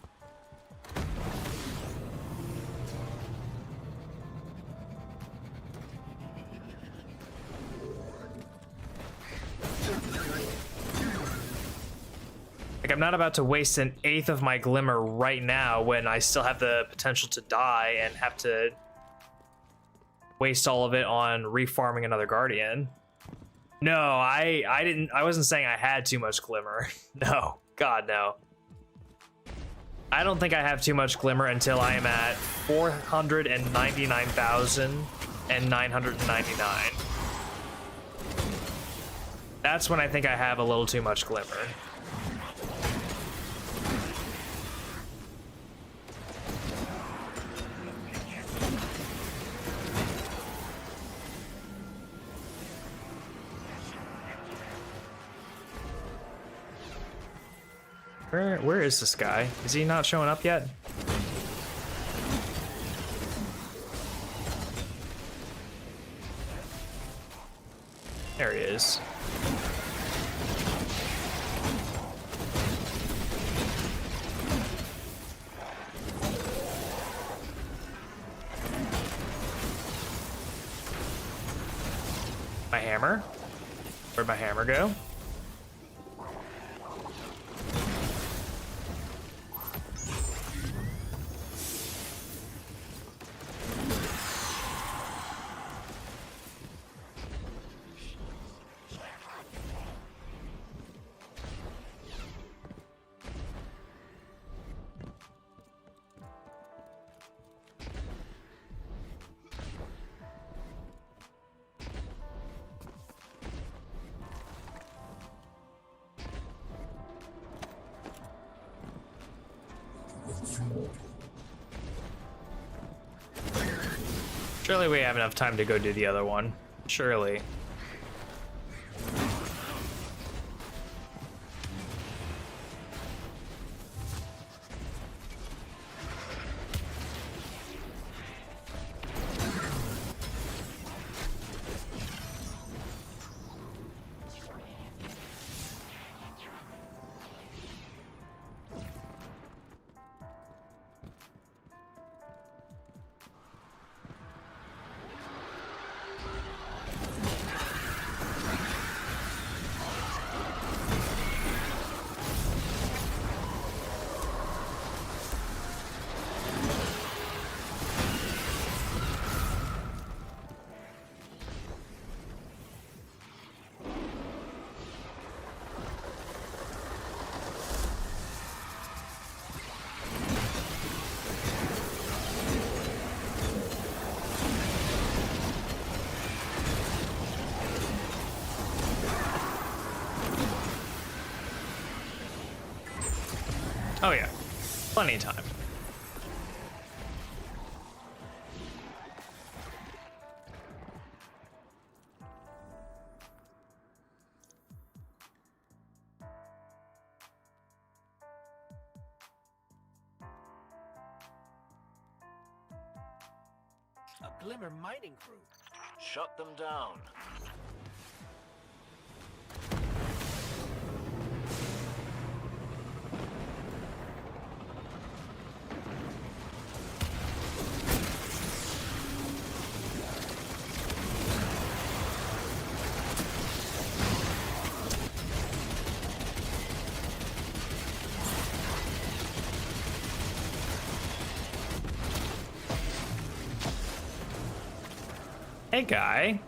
[SPEAKER 1] Like, I'm not about to waste an eighth of my glimmer right now when I still have the potential to die and have to waste all of it on refarming another guardian. No, I wasn't saying I had too much glimmer. No, God, no. I don't think I have too much glimmer until I am at 499,999. That's when I think I have a little too much glimmer. Where is this guy? Is he not showing up yet? There he is. My hammer? Where'd my hammer go? Surely we have enough time to go do the other one. Surely. Oh yeah, plenty of time.
[SPEAKER 3] A Glimmer mining crew.
[SPEAKER 12] Shut them down.
[SPEAKER 1] Hey, guy.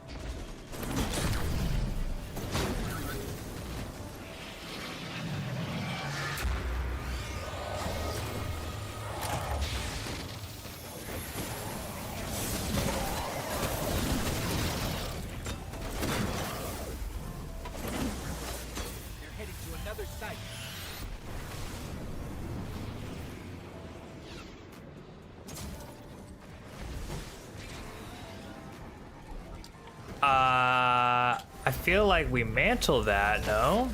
[SPEAKER 1] I feel like we mantle that, no?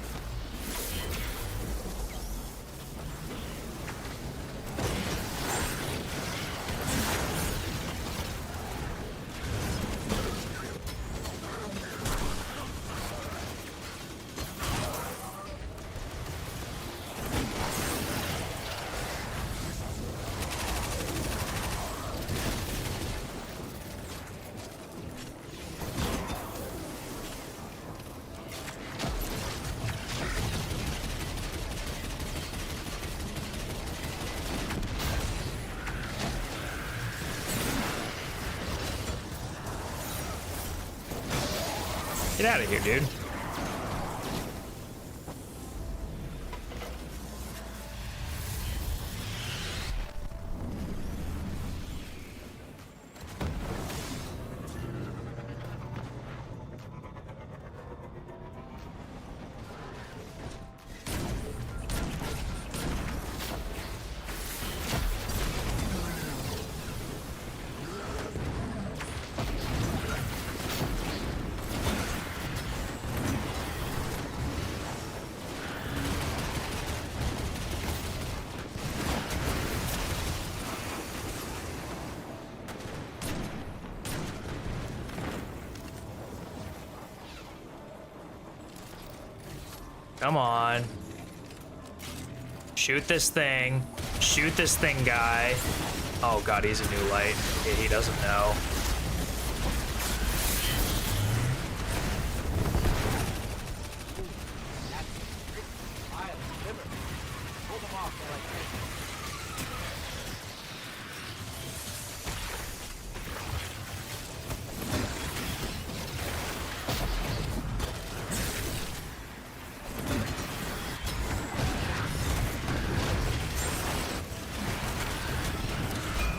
[SPEAKER 1] Get out of here, dude. Come on. Shoot this thing. Shoot this thing, guy. Oh god, he's a new light. Yeah, he doesn't know.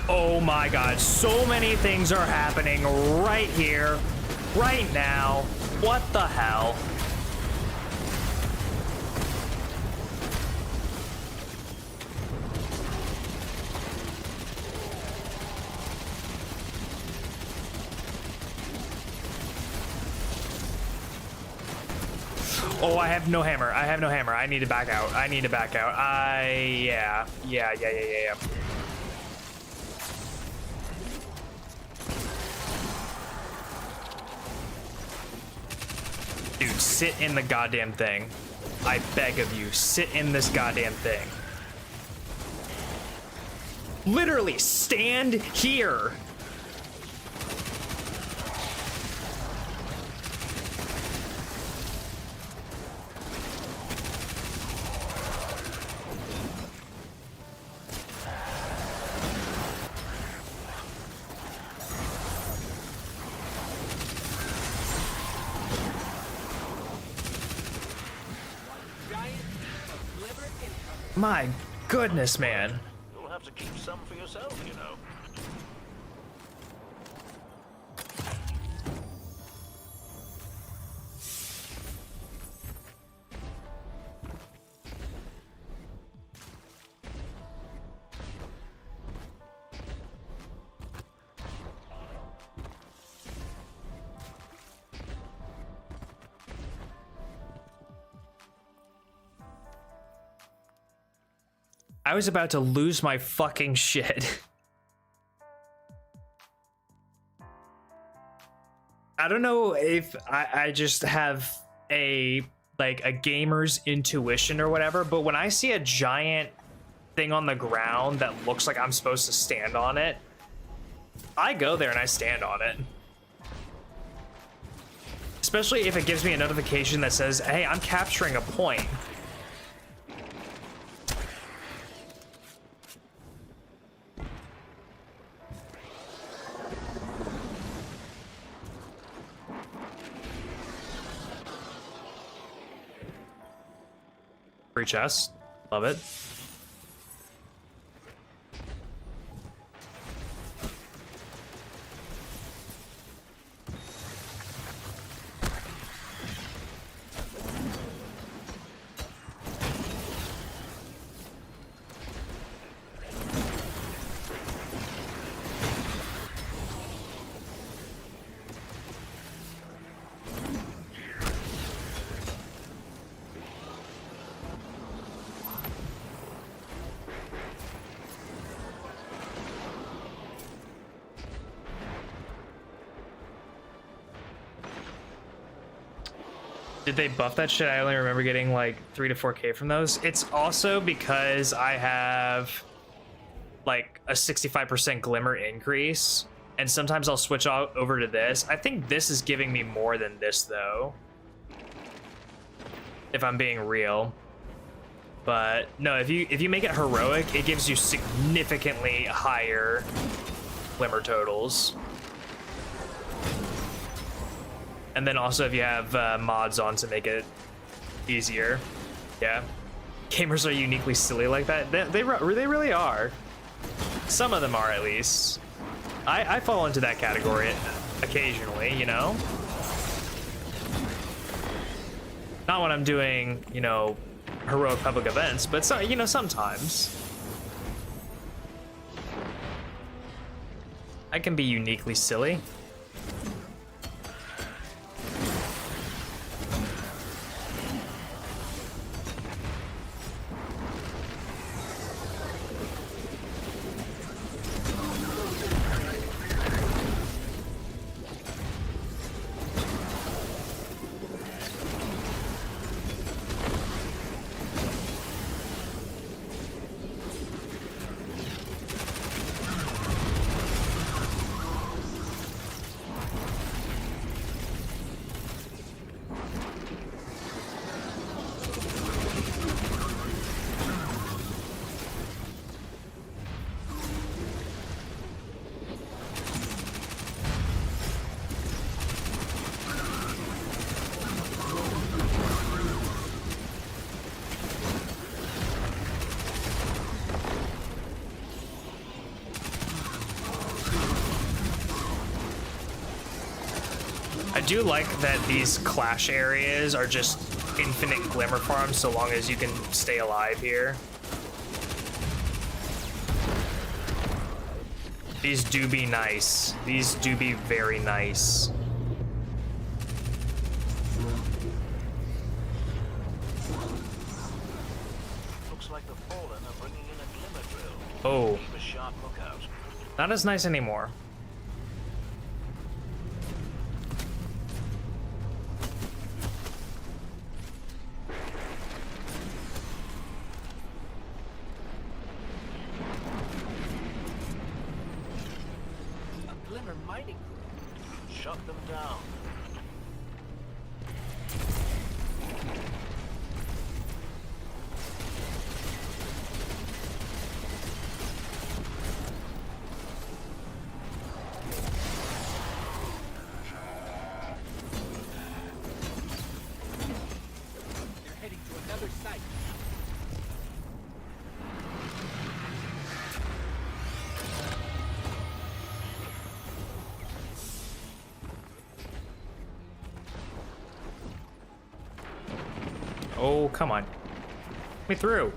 [SPEAKER 1] Oh my god, so many things are happening right here, right now. What the hell? Oh, I have no hammer. I have no hammer. I need to back out. I need to back out. Yeah. Dude, sit in the goddamn thing. I beg of you, sit in this goddamn thing. Literally, stand here. My goodness, man.
[SPEAKER 12] You'll have to keep some for yourself, you know.
[SPEAKER 1] I was about to lose my fucking shit. I don't know if I just have a gamer's intuition or whatever, but when I see a giant thing on the ground that looks like I'm supposed to stand on it, I go there and I stand on it. Especially if it gives me a notification that says, hey, I'm capturing a point. Free chest. Love it. Did they buff that shit? I only remember getting like 3 to 4K from those. It's also because I have like a 65% glimmer increase, and sometimes I'll switch over to this. I think this is giving me more than this though, if I'm being real. But no, if you make it heroic, it gives you significantly higher glimmer totals. And then also if you have mods on to make it easier. Yeah. Gamers are uniquely silly like that. They really are. Some of them are, at least. I fall into that category occasionally, you know? Not when I'm doing, you know, heroic public events, but so, you know, sometimes. I can be uniquely silly. I do like that these clash areas are just infinite glimmer farms so long as you can stay alive here. These do be nice. These do be very nice.
[SPEAKER 12] Looks like the Fallen are bringing in a glimmer drill.
[SPEAKER 1] Oh.
[SPEAKER 12] Keep a sharp lookout.
[SPEAKER 1] Not as nice anymore.
[SPEAKER 12] Shut them down.
[SPEAKER 3] They're heading to another site.
[SPEAKER 1] Oh, come on. Let me through.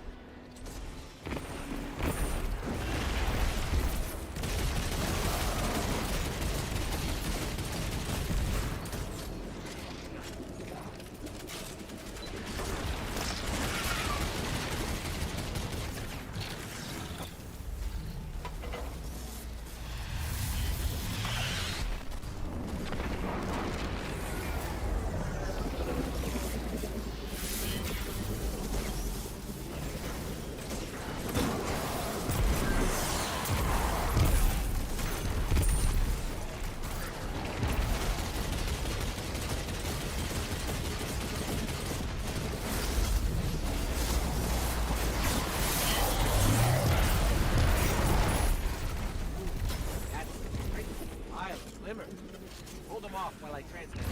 [SPEAKER 3] Hold them off while I translate.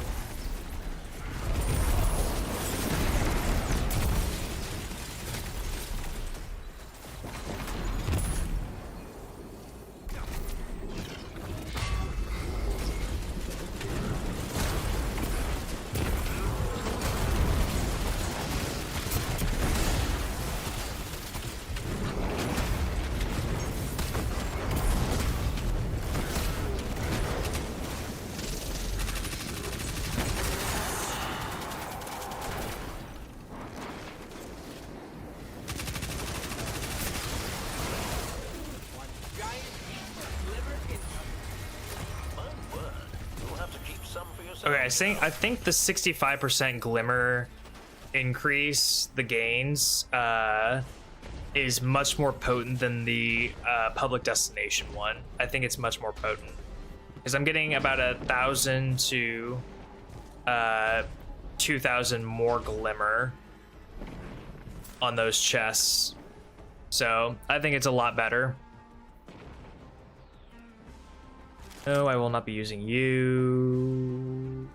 [SPEAKER 1] Okay, I think the 65% glimmer increase, the gains, is much more potent than the public destination one. I think it's much more potent because I'm getting about 1,000 to 2,000 more glimmer on those chests. So I think it's a lot better. No, I will not be using you.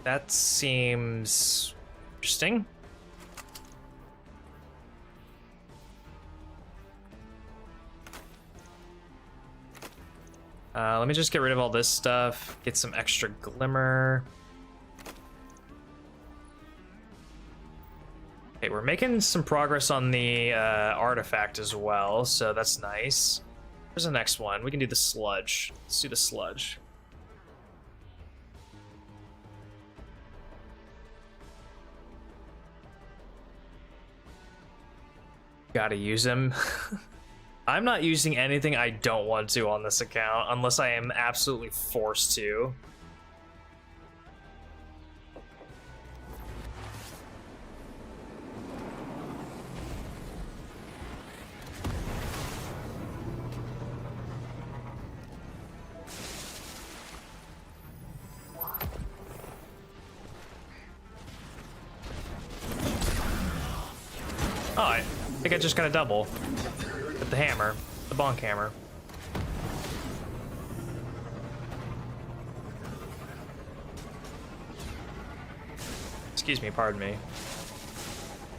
[SPEAKER 1] That seems interesting. Let me just get rid of all this stuff, get some extra glimmer. Okay, we're making some progress on the artifact as well, so that's nice. Where's the next one? We can do the sludge. Let's do the sludge. Gotta use him. I'm not using anything I don't want to on this account unless I am absolutely forced to. Oh, I think I just got a double. With the hammer. The bonk hammer. Excuse me, pardon me.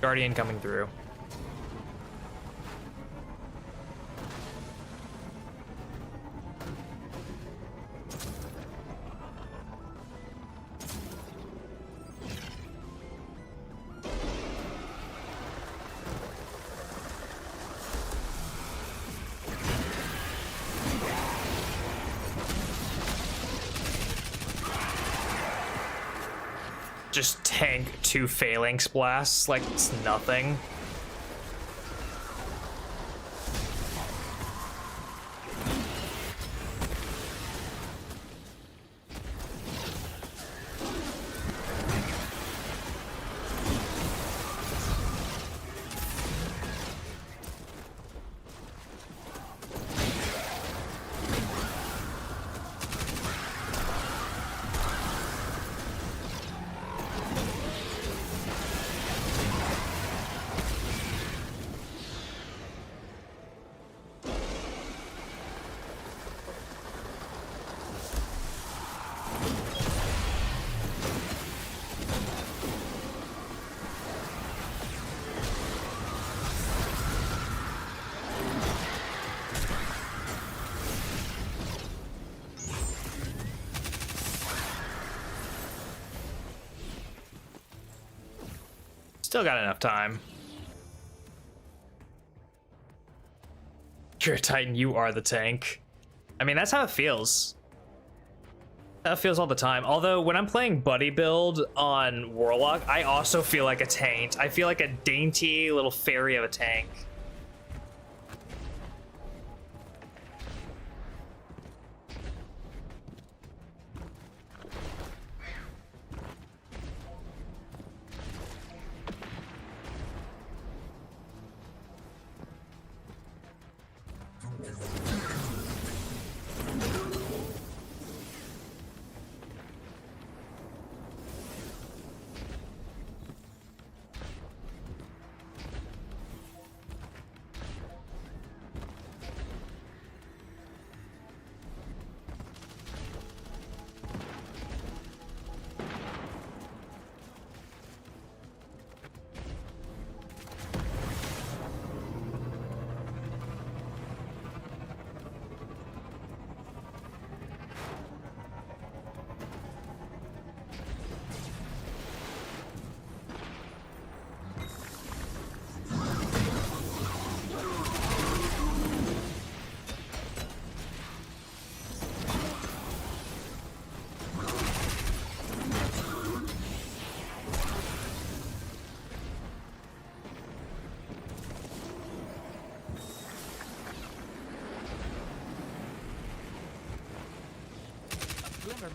[SPEAKER 1] Guardian coming through. Just tank 2 phalanx blasts like it's nothing. Still got enough time. You're a Titan, you are the tank. I mean, that's how it feels. That feels all the time. Although, when I'm playing buddy build on Warlock, I also feel like a tank. I feel like a dainty little fairy of a tank.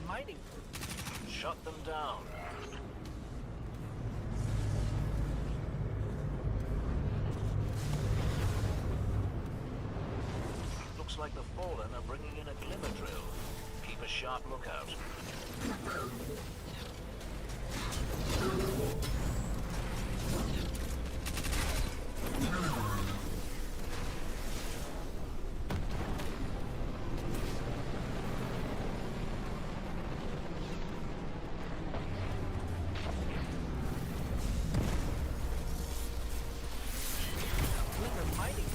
[SPEAKER 3] mining.
[SPEAKER 12] Shut them down. Looks like the Fallen are bringing in a glimmer drill. Keep a sharp lookout.
[SPEAKER 3] Glimmer mining.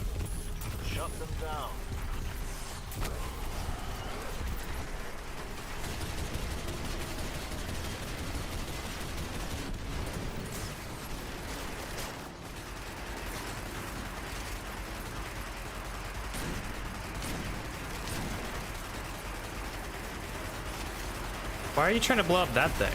[SPEAKER 12] Shut them down.
[SPEAKER 1] Why are you trying to blow up that thing?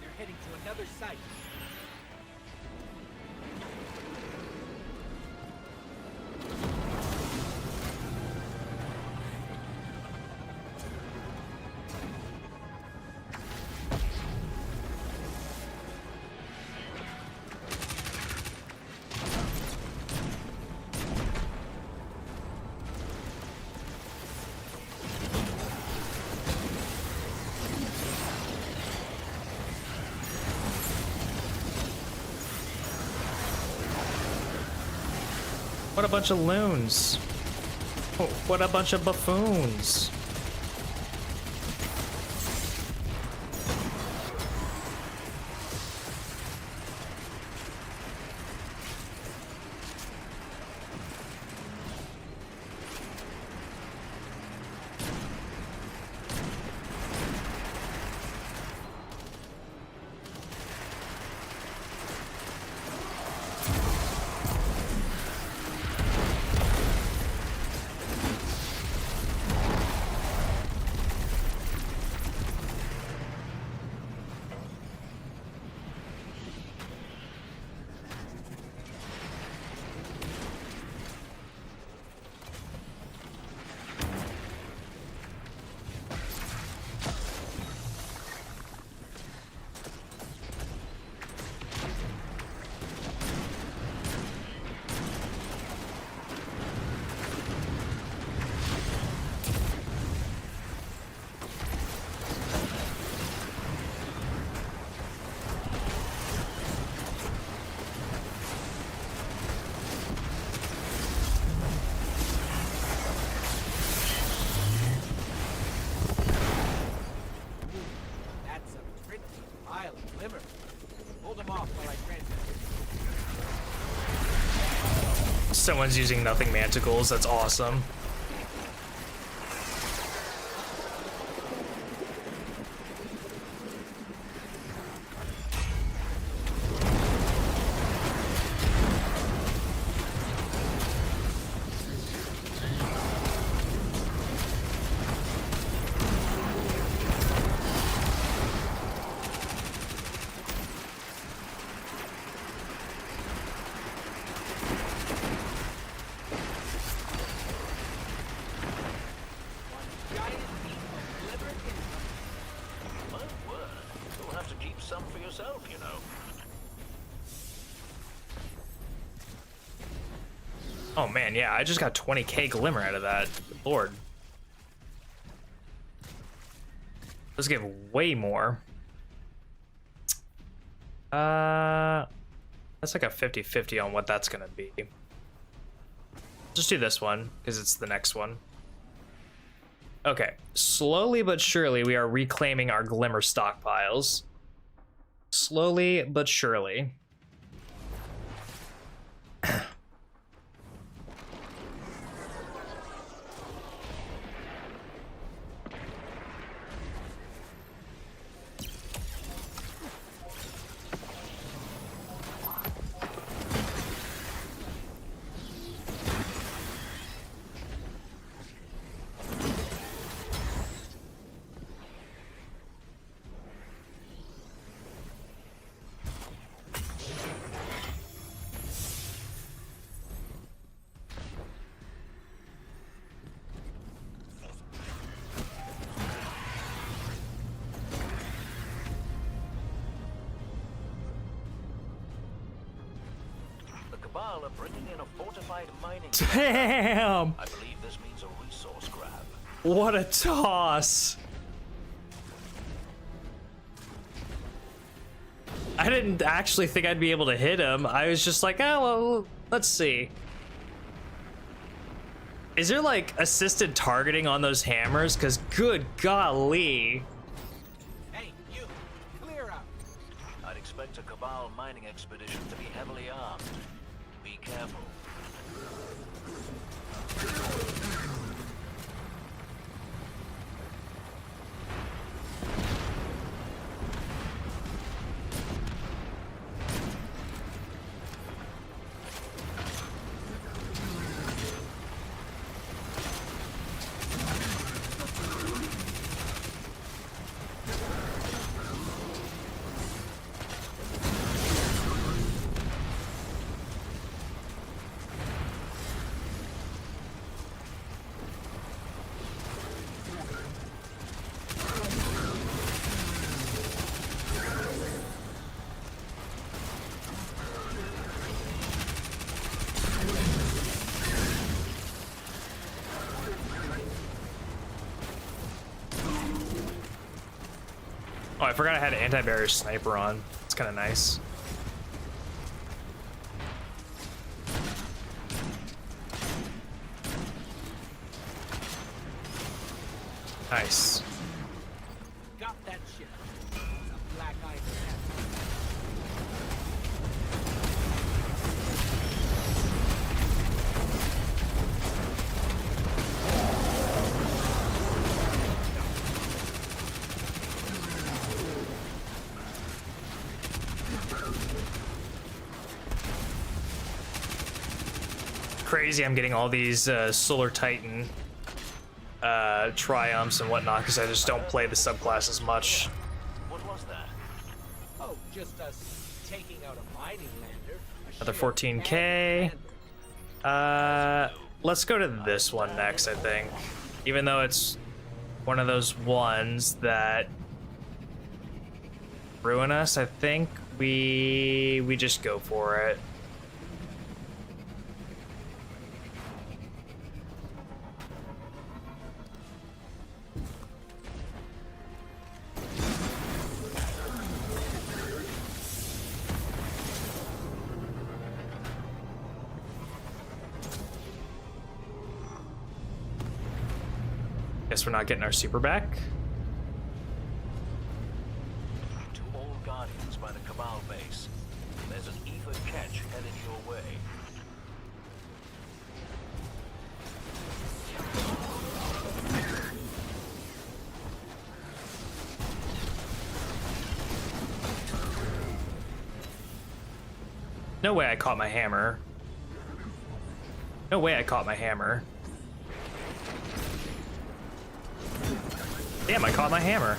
[SPEAKER 3] They're heading to another site.
[SPEAKER 1] What a bunch of loons. Oh, what a bunch of buffoons.
[SPEAKER 3] That's a pretty pile of glimmer. Hold them off while I transfer.
[SPEAKER 1] Someone's using nothing manticles. That's awesome.
[SPEAKER 12] My word. You'll have to keep some for yourself, you know.
[SPEAKER 1] Oh man, yeah, I just got 20k glimmer out of that. Good Lord. Let's get way more. That's like a 50-50 on what that's gonna be. Just do this one, because it's the next one. Okay, slowly but surely we are reclaiming our glimmer stockpiles. Slowly but surely.
[SPEAKER 12] Cabal are bringing in a fortified mining.
[SPEAKER 1] Damn!
[SPEAKER 12] I believe this means a resource grab.
[SPEAKER 1] What a toss! I didn't actually think I'd be able to hit him. I was just like, oh, well, let's see. Is there like assisted targeting on those hammers? Because good golly.
[SPEAKER 3] Hey, you! Clear out!
[SPEAKER 12] I'd expect a Cabal mining expedition to be heavily armed. Be careful.
[SPEAKER 1] Oh, I forgot I had an anti-barrier sniper on. It's kind of nice. Nice.
[SPEAKER 3] Got that shit. A black eye for that.
[SPEAKER 1] Crazy, I'm getting all these Solar Titan triumphs and whatnot because I just don't play the subclass as much.
[SPEAKER 12] What was that?
[SPEAKER 3] Oh, just us taking out a mining lander.
[SPEAKER 1] Another 14k. Let's go to this one next, I think. Even though it's one of those ones that ruin us, I think we just go for it. Guess we're not getting our super back.
[SPEAKER 12] To all Guardians by the Cabal base. There's an ether catch headed your way.
[SPEAKER 1] No way I caught my hammer. No way I caught my hammer. Damn, I caught my hammer.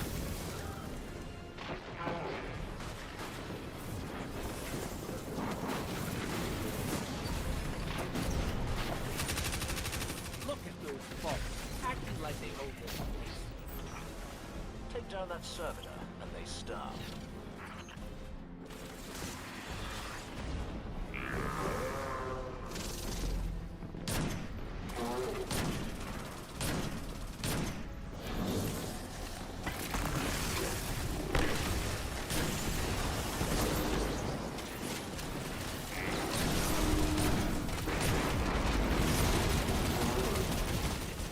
[SPEAKER 3] Look at those folks, acting like they own this place.
[SPEAKER 12] Take down that servitor, and they stop.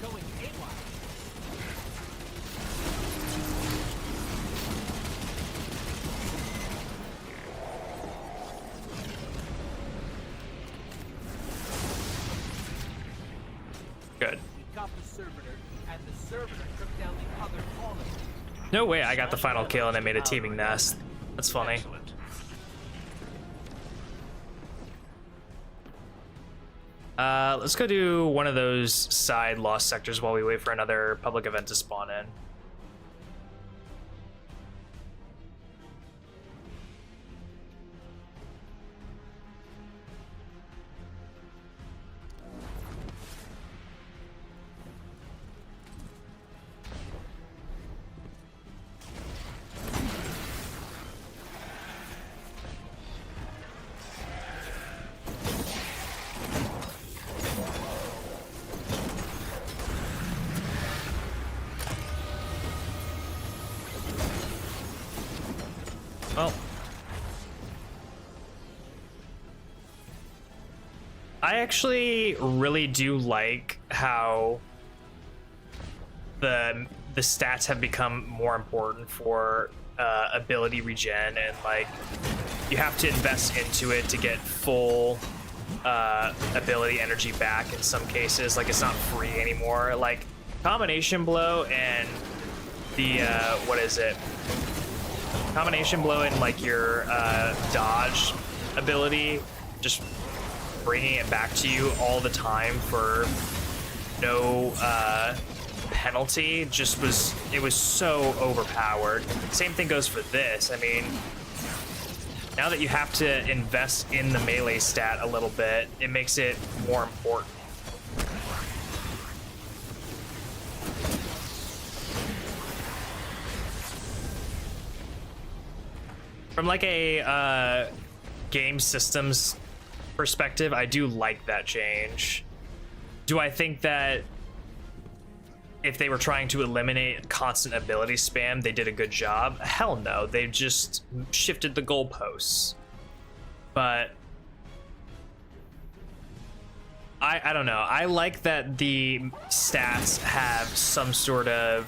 [SPEAKER 3] Going haywire.
[SPEAKER 1] Good.
[SPEAKER 3] We got the servitor, and the servitor took down the other colony.
[SPEAKER 1] No way I got the final kill and I made a teaming nest. That's funny.
[SPEAKER 12] Excellent.
[SPEAKER 1] Let's go do one of those side lost sectors while we wait for another public event to spawn in. Well, I actually really do like how the stats have become more important for ability regen, and like you have to invest into it to get full ability energy back in some cases. Like it's not free anymore. Like combination blow and the what is it? Combination blow and like your dodge ability, just bringing it back to you all the time for no penalty, it was so overpowered. Same thing goes for this. I mean, now that you have to invest in the melee stat a little bit, it makes it more important. From like a game systems perspective, I do like that change. Do I think that if they were trying to eliminate constant ability spam, they did a good job? Hell no, they just shifted the goalposts. But I don't know. I like that the stats have some sort of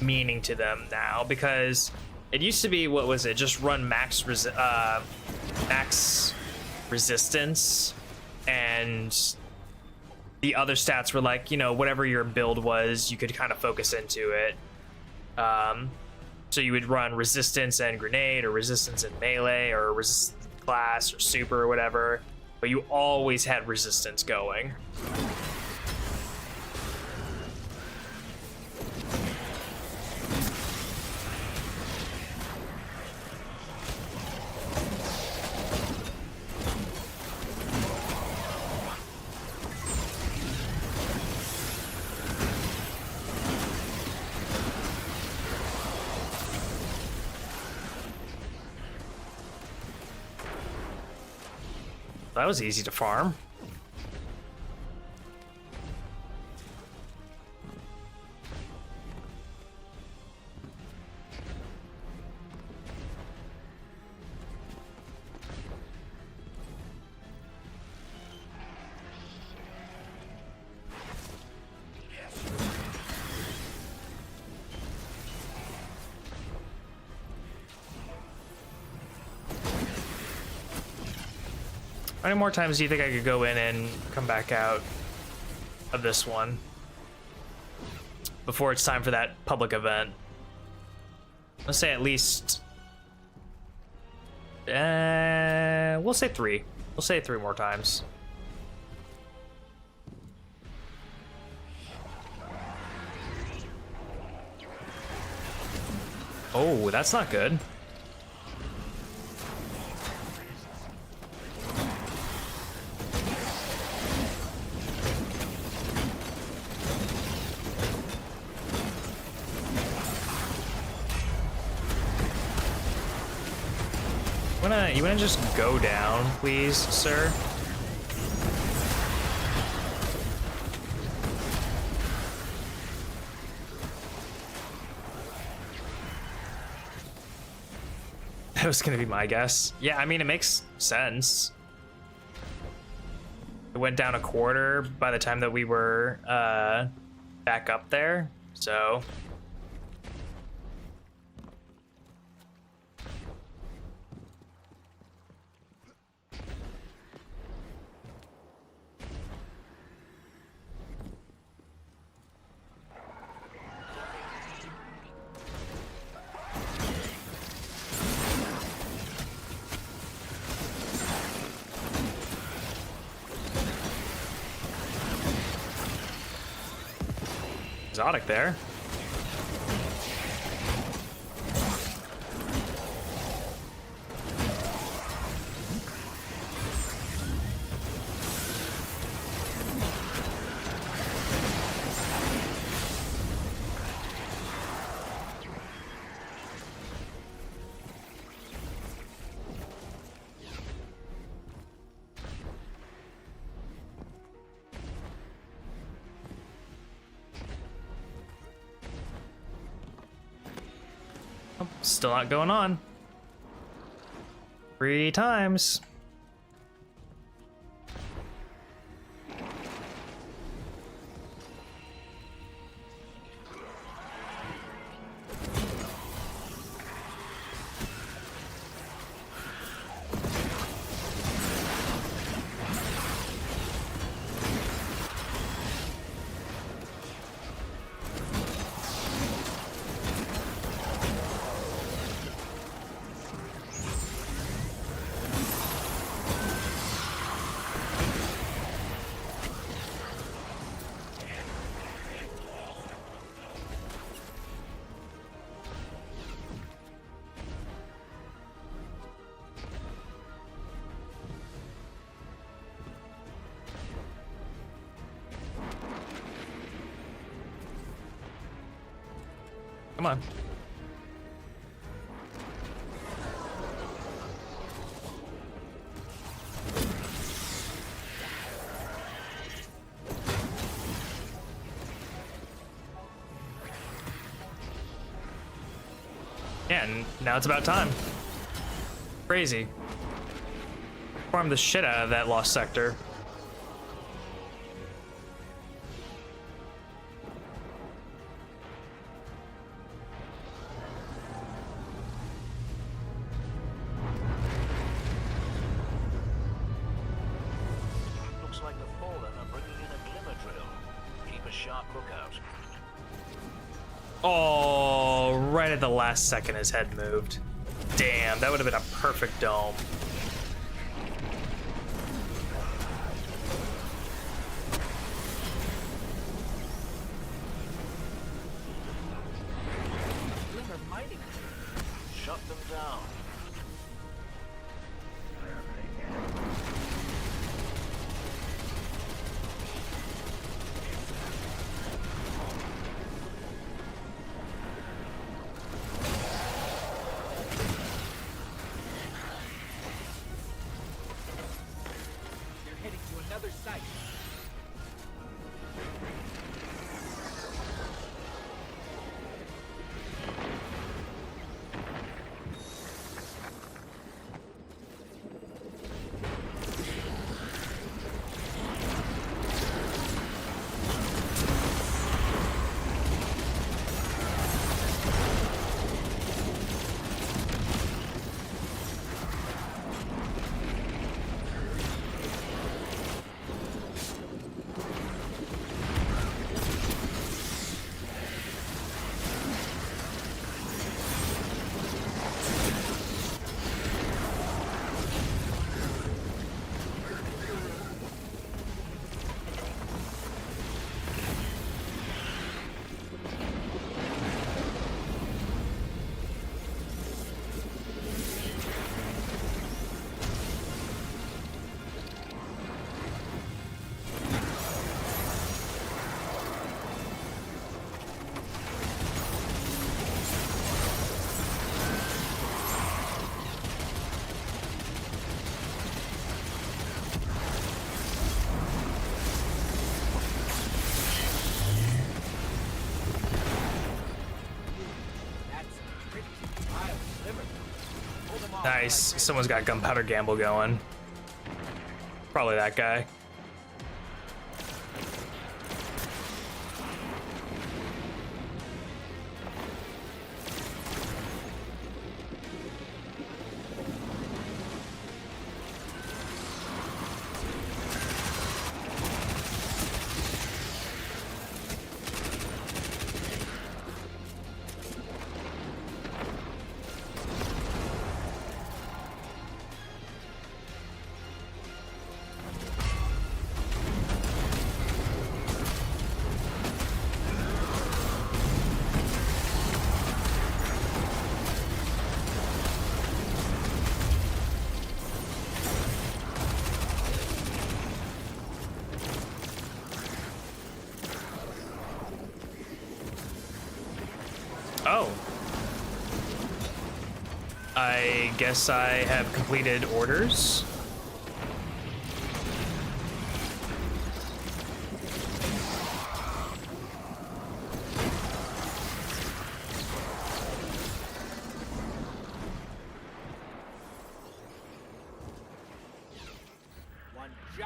[SPEAKER 1] meaning to them now, because it used to be, what was it? Just run max resistance, and the other stats were like, you know, whatever your build was, you could kind of focus into it. So you would run resistance and grenade, or resistance and melee, or resistance class, or super, or whatever, but you always had resistance going. That was easy to farm. How many more times do you think I could go in and come back out of this one before it's time for that public event? Let's say at least... we'll say 3. We'll say 3 more times. Oh, that's not good. You wanna just go down, please, sir? That was gonna be my guess. Yeah, I mean, it makes sense. It went down a quarter by the time that we were back up there, so... Exotic there. Still not going on. 3 times. Come on. Yeah, and now it's about time. Crazy. Farm the shit out of that lost sector.
[SPEAKER 12] Looks like the Fallen are bringing in a glimmer drill. Keep a sharp lookout.
[SPEAKER 1] Oh, right at the last second his head moved. Damn, that would have been a perfect dome.
[SPEAKER 12] Glimmer mining. Shut them down.
[SPEAKER 3] You're heading to another site.
[SPEAKER 1] Nice. Someone's got gunpowder gamble going. Probably that guy. Oh. I guess I have completed orders.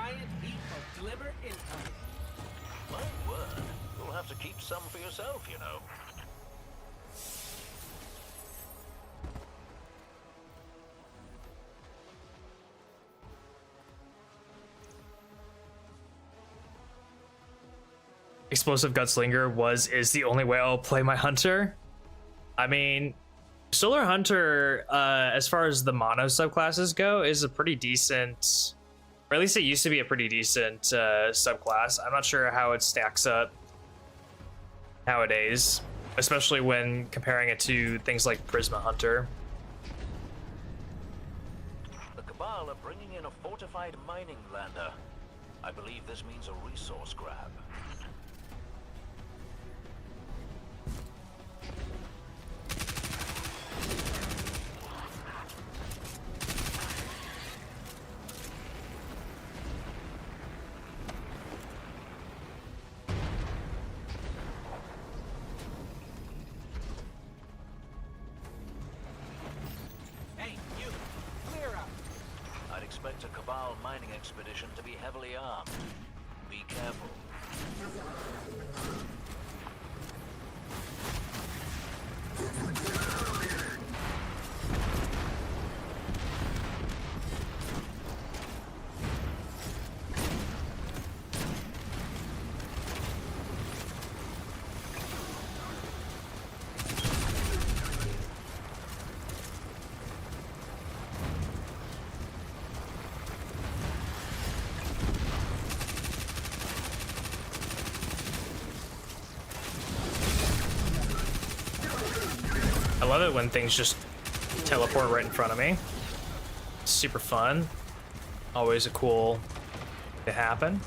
[SPEAKER 3] giant heap of glimmer incoming.
[SPEAKER 12] My word. You'll have to keep some for yourself, you know.
[SPEAKER 1] Explosive Gunslinger is the only way I'll play my Hunter. I mean, Solar Hunter, as far as the mono subclasses go, is a pretty decent, or at least it used to be a pretty decent subclass. I'm not sure how it stacks up nowadays, especially when comparing it to things like Prisma Hunter.
[SPEAKER 12] The Cabal are bringing in a fortified mining lander. I believe this means a resource grab. Expect a Cabal mining expedition to be heavily armed. Be careful.
[SPEAKER 1] I love it when things just teleport right in front of me. Super fun. Always a cool thing to happen.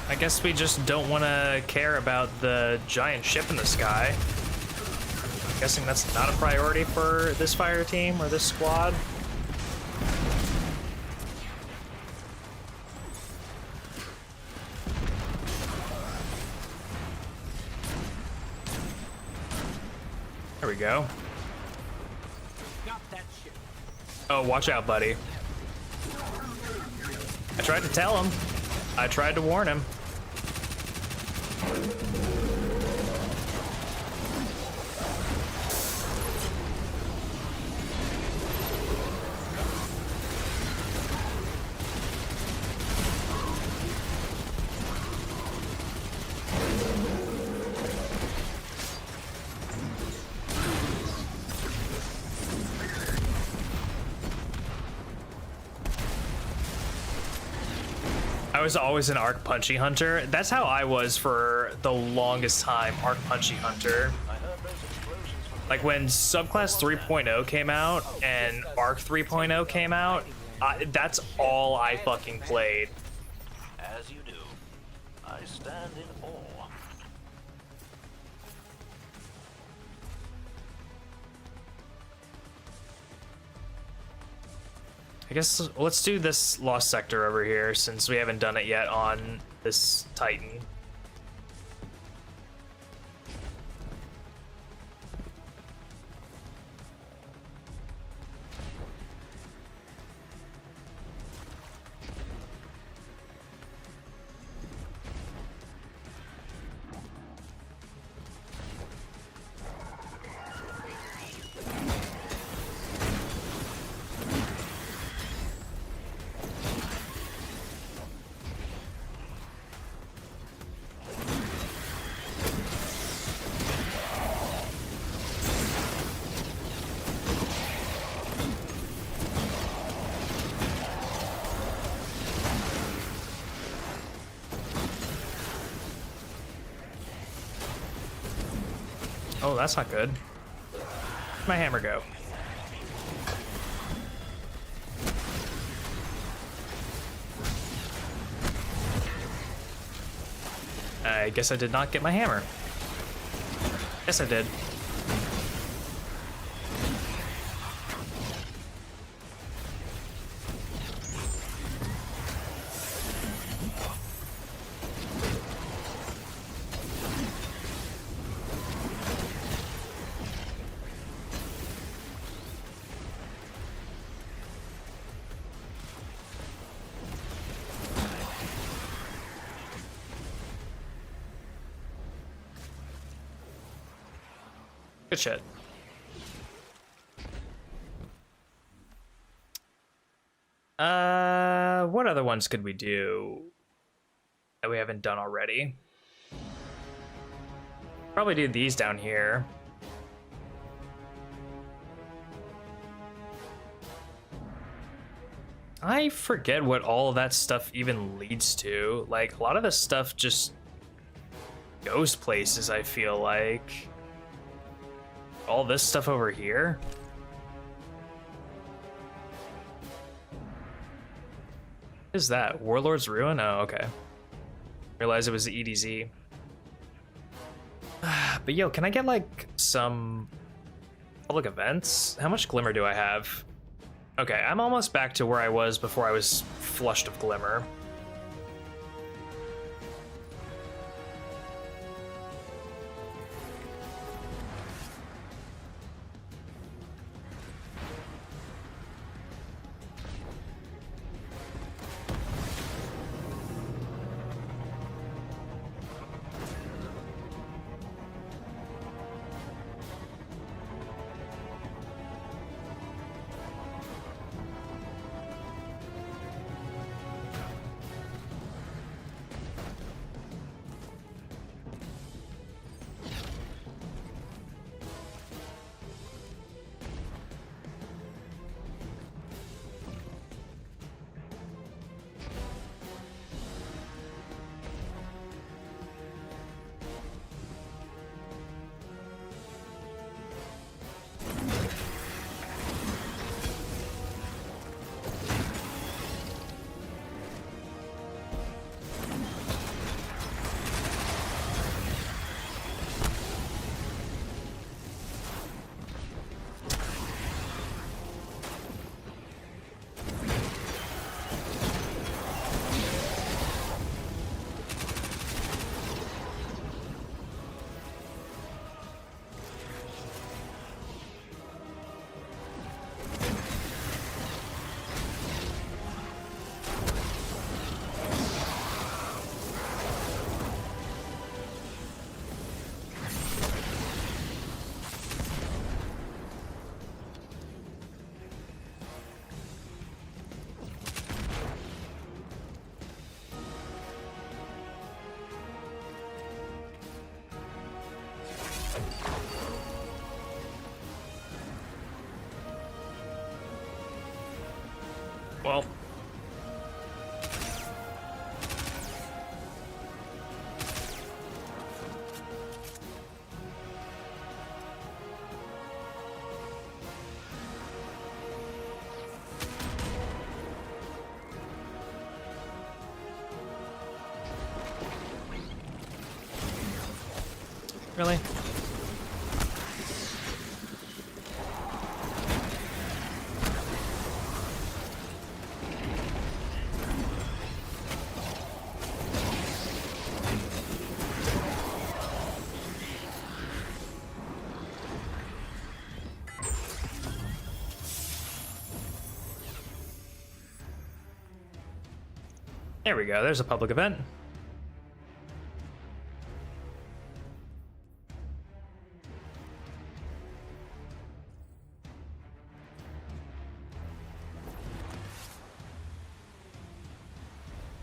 [SPEAKER 1] I guess we just don't want to care about the giant ship in the sky. I'm guessing that's not a priority for this fire team or this squad. There we go.
[SPEAKER 3] Got that ship.
[SPEAKER 1] Oh, watch out, buddy. I tried to tell him. I tried to warn him. I was always an Arc Punchy Hunter. That's how I was for the longest time, Arc Punchy Hunter. Like when Subclass 3.0 came out and Arc 3.0 came out, that's all I fucking played.
[SPEAKER 12] As you do, I stand in awe.
[SPEAKER 1] I guess let's do this Lost Sector over here since we haven't done it yet on this Titan. Oh, that's not good. Where'd my hammer go? I guess I did not get my hammer. Yes, I did. Good shit. What other ones could we do that we haven't done already? Probably do these down here. I forget what all of that stuff even leads to. Like, a lot of this stuff just goes places, I feel like. All this stuff over here? What is that? Warlord's Ruin? Oh, okay. Realized it was the EDZ. But yo, can I get like some public events? How much glimmer do I have? Okay, I'm almost back to where I was before I was flushed of glimmer. Well. Really? There we go, there's a public event.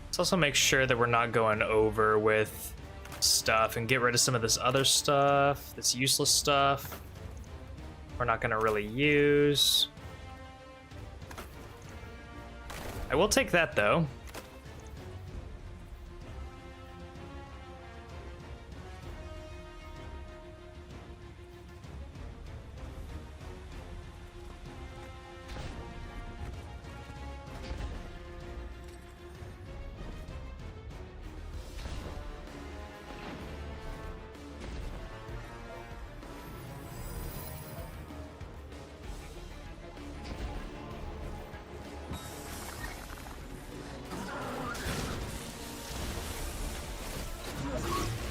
[SPEAKER 1] Let's also make sure that we're not going over with stuff and get rid of some of this other stuff, this useless stuff we're not gonna really use. I will take that though.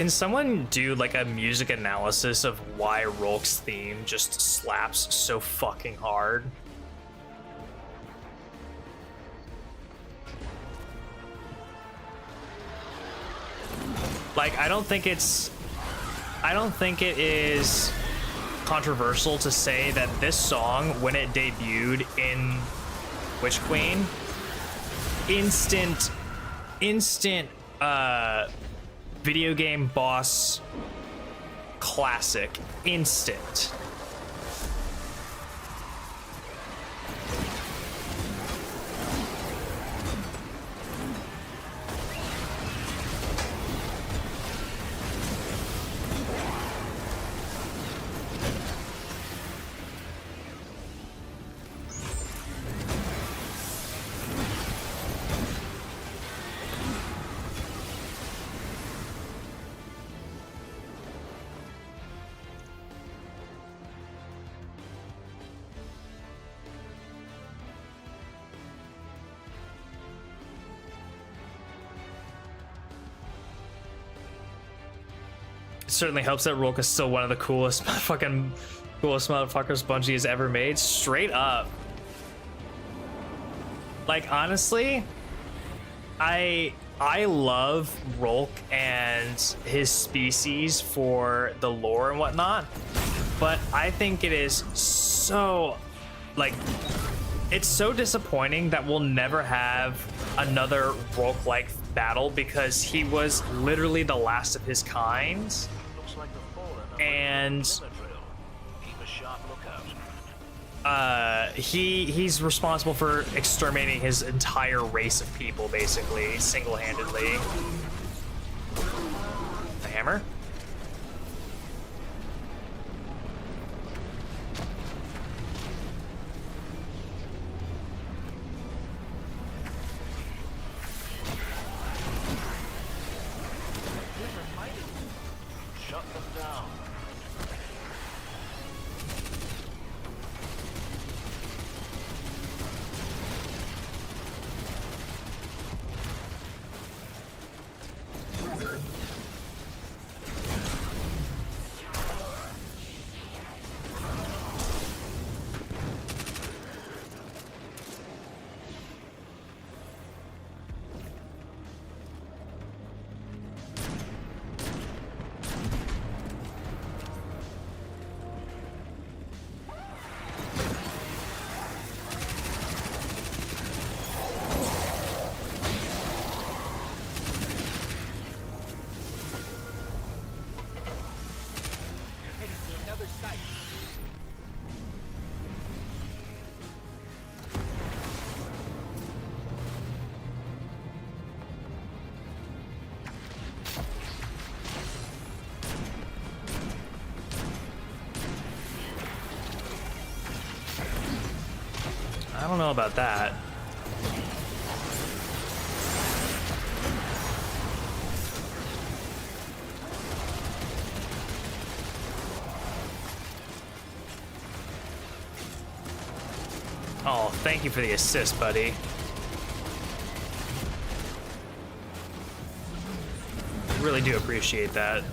[SPEAKER 1] Can someone do like a music analysis of why Rolk's theme just slaps so fucking hard? Like, I don't think it is controversial to say that this song, when it debuted in Witch Queen, instant video game boss classic, instant. Certainly helps that Rolk is still one of the coolest motherfuckers Bungie has ever made. Straight up. Like, honestly, I love Rolk and his species for the lore and whatnot, but I think it is so, like, it's so disappointing that we'll never have another Rolk-like battle, because he was literally the last of his kind. And he's responsible for exterminating his entire race of people, basically, single-handedly. The hammer? I don't know about that. Oh, thank you for the assist, buddy. Really do appreciate that.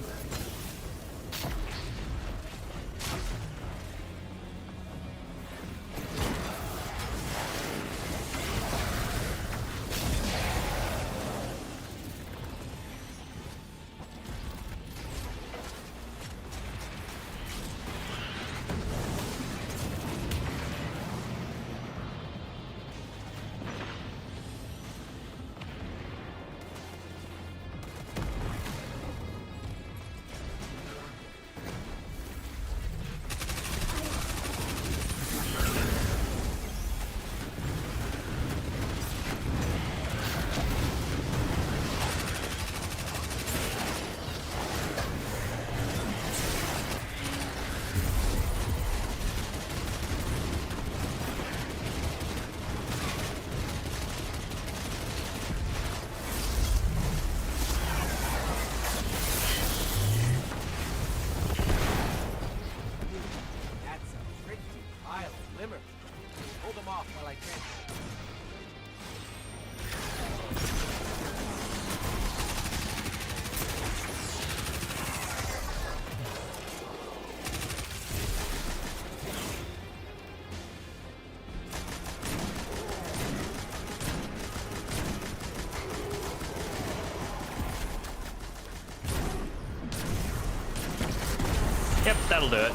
[SPEAKER 1] That'll do it.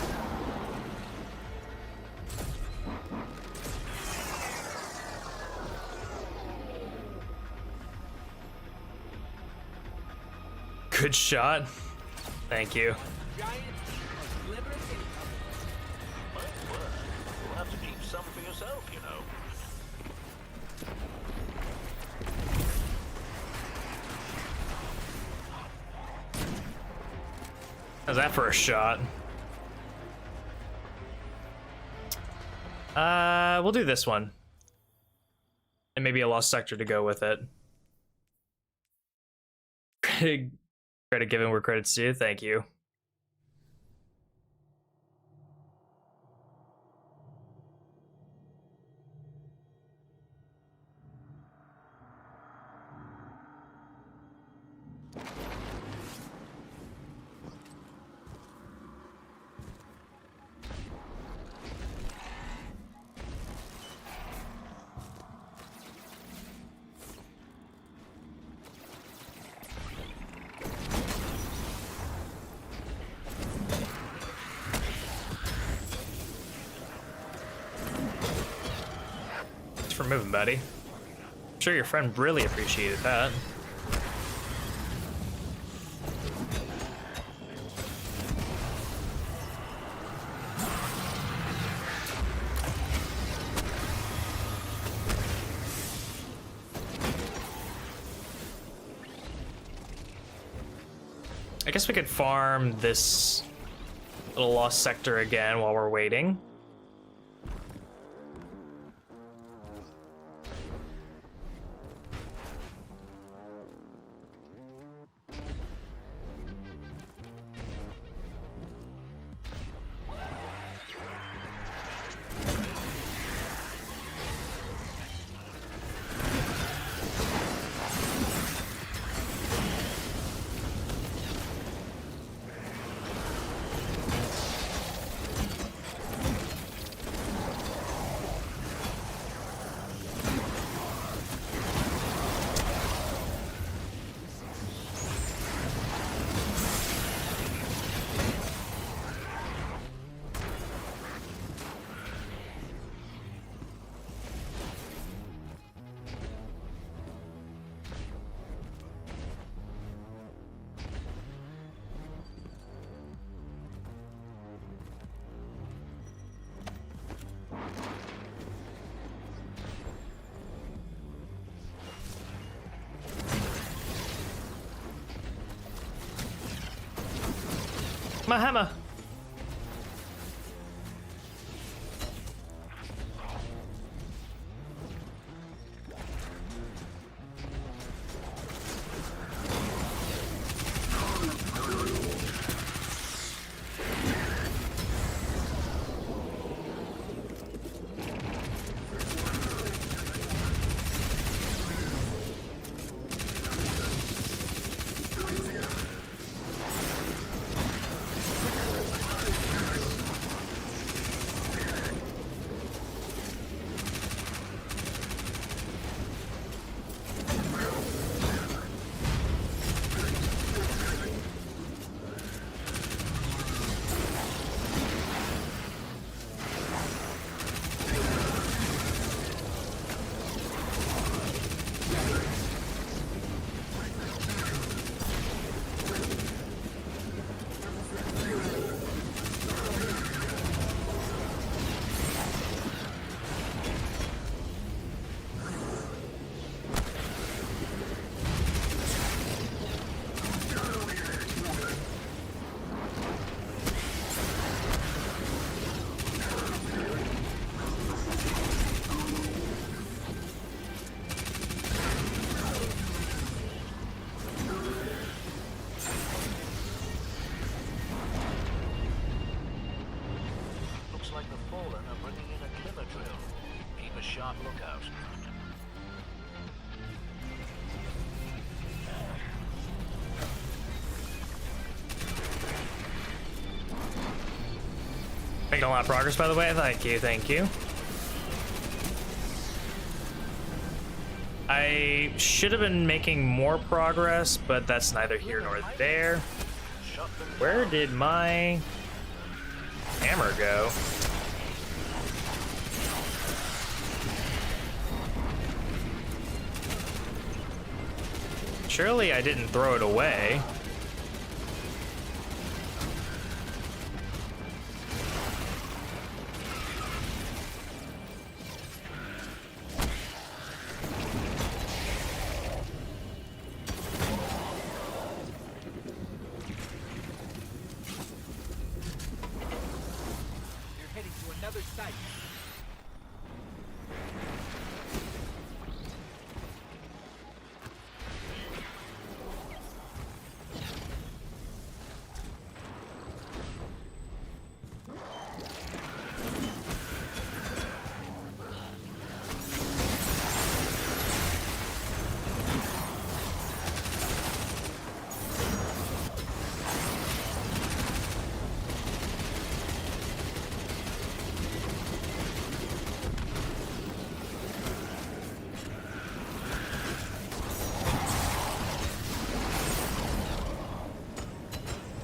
[SPEAKER 1] Good shot. Thank you.
[SPEAKER 12] My word. You'll have to keep some for yourself, you know.
[SPEAKER 1] How's that for a shot? We'll do this one. And maybe a lost sector to go with it. Credit given where credit's due, thank you. For moving, buddy. I'm sure your friend really appreciated that. I guess we could farm this little lost sector again while we're waiting. My hammer.
[SPEAKER 12] Sharp lookout.
[SPEAKER 1] Making a lot of progress, by the way. Thank you, thank you. I should have been making more progress, but that's neither here nor there. Where did my hammer go? Surely I didn't throw it away.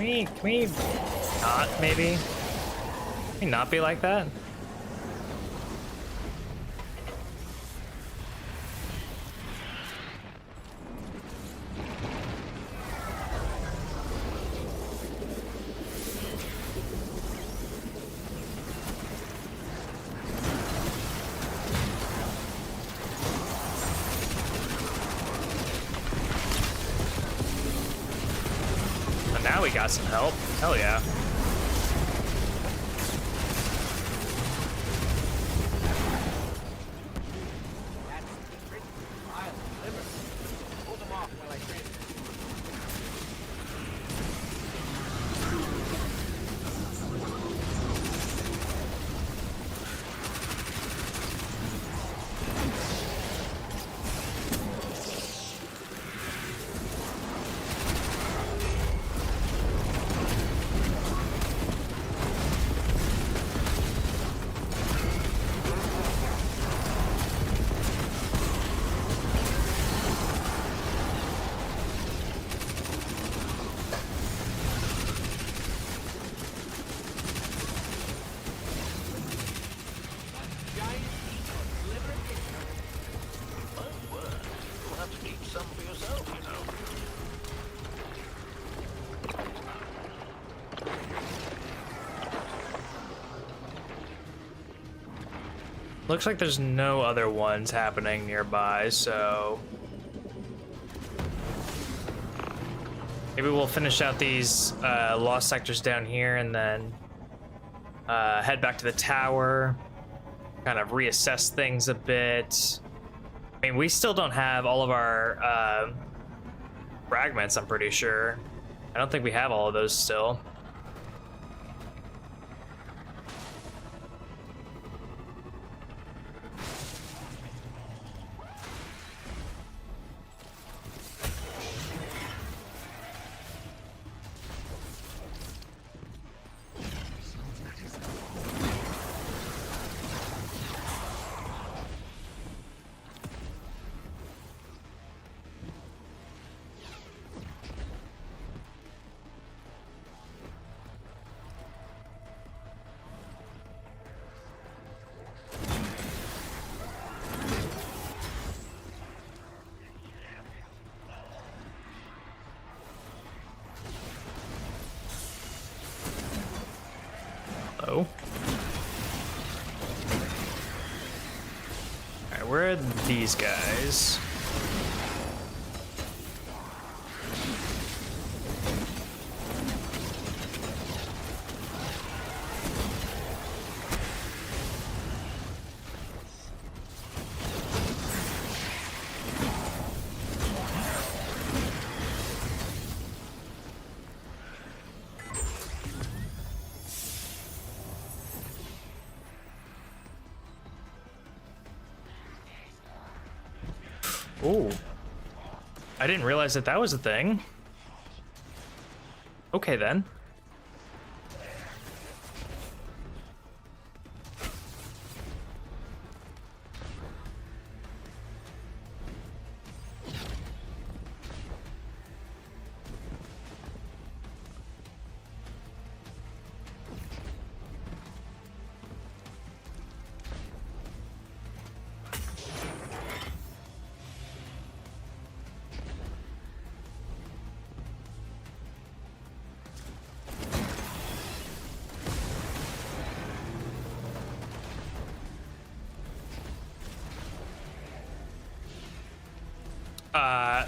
[SPEAKER 1] Can we not, maybe? Can we not be like that? Now we got some help. Hell yeah. Looks like there's no other ones happening nearby, so maybe we'll finish out these lost sectors down here and then head back to the tower, kind of reassess things a bit. I mean, we still don't have all of our fragments, I'm pretty sure. I don't think we have all of those still. Hello. Alright, where are these guys? Ooh. I didn't realize that that was a thing. Okay, then.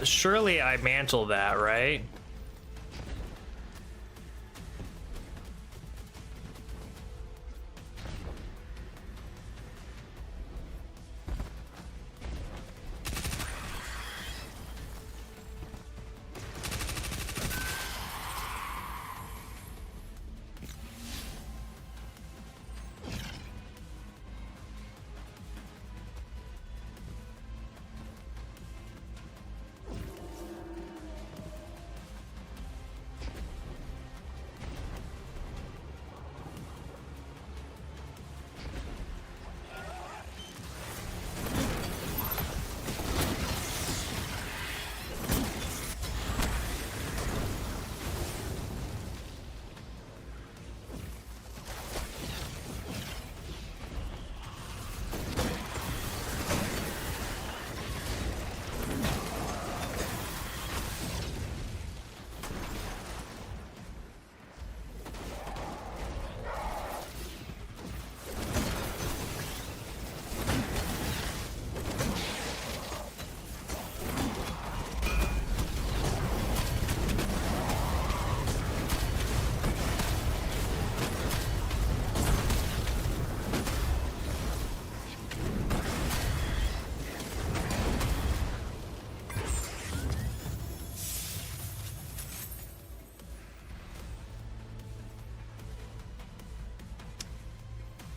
[SPEAKER 1] Surely I mantle that, right?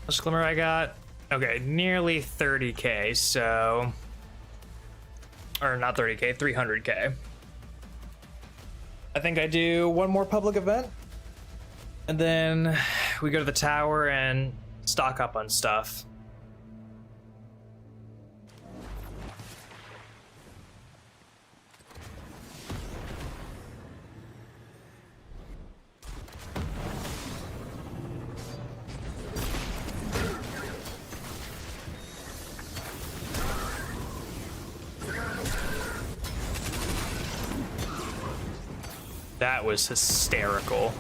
[SPEAKER 1] What's glimmer I got? Okay, nearly 30k, so... Or not 30k, 300k. I think I do one more public event. And then we go to the tower and stock up on stuff. That was hysterical.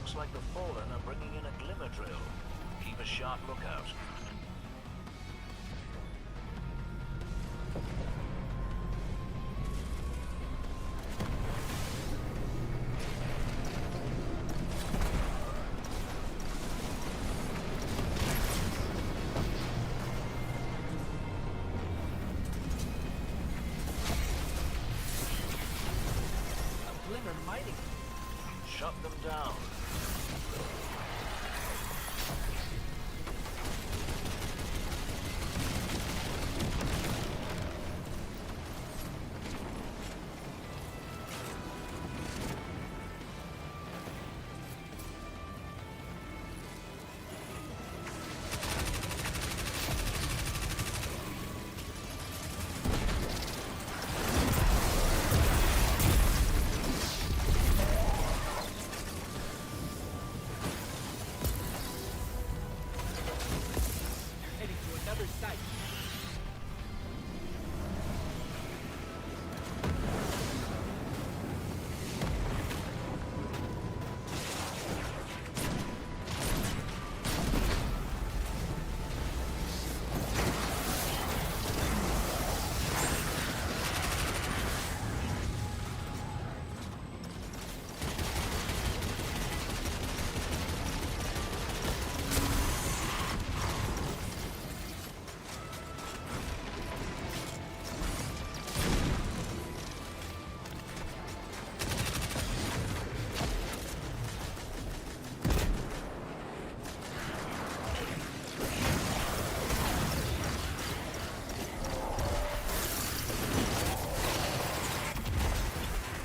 [SPEAKER 12] Looks like the Fallen are bringing in a glimmer drill. Keep a sharp lookout.
[SPEAKER 3] A glimmer mighty.
[SPEAKER 12] Shut them down.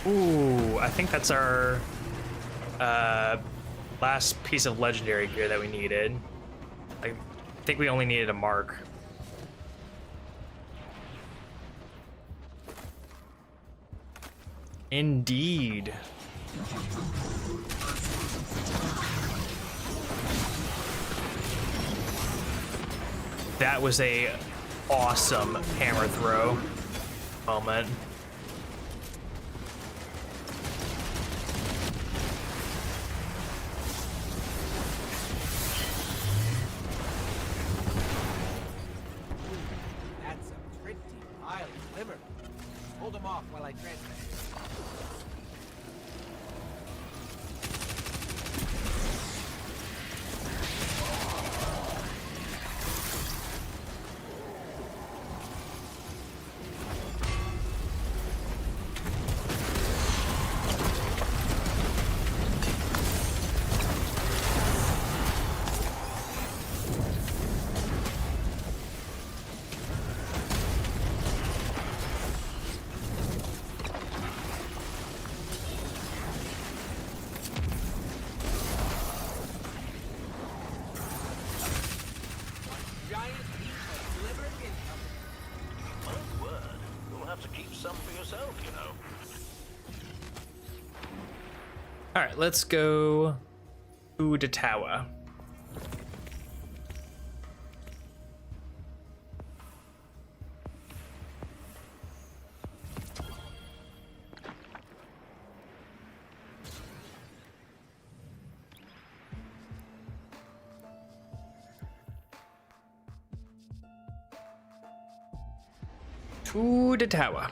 [SPEAKER 1] Ooh, I think that's our last piece of legendary gear that we needed. I think we only needed a mark. Indeed. That was a awesome hammer throw moment.
[SPEAKER 3] That's a pretty pile of liver. Hold them off while I transmit.
[SPEAKER 1] All right, let's go to the tower. To the tower.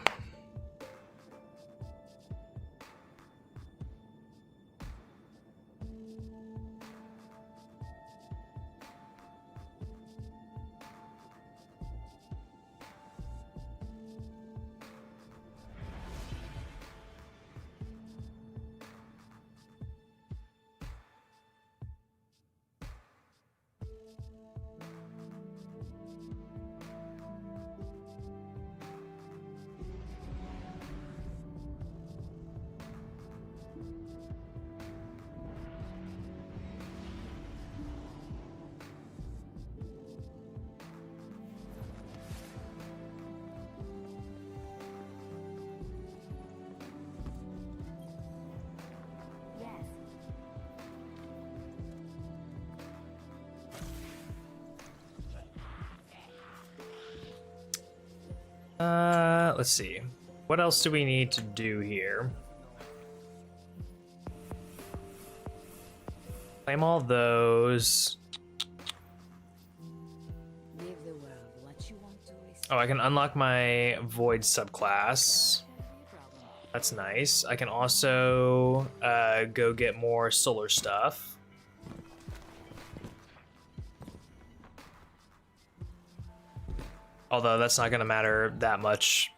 [SPEAKER 1] Let's see. What else do we need to do here? Claim all those. Oh, I can unlock my Void subclass. That's nice. I can also go get more solar stuff. Although that's not going to matter that much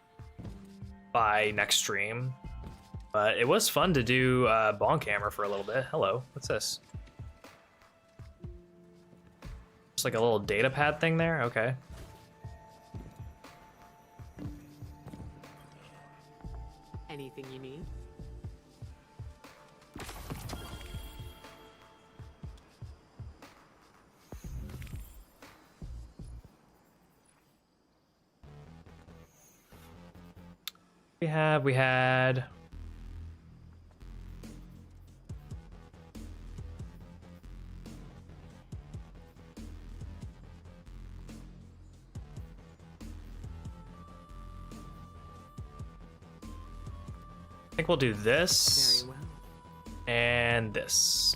[SPEAKER 1] by next stream. But it was fun to do bonk hammer for a little bit. Hello, what's this? Just like a little data pad thing there? Okay.
[SPEAKER 10] Anything you need?
[SPEAKER 1] We had I think we'll do this and this.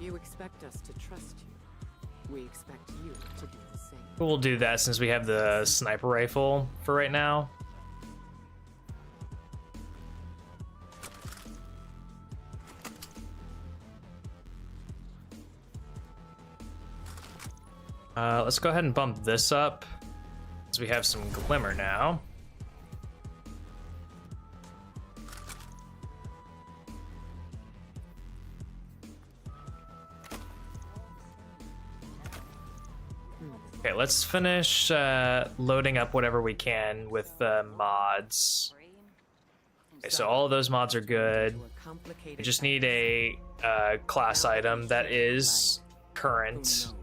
[SPEAKER 10] You expect us to trust you. We expect you to do the same.
[SPEAKER 1] We'll do that since we have the sniper rifle for right now. Let's go ahead and bump this up, so we have some glimmer now. Okay, let's finish loading up whatever we can with mods. Okay, so all of those mods are good. We just need a class item that is current,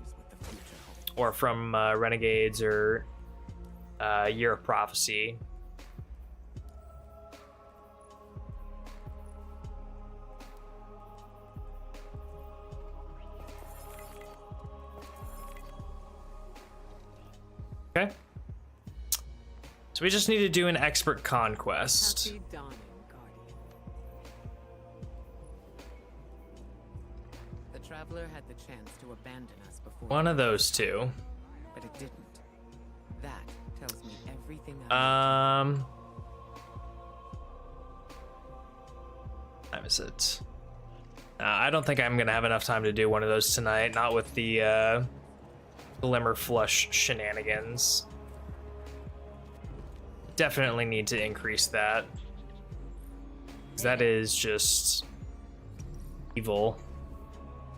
[SPEAKER 1] or from Renegades or Year of Prophecy. Okay. So we just need to do an expert conquest.
[SPEAKER 10] Happy dawning, Guardian. The Traveler had the chance to abandon us before.
[SPEAKER 1] One of those two.
[SPEAKER 10] But it didn't. That tells me everything
[SPEAKER 1] Time is it? I don't think I'm gonna have enough time to do one of those tonight. Not with the Glimmer Flush shenanigans. Definitely need to increase that. That is just evil.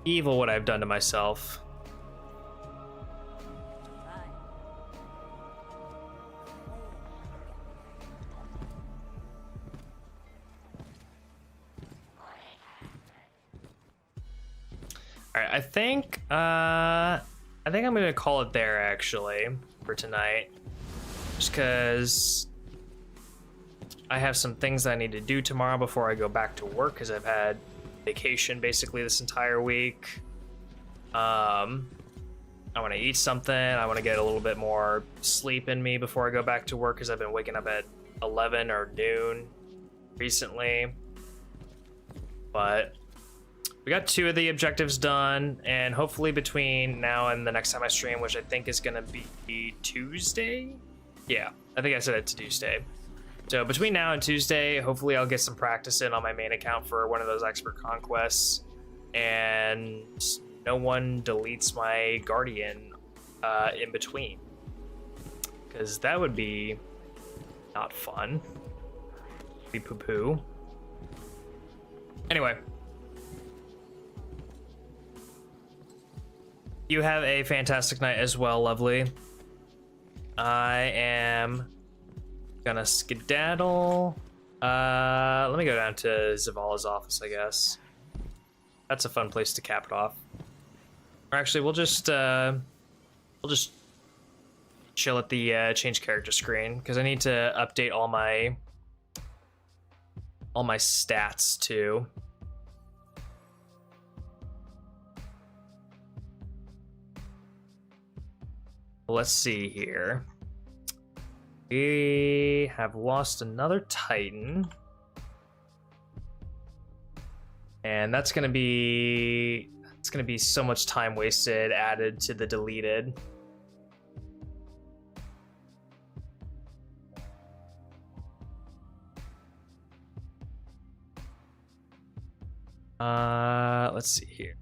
[SPEAKER 1] Evil what I've done to myself. Alright, I think I'm gonna call it there actually for tonight. Just cause I have some things that I need to do tomorrow before I go back to work, because I've had vacation basically this entire week. I want to eat something. I want to get a little bit more sleep in me before I go back to work, because I've been waking up at 11 or noon recently. But we got 2 of the objectives done, and hopefully between now and the next time I stream, which I think is gonna be Tuesday. Yeah, I think I said it's Tuesday. So between now and Tuesday, hopefully I'll get some practice in on my main account for one of those expert conquests, and no one deletes my Guardian in between, because that would be not fun. Be poo-poo. Anyway. You have a fantastic night as well, lovely. I am gonna skedaddle. Let me go down to Zavala's office, I guess. That's a fun place to cap it off. Or actually, we'll just chill at the change character screen, because I need to update all my stats too. Let's see here. We have lost another Titan. And that's gonna be so much time wasted added to the deleted. Let's see here.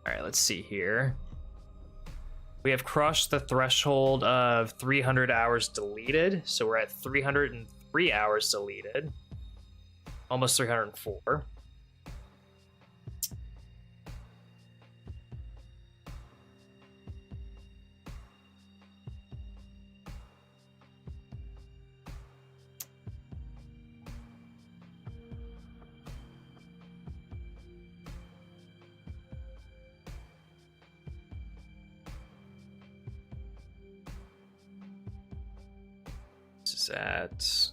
[SPEAKER 1] All right, let's see here. We have crossed the threshold of 300 hours deleted, so we're at 303 hours deleted. Almost 304. It's at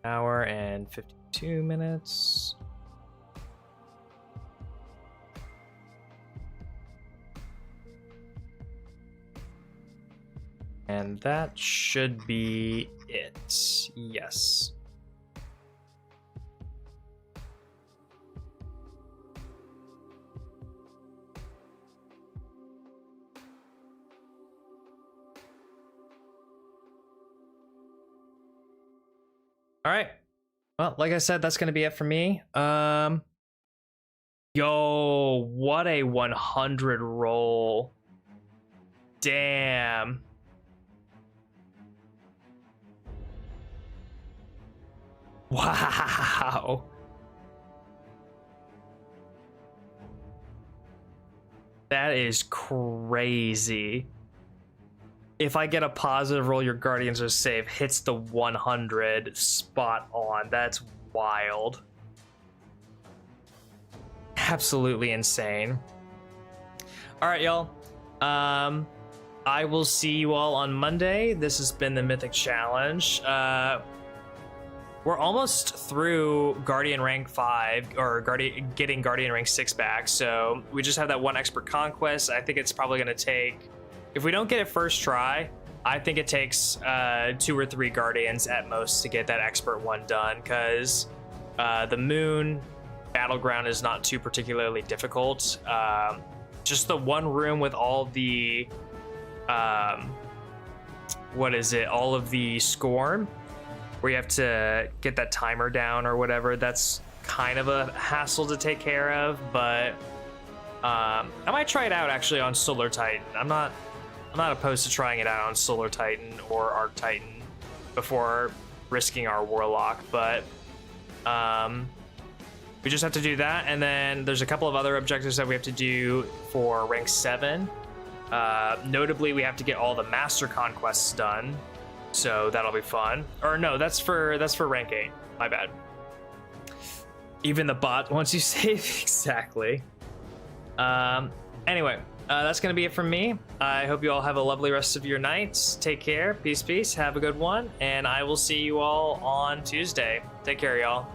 [SPEAKER 1] hour and 52 minutes. And that should be it. Yes. All right. Well, like I said, that's going to be it for me. Yo, what a 100 roll. Damn. Wow. That is crazy. If I get a positive roll, your Guardians are safe. Hits the 100 spot on. That's wild. Absolutely insane. All right, y'all. I will see you all on Monday. This has been the Mythic Challenge. We're almost through Guardian rank 5, or getting Guardian rank 6 back. So we just have that one expert conquest. I think it's probably going to take, if we don't get it first try, I think it takes 2 or 3 Guardians at most to get that expert one done, because the Moon Battleground is not too particularly difficult. Just the one room with all the, all of the Scorn, where you have to get that timer down or whatever. That's kind of a hassle to take care of, but I might try it out actually on Solar Titan. I'm not opposed to trying it out on Solar Titan or Arc Titan before risking our Warlock, but we just have to do that, and then there's a couple of other objectives that we have to do for rank 7. Notably, we have to get all the Master Conquests done, so that'll be fun. Or no, that's for rank 8. My bad. Even the bot wants you save. Exactly. Anyway, that's gonna be it from me. I hope you all have a lovely rest of your nights. Take care. Peace. Have a good one, and I will see you all on Tuesday. Take care, y'all.